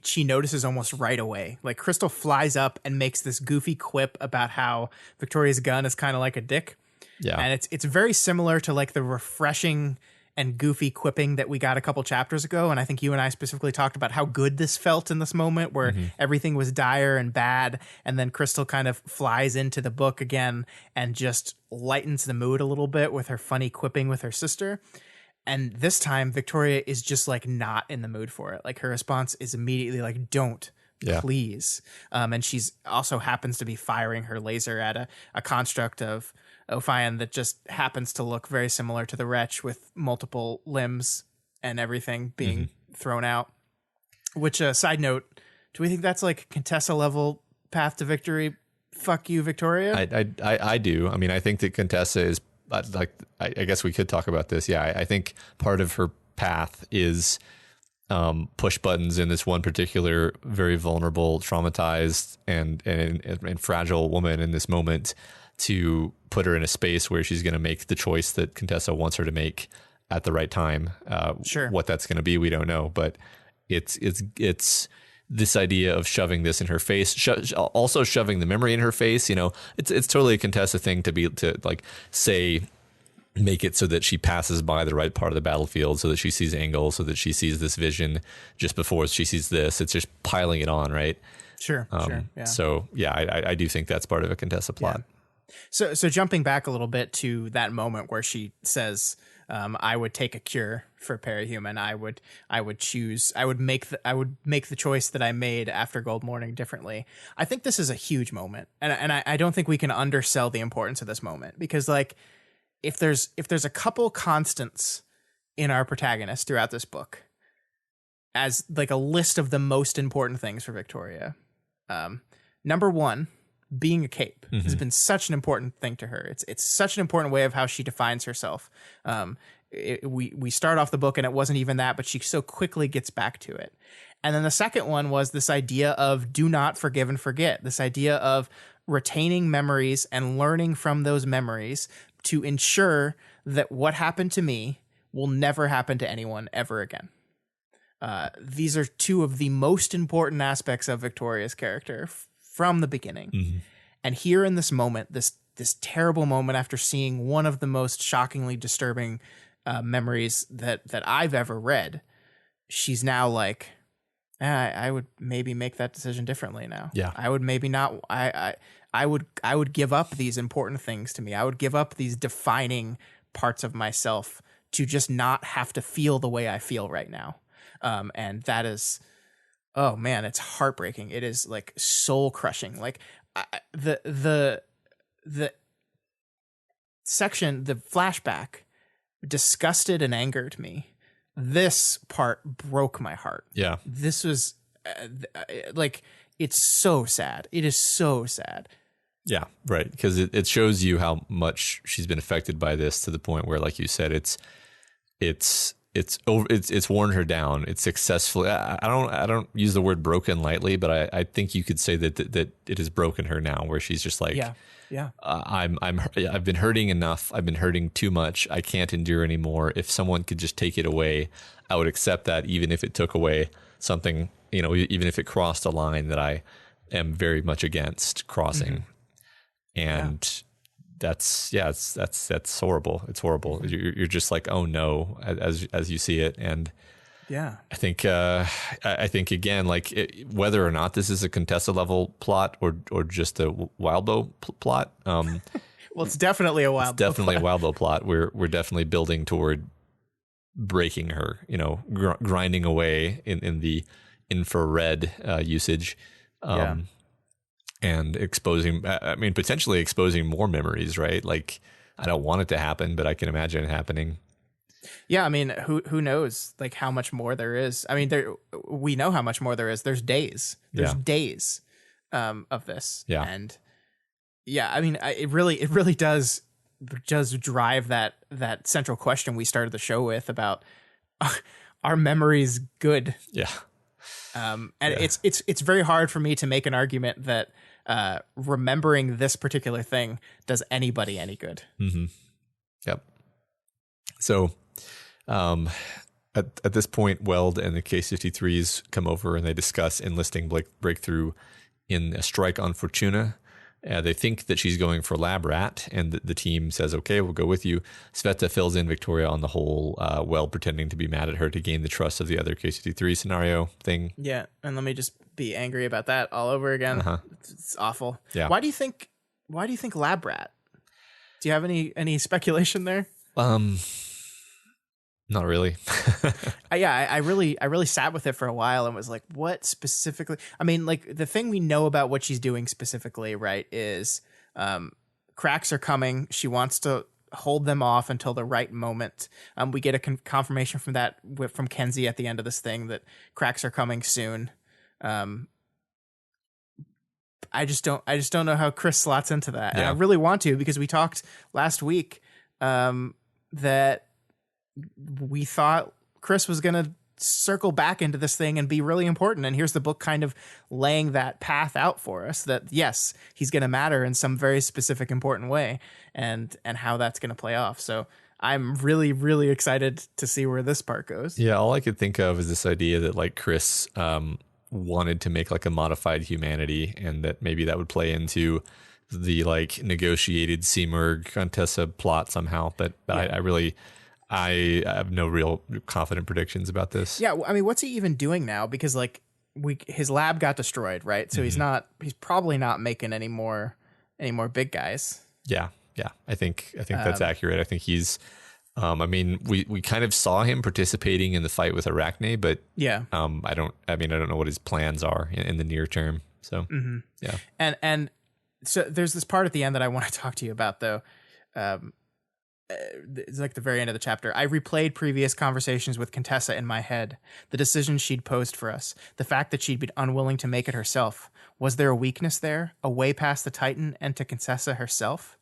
she notices almost right away. Like Crystal flies up and makes this goofy quip about how Victoria's gun is kind of like a dick. Yeah, and it's very similar to like the refreshing and goofy quipping that we got a couple chapters ago. And I think you and I specifically talked about how good this felt in this moment where everything was dire and bad. And then Crystal kind of flies into the book again and just lightens the mood a little bit with her funny quipping with her sister. And this time Victoria is just like not in the mood for it. Like her response is immediately like, don't. Please. And she's also happens to be firing her laser at a construct of Ophion that just happens to look very similar to the Wretch with multiple limbs and everything being thrown out. Which, side note, do we think that's like Contessa level path to victory? Fuck you, Victoria. I do. I mean, I think that Contessa is like. I guess we could talk about this. Yeah, I think part of her path is push buttons in this one particular very vulnerable, traumatized, and fragile woman in this moment to put her in a space where she's going to make the choice that Contessa wants her to make at the right time. What that's going to be, we don't know, but it's this idea of shoving this in her face, also shoving the memory in her face. You know, it's totally a Contessa thing make it so that she passes by the right part of the battlefield, so that she sees Engel, so that she sees this vision just before she sees this. It's just piling it on, right? Sure. Yeah. So yeah, I do think that's part of a Contessa plot. Yeah. So jumping back a little bit to that moment where she says, I would take a cure for parahuman. I would make the choice that I made after Gold Morning differently. I think this is a huge moment. And I don't think we can undersell the importance of this moment, because like if there's a couple constants in our protagonist throughout this book as like a list of the most important things for Victoria, number one, being a cape has been such an important thing to her. It's such an important way of how she defines herself. We start off the book and it wasn't even that, but she so quickly gets back to it. And then the second one was this idea of do not forgive and forget, this idea of retaining memories and learning from those memories to ensure that what happened to me will never happen to anyone ever again. These are two of the most important aspects of Victoria's character from the beginning. And here in this moment, this terrible moment after seeing one of the most shockingly disturbing memories that I've ever read, she's now like, I would maybe make that decision differently now. Yeah. I would maybe not. I would give up these important things to me. I would give up these defining parts of myself to just not have to feel the way I feel right now. And that is, oh man, it's heartbreaking. It is like soul crushing. Like the section, the flashback disgusted and angered me. This part broke my heart. Yeah. This was like, it's so sad. It is so sad. Yeah, right. Because it shows you how much she's been affected by this, to the point where, like you said, it's worn her down. It's successfully. I don't use the word broken lightly, but I think you could say that it has broken her now, where she's just like, yeah. I've been hurting enough. I've been hurting too much. I can't endure anymore. If someone could just take it away, I would accept that, even if it took away something, even if it crossed a line that I am very much against crossing. Mm-hmm. And that's horrible. It's horrible. Mm-hmm. You're just like, oh no, as you see it. And yeah, I think again, like whether or not this is a Contessa level plot or just a Wildbow plot. Well, it's definitely a Wildbow. It's definitely a Wildbow plot. We're definitely building toward breaking her. Grinding away in the infrared usage. And potentially exposing more memories, right? Like, I don't want it to happen, but I can imagine it happening. Yeah, I mean, who knows, like, how much more there is. I mean, we know how much more there is. There's days. There's days of this. Yeah. And yeah, I mean, it really does drive that central question we started the show with about, are memories good? Yeah. It's very hard for me to make an argument that remembering this particular thing does anybody any good. Mm-hmm. Yep. So, at this point, Weld and the K-53s come over and they discuss enlisting Breakthrough in a strike on Fortuna. They think that she's going for Lab Rat, and the team says, okay, we'll go with you. Sveta fills in Victoria on the whole Weld pretending to be mad at her to gain the trust of the other K-53 scenario thing. Yeah, and let me just be angry about that all over again. Uh-huh. It's awful. Yeah. Why do you think Lab Rat? Do you have any speculation there? Not really. I really sat with it for a while and was like, what specifically? I mean, like, the thing we know about what she's doing specifically, right, is cracks are coming. She wants to hold them off until the right moment. We get a confirmation from Kenzie at the end of this thing that cracks are coming soon. I just don't know how Chris slots into that. Yeah. And I really want to, because we talked last week that we thought Chris was going to circle back into this thing and be really important. And here's the book kind of laying that path out for us, that yes, he's going to matter in some very specific, important way, and how that's going to play off. So I'm really, really excited to see where this part goes. Yeah. All I could think of is this idea that, like, Chris wanted to make like a modified humanity, and that maybe that would play into the like negotiated Seamerg Contessa plot somehow. But yeah. I have no real confident predictions about this. Yeah, I mean, what's he even doing now? Because like his lab got destroyed, right? So Mm-hmm. he's probably not making any more big guys. Yeah. I think that's accurate. I think he's. I mean, we kind of saw him participating in the fight with Arachne, but yeah. I don't know what his plans are in the near term. So yeah. And so there's this part at the end that I want to talk to you about, though. It's like the very end of the chapter. I replayed previous conversations with Contessa in my head, the decisions she'd posed for us, the fact that she'd been unwilling to make it herself. Was there a weakness there, a way past the Titan and to Contessa herself?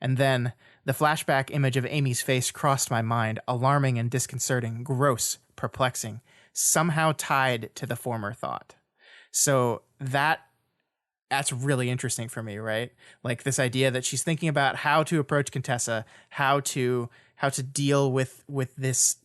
And then the flashback image of Amy's face crossed my mind, alarming and disconcerting, gross, perplexing, somehow tied to the former thought. So that's really interesting for me, right? Like this idea that she's thinking about how to approach Contessa, how to deal with this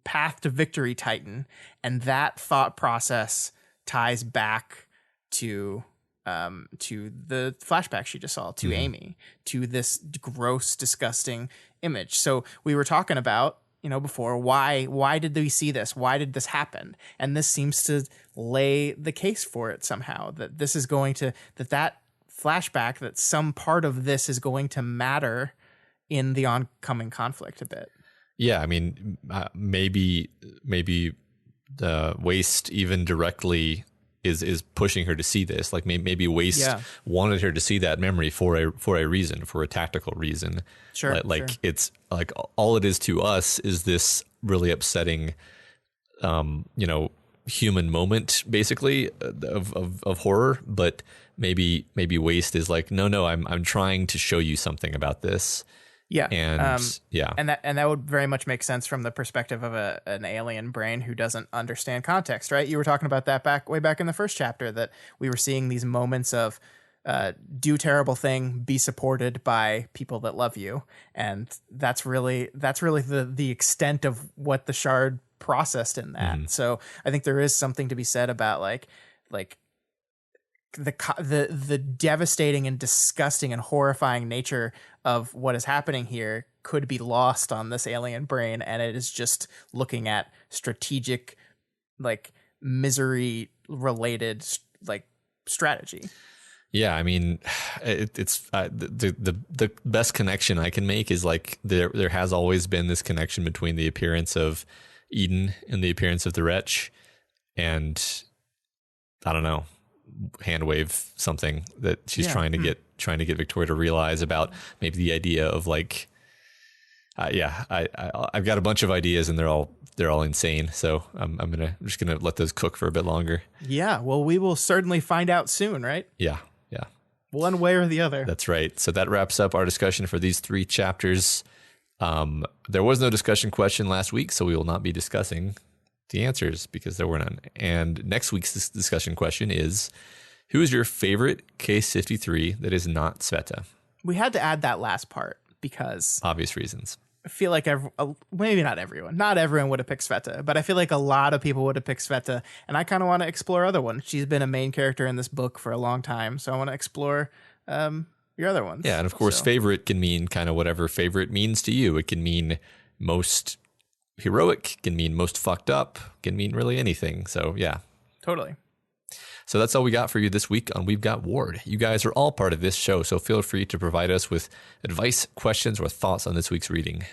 path to victory Titan, and that thought process ties back to the flashback she just saw, to Amy, to this gross, disgusting, image. So we were talking about, before, why did we see this? Why did this happen? And this seems to lay the case for it somehow, that this is going to, that flashback, that some part of this is going to matter in the oncoming conflict a bit. Yeah, I mean, maybe the Waste even directly is pushing her to see this. Like maybe Waste wanted her to see that memory for a reason, for a tactical reason. Sure. Like it's like all it is to us is this really upsetting, human moment, basically, of horror. But maybe Waste is like, no, I'm trying to show you something about this. Yeah. And and that would very much make sense from the perspective of an alien brain who doesn't understand context, right? You were talking about that way back in the first chapter, that we were seeing these moments of do terrible thing, be supported by people that love you. And that's really the extent of what the Shard processed in that. Mm. So I think there is something to be said about like the devastating and disgusting and horrifying nature of what is happening here could be lost on this alien brain, and it is just looking at strategic, like, misery related like strategy. Yeah, I mean, it's the best connection I can make is like there has always been this connection between the appearance of Eden and the appearance of the Wretch, and I don't know, hand wave something that she's trying to get Victoria to realize about maybe the idea of like, I've got a bunch of ideas and they're all insane. So I'm just gonna let those cook for a bit longer. Yeah. Well, we will certainly find out soon, right? Yeah. One way or the other. That's right. So that wraps up our discussion for these 3 chapters. There was no discussion question last week, so we will not be discussing the answers because there were none. And next week's discussion question is, who is your favorite Case 53 that is not Sveta? We had to add that last part because obvious reasons. I feel like maybe not everyone would have picked Sveta, but I feel like a lot of people would have picked Sveta, and I kind of want to explore other ones. She's been a main character in this book for a long time, so I want to explore your other ones. Yeah, and of course, favorite can mean kind of whatever favorite means to you. It can mean most heroic, can mean most fucked up, can mean really anything. So yeah. Totally. So that's all we got for you this week on We've Got Ward. You guys are all part of this show, so feel free to provide us with advice, questions, or thoughts on this week's reading.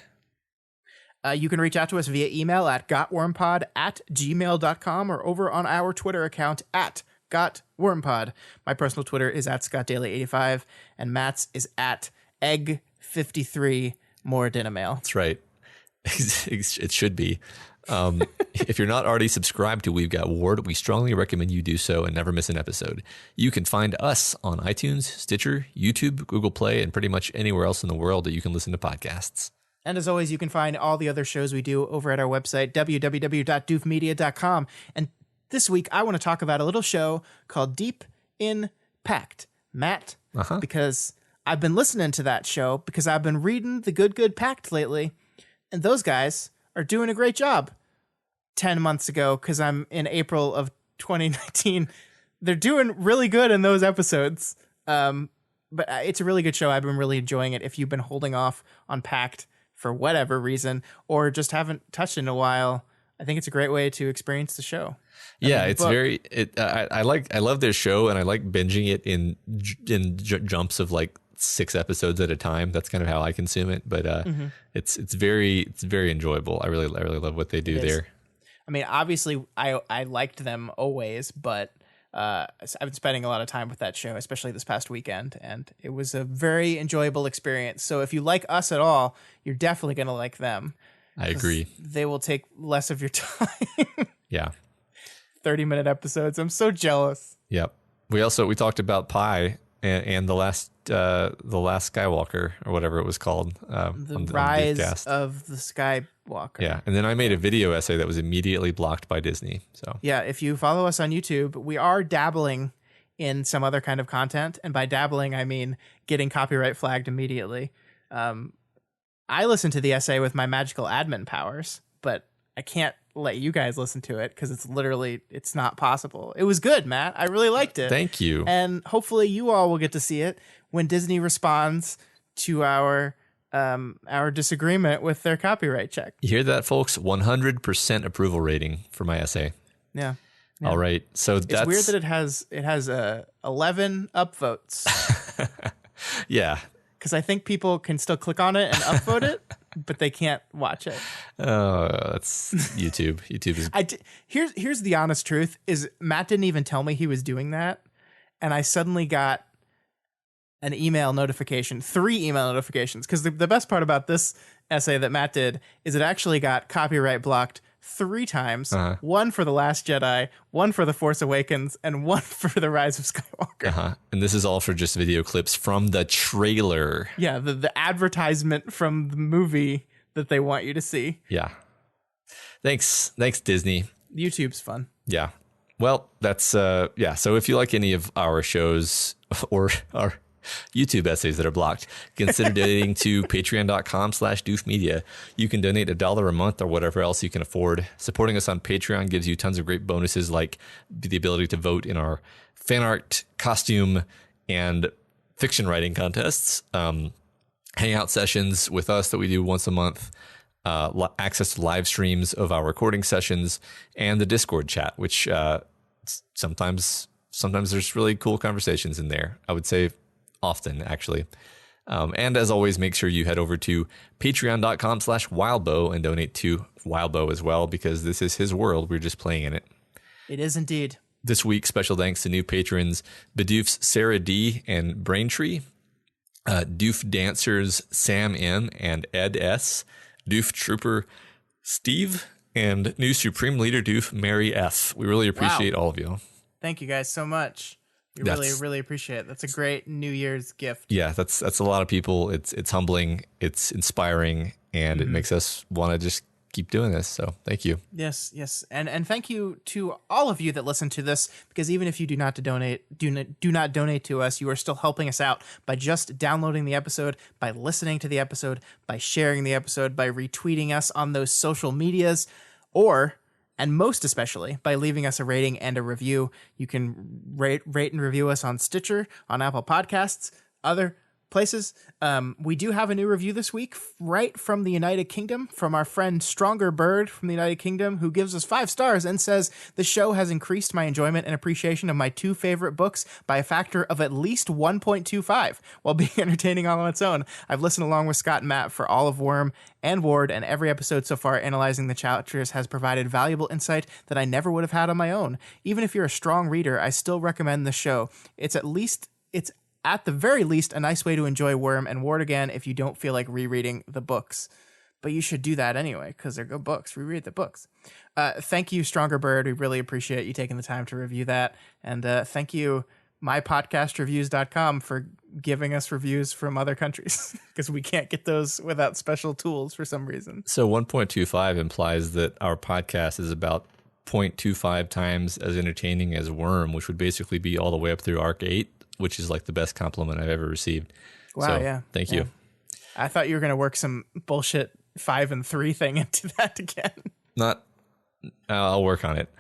You can reach out to us via email at gotwormpod@gmail.com or over on our Twitter account at gotwormpod. My personal Twitter is at scottdaily85, and Matt's is at egg53 more dinamail. That's right. It should be. If you're not already subscribed to We've Got Ward, we strongly recommend you do so and never miss an episode. You can find us on iTunes, Stitcher, YouTube, Google Play, and pretty much anywhere else in the world that you can listen to podcasts. And as always, you can find all the other shows we do over at our website, www.doofmedia.com. And this week, I want to talk about a little show called Deep in Pact. Matt, because I've been listening to that show because I've been reading the Good Pact lately, and those guys are doing a great job. 10 months ago, because I'm in April of 2019, they're doing really good in those episodes. But it's a really good show. I've been really enjoying it. If you've been holding off on Pact for whatever reason, or just haven't touched it in a while, I think it's a great way to experience the show. Yeah, it's very. I love their show, and I like binging it in jumps of like 6 episodes at a time. That's kind of how I consume it. But it's very enjoyable. I really love what they do there. I mean, obviously, I liked them always, but I've been spending a lot of time with that show, especially this past weekend, and it was a very enjoyable experience. So if you like us at all, you're definitely going to like them. I agree. They will take less of your time. Yeah. 30-minute episodes. I'm so jealous. Yep. We talked about Pi and the last Skywalker, or whatever it was called. The Rise of the Skywalker. Yeah, and then I made a video essay that was immediately blocked by Disney. So yeah, if you follow us on YouTube, we are dabbling in some other kind of content, and by dabbling I mean getting copyright flagged immediately. I listened to the essay with my magical admin powers, but I can't let you guys listen to it because it's not possible. It was good, Matt. I really liked it. Thank you. And hopefully you all will get to see it when Disney responds to our our disagreement with their copyright check. You hear that, folks? 100% approval rating for my essay. Yeah. All right. So It's weird that it has 11 upvotes. Yeah. Because I think people can still click on it and upvote it, but they can't watch it. Oh, that's YouTube. YouTube is. Here's the honest truth: is Matt didn't even tell me he was doing that, and I suddenly got an email notification, 3 email notifications. Because the best part about this essay that Matt did is it actually got copyright blocked 3 times. One for The Last Jedi, one for The Force Awakens, and one for The Rise of Skywalker. And this is all for just video clips from the trailer. Yeah, the advertisement from the movie that they want you to see. Yeah. Thanks, Disney. YouTube's fun. Yeah. Well, that's yeah. So if you like any of our shows or our YouTube essays that are blocked, consider donating to patreon.com/doofmedia. You can donate $1 a month or whatever else you can afford. Supporting us on Patreon gives you tons of great bonuses, like the ability to vote in our fan art, costume, and fiction writing contests, hangout sessions with us that we do once a month, access to live streams of our recording sessions, and the Discord chat, which sometimes there's really cool conversations in there. I would say often, actually. And as always, make sure you head over to patreon.com/wildbow and donate to Wildbow as well, because this is his world. We're just playing in it. It is indeed. This week, special thanks to new patrons Bidoof's Sarah D and Braintree, Doof Dancers Sam M and Ed S, Doof Trooper Steve, and new Supreme Leader Doof Mary F. We really appreciate all of you. Thank you guys so much. We really appreciate it. That's a great New Year's gift. Yeah, that's a lot of people. It's humbling, it's inspiring, and it makes us want to just keep doing this. So thank you. Yes. And thank you to all of you that listen to this, because even if you do not donate to us, you are still helping us out by just downloading the episode, by listening to the episode, by sharing the episode, by retweeting us on those social medias, and most especially by leaving us a rating and a review. You can rate and review us on Stitcher, on Apple Podcasts, other places. We do have a new review this week, right from the United Kingdom, from our friend Stronger Bird from the United Kingdom, who gives us 5 stars and says, "The show has increased my enjoyment and appreciation of my 2 favorite books by a factor of at least 1.25, while being entertaining all on its own. I've listened along with Scott and Matt for all of Worm and Ward, and every episode so far analyzing the chapters has provided valuable insight that I never would have had on my own. Even if you're a strong reader, I still recommend the show. It's at the very least a nice way to enjoy Worm and Ward again if you don't feel like rereading the books. But you should do that anyway, because they're good books. Reread the books." Thank you, Stronger Bird. We really appreciate you taking the time to review that. And thank you, mypodcastreviews.com, for giving us reviews from other countries, because we can't get those without special tools for some reason. So 1.25 implies that our podcast is about 0.25 times as entertaining as Worm, which would basically be all the way up through Arc 8, which is like the best compliment I've ever received. Wow, so, yeah. Thank you. I thought you were going to work some bullshit 5 and 3 thing into that again. I'll work on it.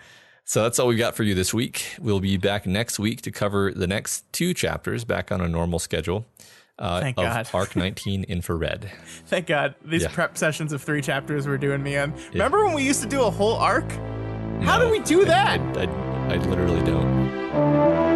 So that's all we've got for you this week. We'll be back next week to cover the next 2 chapters back on a normal schedule. Thank God. Arc 19 Infrared. Thank God. These prep sessions of 3 chapters were doing me in. Remember when we used to do a whole arc? How did we do that? I literally don't.